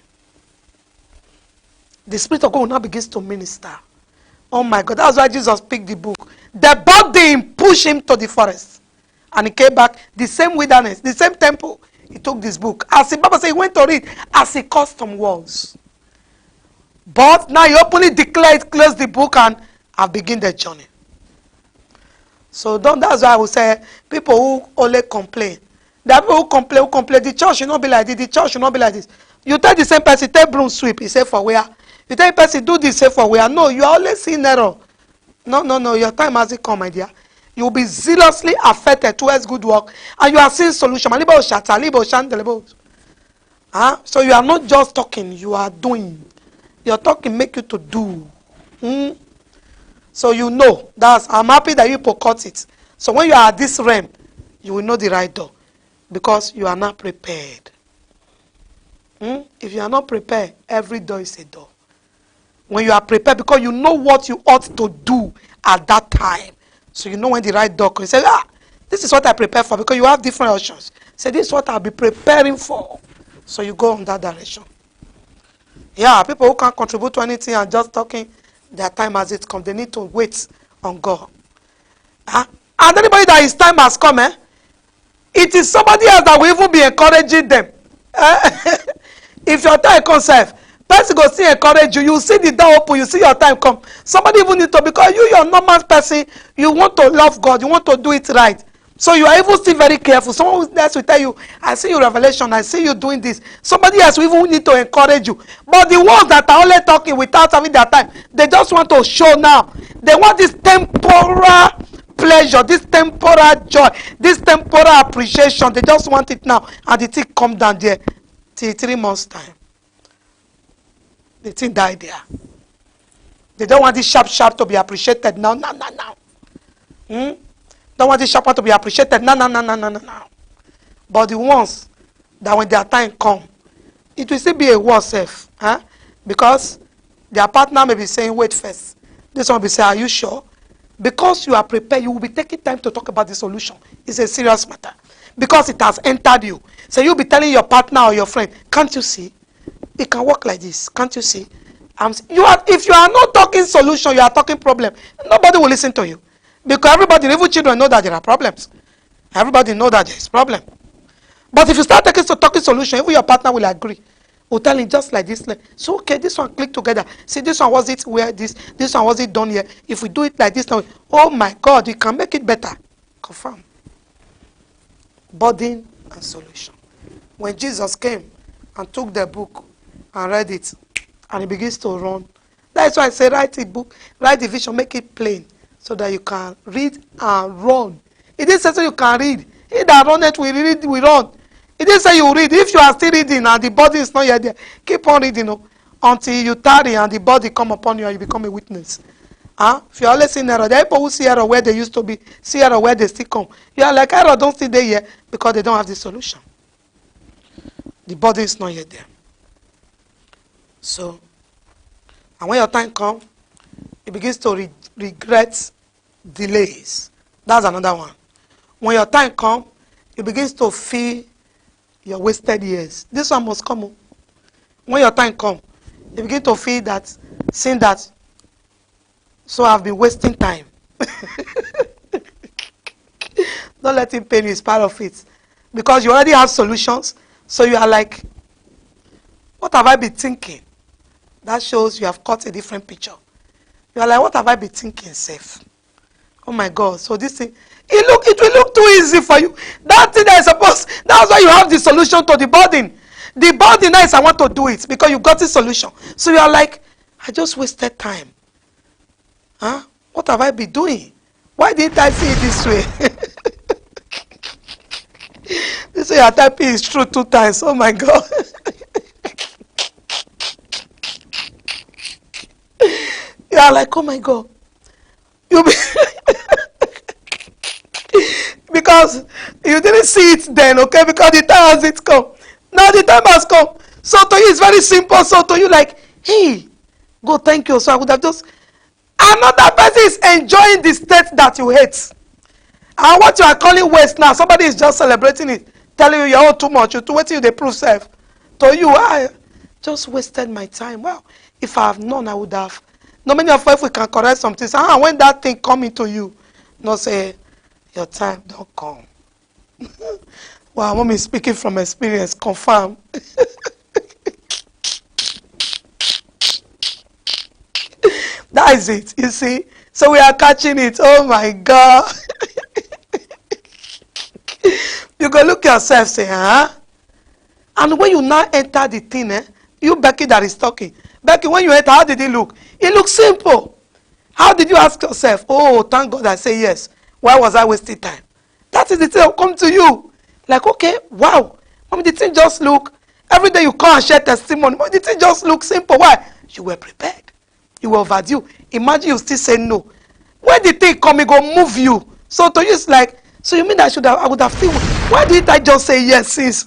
The Spirit of God will now begins to minister. Oh my God, that's why Jesus picked the book. The burden pushed him to the forest. And he came back, the same wilderness, the same temple. He took this book. As the Bible says, he went to read as he custom was. But now he openly declared, closed the book, and have begun the journey. So that's why I would say, people who only complain. There are people who complain, the church should not be like this, the church should not be like this. You tell the same person, take broom sweep, he say for where? You tell the person, do this, say for where? No, you are always seeing error. No, your time hasn't come, my dear. You will be zealously affected towards good work, and you are seeing solution. So you are not just talking, you are doing. Your talking make you to do. So you know, I'm happy that you people caught it. So when you are at this realm, you will know the right door. Because you are not prepared. If you are not prepared, every door is a door. When you are prepared, because you know what you ought to do at that time. So you know when the right door comes. You say, this is what I prepare for, because you have different options. Say, this is what I'll be preparing for. So you go in that direction. Yeah, people who can't contribute to anything and just talking, their time as it comes. They need to wait on God. And anybody that his time has come, it is somebody else that will even be encouraging them. If your time comes, person go still encourage you. You see the door open, you see your time come. Somebody even need to, because you, your normal person, you want to love God, you want to do it right. So you are even still very careful. Someone else will tell you, I see you revelation, I see you doing this. Somebody else will even need to encourage you. But the ones that are only talking without having their time, they just want to show now. They want this temporal pleasure, this temporal joy, this temporal appreciation. They just want it now. And the thing come down there till 3 months time. The thing die there. They don't want this sharp to be appreciated now. Don't want this sharp one to be appreciated now. But the ones that when their time come, it will still be a war safe. Because their partner may be saying, wait first. This one will be saying, are you sure? Because you are prepared, you will be taking time to talk about the solution. It's a serious matter. Because it has entered you. So you'll be telling your partner or your friend, can't you see? It can work like this. Can't you see? If you are not talking solution, you are talking problem. Nobody will listen to you. Because everybody, even children, know that there are problems. Everybody know that there is problem. But if you start talking solution, even your partner will agree. Will tell him just like this. So okay, this one click together. See, this one was it where this one was it done here. If we do it like this now, oh my God, we can make it better. Confirm. Burden and solution. When Jesus came and took the book and read it, and he begins to run. That's why I say write the book, write the vision, make it plain, so that you can read and run. It didn't say so you can read. He that runneth will read, will run. It didn't say you read. If you are still reading and the body is not yet there, keep on reading until you tarry and the body come upon you and you become a witness. If you always see error, there are people who see error where they used to be, see error where they still come. You are like, error don't stay there yet because they don't have the solution. The body is not yet there. So, and when your time comes, it begins to regret delays. That's another one. When your time comes, it begins to feel your wasted years. This one must come. When your time comes, you begin to feel that, seeing that, so I've been wasting time. Don't let him pain you, it's part of it. Because you already have solutions, so you are like, what have I been thinking? That shows you have caught a different picture. You are like, what have I been thinking, safe? Oh my God, so this thing, it will look too easy for you. That thing that is supposed, that's why you have the solution to the burden. The burden now is I want to do it because you got the solution. So you are like, I just wasted time. What have I been doing? Why didn't I see it this way? This way your typing is true 2 times. Oh my God. You are like, oh my God. Because you didn't see it then, okay? Because the time has it come. Now the time has come. So to you it's very simple. So to you like, hey, go thank you. So I would have just, another person is enjoying the state that you hate. And what you are calling waste now, somebody is just celebrating it, telling you you're all too much, you're too waiting you they prove self. To you, I just wasted my time. Well, if I have known, I would have. No many of us, if we can correct some things, when that thing come into you, no say, your time don't come. Well, mommy speaking from experience, confirm. That is it, you see. So we are catching it. Oh my God. You go look yourself, say, And when you now enter the thing, you Becky that is talking. Becky, when you enter, how did it look? It looks simple. How did you ask yourself? Oh, thank God I say yes. Why was I wasting time? That is the thing that will come to you. Like, okay, wow. I mean, the thing just look, every day you come and share testimony, but the thing just look simple. Why? You were prepared. You were overdue. Imagine you still say no. when the thing come, it go move you. So to you, it's like, so you mean I would have still, why didn't I just say yes since?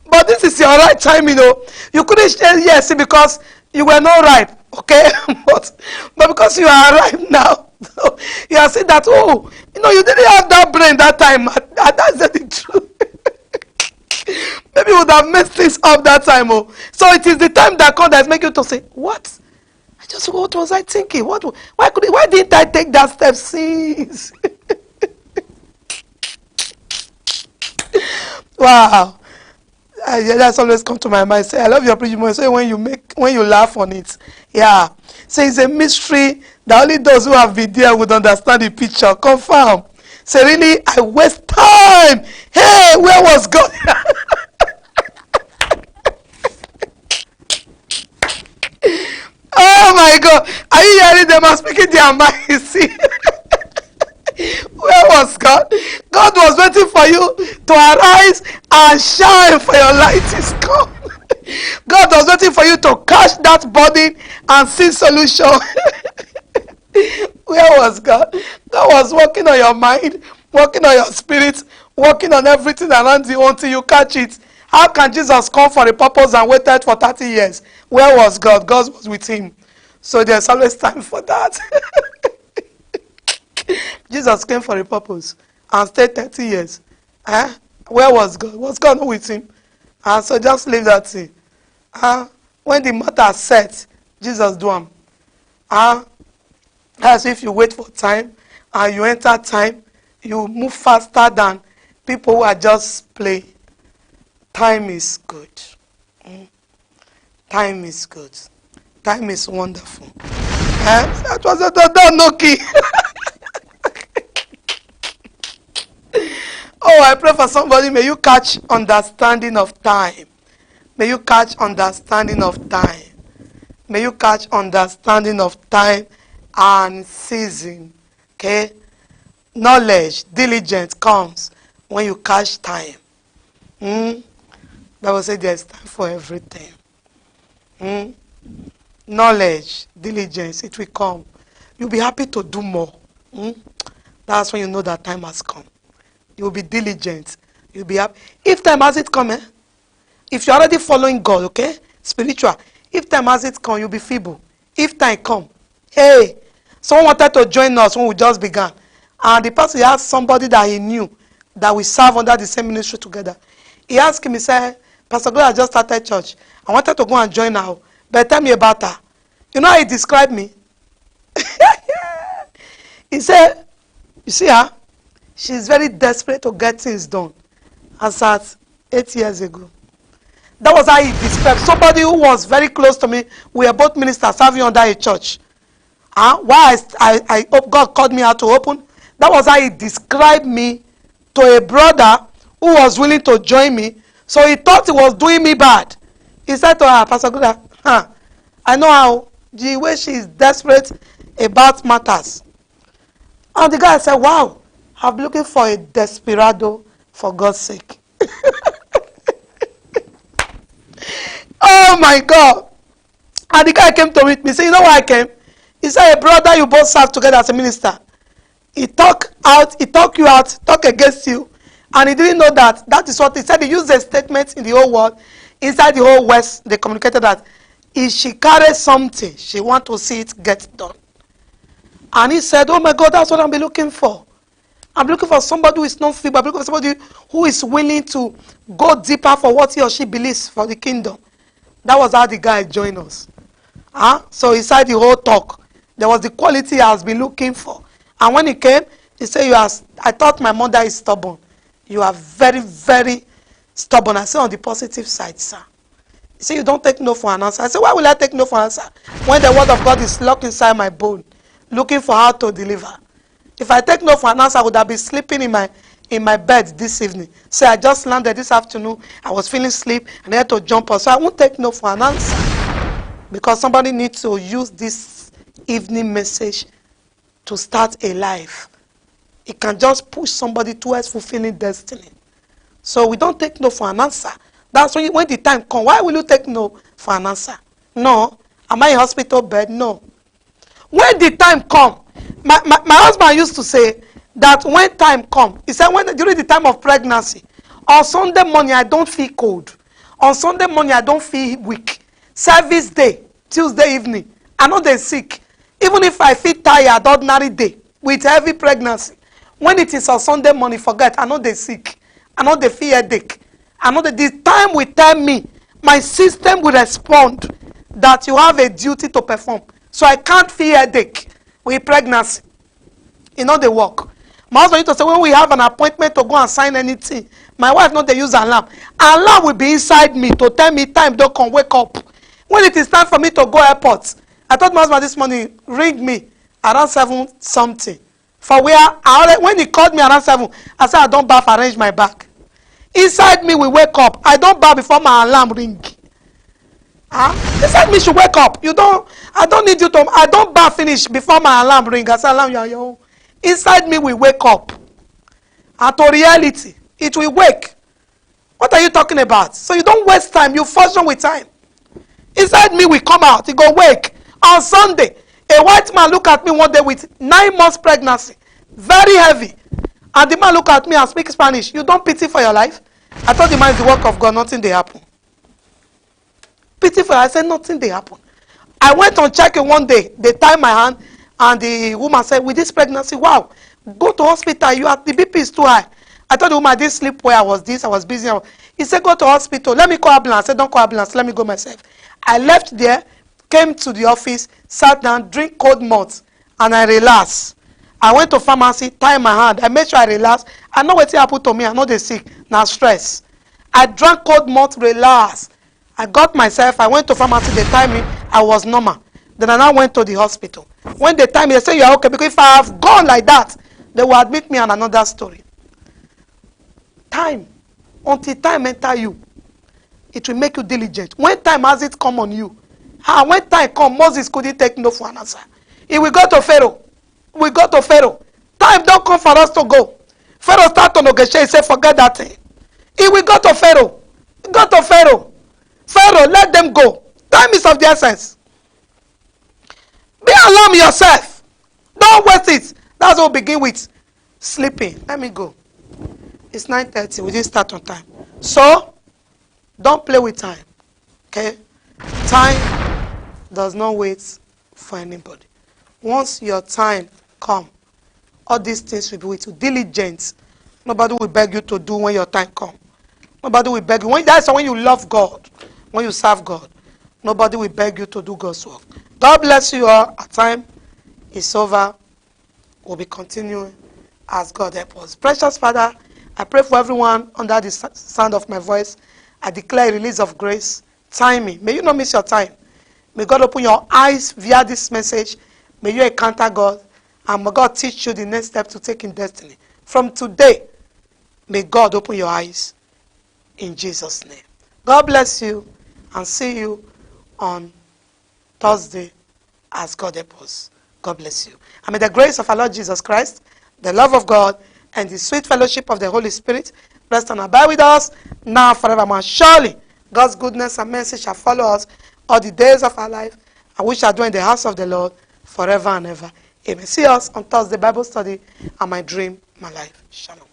But this is your right time, you know. You couldn't say yes because you were not ripe, okay? but because you are ripe now, so you are saying that, oh, you know, you didn't have that brain that time. That's the truth. Maybe you would have messed things up that time, oh. So it is the time that comes that make you to say, what? What was I thinking? Why didn't I take that step since? Wow. Yeah, that's always come to my mind. Say, I love your preaching. Say when you laugh on it. Yeah. Say it's a mystery that only those who have been there would understand the picture. Confirm. Say really, I waste time. Hey, where was God? Oh my God. Are you hearing them? I'm speaking their mind. You see. Where was God? God was waiting for you to arise and shine, for your light is come. God was waiting for you to catch that burden and see solution. Where was God? God was working on your mind, working on your spirit, working on everything around you until you catch it. How can Jesus come for a purpose and waited for 30 years? Where was God? God was with him. So there's always time for that. Jesus came for a purpose and stayed 30 years. Where was God? Was God not with him? So just leave that thing. When the matter set, Jesus do him. As if you wait for time and you enter time, you move faster than people who are just playing. Time is good. Time is good. Time is wonderful. That was a door knocking. Oh, I pray for somebody. May you catch understanding of time. May you catch understanding of time. May you catch understanding of time and season. Okay? Knowledge, diligence comes when you catch time. Bible says there's time for everything. Knowledge, diligence, it will come. You'll be happy to do more. That's when you know that time has come. You'll be diligent. You'll be happy. If time has it come, if you're already following God, okay, spiritual, if time has it come, you'll be feeble. If time come, hey, someone wanted to join us when we just began, and the person asked somebody that he knew that we serve under the same ministry together. He asked him, he said, Pastor God, I just started church. I wanted to go and join now, but tell me about her. You know how he described me? He said, you see her? She's very desperate to get things done. As at 8 years ago. That was how he described somebody who was very close to me. We were both ministers serving under a church. Why I hope God called me out to open. That was how he described me to a brother who was willing to join me. So he thought he was doing me bad. He said to her, Pastor Guda, I know how the way she is desperate about matters. And the guy said, wow, I'm looking for a desperado for God's sake. Oh my God. And the guy came to meet me. He said, you know why I came? He said, a brother you both serve together as a minister. He talk you out, talk against you. And he didn't know that. That is what he said. He used a statement in the whole world. Inside the whole West, they communicated that if she carries something, she want to see it get done. And he said, oh my God, that's what I'm looking for. I'm looking for somebody who is not feeble. I'm looking for somebody who is willing to go deeper for what he or she believes for the kingdom. That was how the guy joined us. So inside the whole talk, there was the quality he has been looking for. And when he came, he said, I thought my mother is stubborn. You are very, very stubborn. I said, on the positive side, sir. He said, you don't take no for an answer. I said, why will I take no for an answer? When the word of God is locked inside my bone, looking for how to deliver. If I take no for an answer, I would have been sleeping in my bed this evening. So I just landed this afternoon. I was feeling sleep and I had to jump up. So I won't take no for an answer. Because somebody needs to use this evening message to start a life. It can just push somebody towards fulfilling destiny. So we don't take no for an answer. That's when the time comes. Why will you take no for an answer? No. Am I in hospital bed? No. When the time comes, My husband used to say that when time come, he said when during the time of pregnancy, on Sunday morning I don't feel cold. On Sunday morning I don't feel weak. Service day, Tuesday evening, I know they sick. Even if I feel tired ordinary day with heavy pregnancy, when it is on Sunday morning, forget, I know they sick. I know they feel headache. I know that the time will tell me, my system will respond that you have a duty to perform. So I can't feel headache with pregnancy. You know they work. My husband used to say when we have an appointment to go and sign anything, my wife know they use alarm. Alarm will be inside me to tell me time don't come, wake up. When it is time for me to go airport, I told my husband this morning, ring me around 7 something. For where when he called me around 7, I said I don't bath, arrange my bag. Inside me we wake up. I don't bath before my alarm ring. Inside me should wake up. I don't need you to, I don't bath finish before my alarm ring. I say alarm, you are your own. Inside me we wake up. And to reality, it will wake. What are you talking about? So you don't waste time, you function with time. Inside me we come out, he go wake. On Sunday, a white man look at me one day with 9 months pregnancy, very heavy. And the man look at me and speak Spanish. You don't pity for your life? I told the man it's the work of God, nothing they happen. Pity for you, I said nothing they happen. I went on checking one day, they tied my hand, and the woman said, with this pregnancy, wow, go to hospital, the BP is too high. I told the woman, I didn't sleep where I was busy. He said, go to hospital, let me call ambulance. I said, don't call ambulance, let me go myself. I left there, came to the office, sat down, drink cold malt, and I relaxed. I went to pharmacy, tie my hand. I made sure I relax. I know what happened to me. I know they sick. Now stress. I drank cold malt, relax. I got myself. I went to pharmacy. They tied me. I was normal. Then I now went to the hospital. When they tied me, they say you are okay. Because if I have gone like that, they will admit me on another story. Time. Until time enter you, it will make you diligent. When time has it come on you. When time come, Moses couldn't take no for an answer. He will go to Pharaoh. We go to Pharaoh. Time don't come for us to go. Pharaoh start to negotiate. He say, forget that thing. He will go to Pharaoh. Go to Pharaoh. Pharaoh, let them go. Time is of the essence. Be alarmed yourself. Don't waste it. That's what we begin with. Sleeping. Let me go. It's 9:30. We didn't start on time. So, don't play with time. Okay? Time does not wait for anybody. Once your time come, all these things will be with you. Diligence. Nobody will beg you to do when your time come. Nobody will beg you. That's when you love God, when you serve God. Nobody will beg you to do God's work. God bless you all. Our time is over. We'll be continuing as God help us. Precious Father, I pray for everyone under the sound of my voice. I declare a release of grace. Timing. May you not miss your time. May God open your eyes via this message. May you encounter God. And may God teach you the next step to take in destiny. From today, may God open your eyes. In Jesus' name. God bless you. And see you on Thursday as God help us. God bless you. And may the grace of our Lord Jesus Christ, the love of God, and the sweet fellowship of the Holy Spirit rest and abide with us now forevermore. Surely God's goodness and mercy shall follow us all the days of our life, and we shall dwell in the house of the Lord forever and ever. Amen. See us on Thursday Bible study and my dream, my life. Shalom.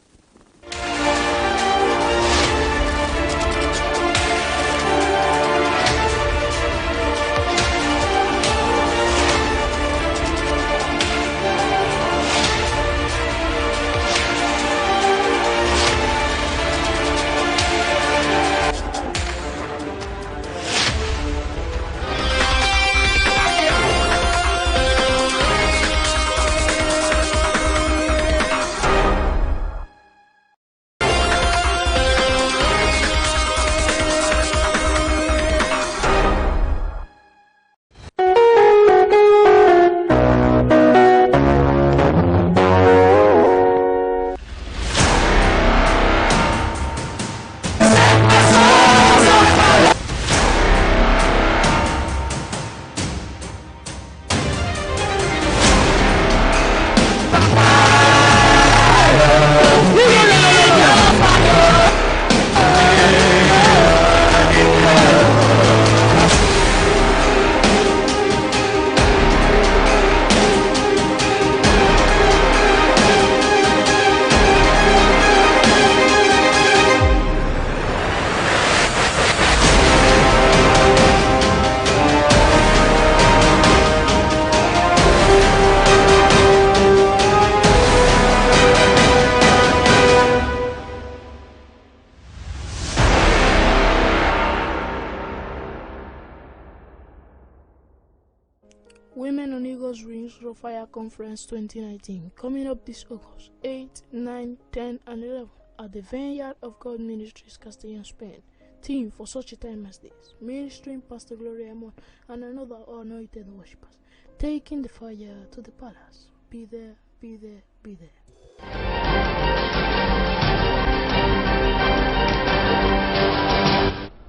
August Rings of Fire Conference 2019, coming up this August 8, 9, 10, and 11 at the Vineyard of God Ministries, Castilla, Spain. Theme for such a time as this: ministering Pastor Gloria Amon and another anointed worshippers, taking the fire to the palace. Be there, be there, be there.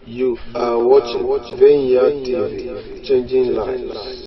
You are watching Vineyardtv, changing lives.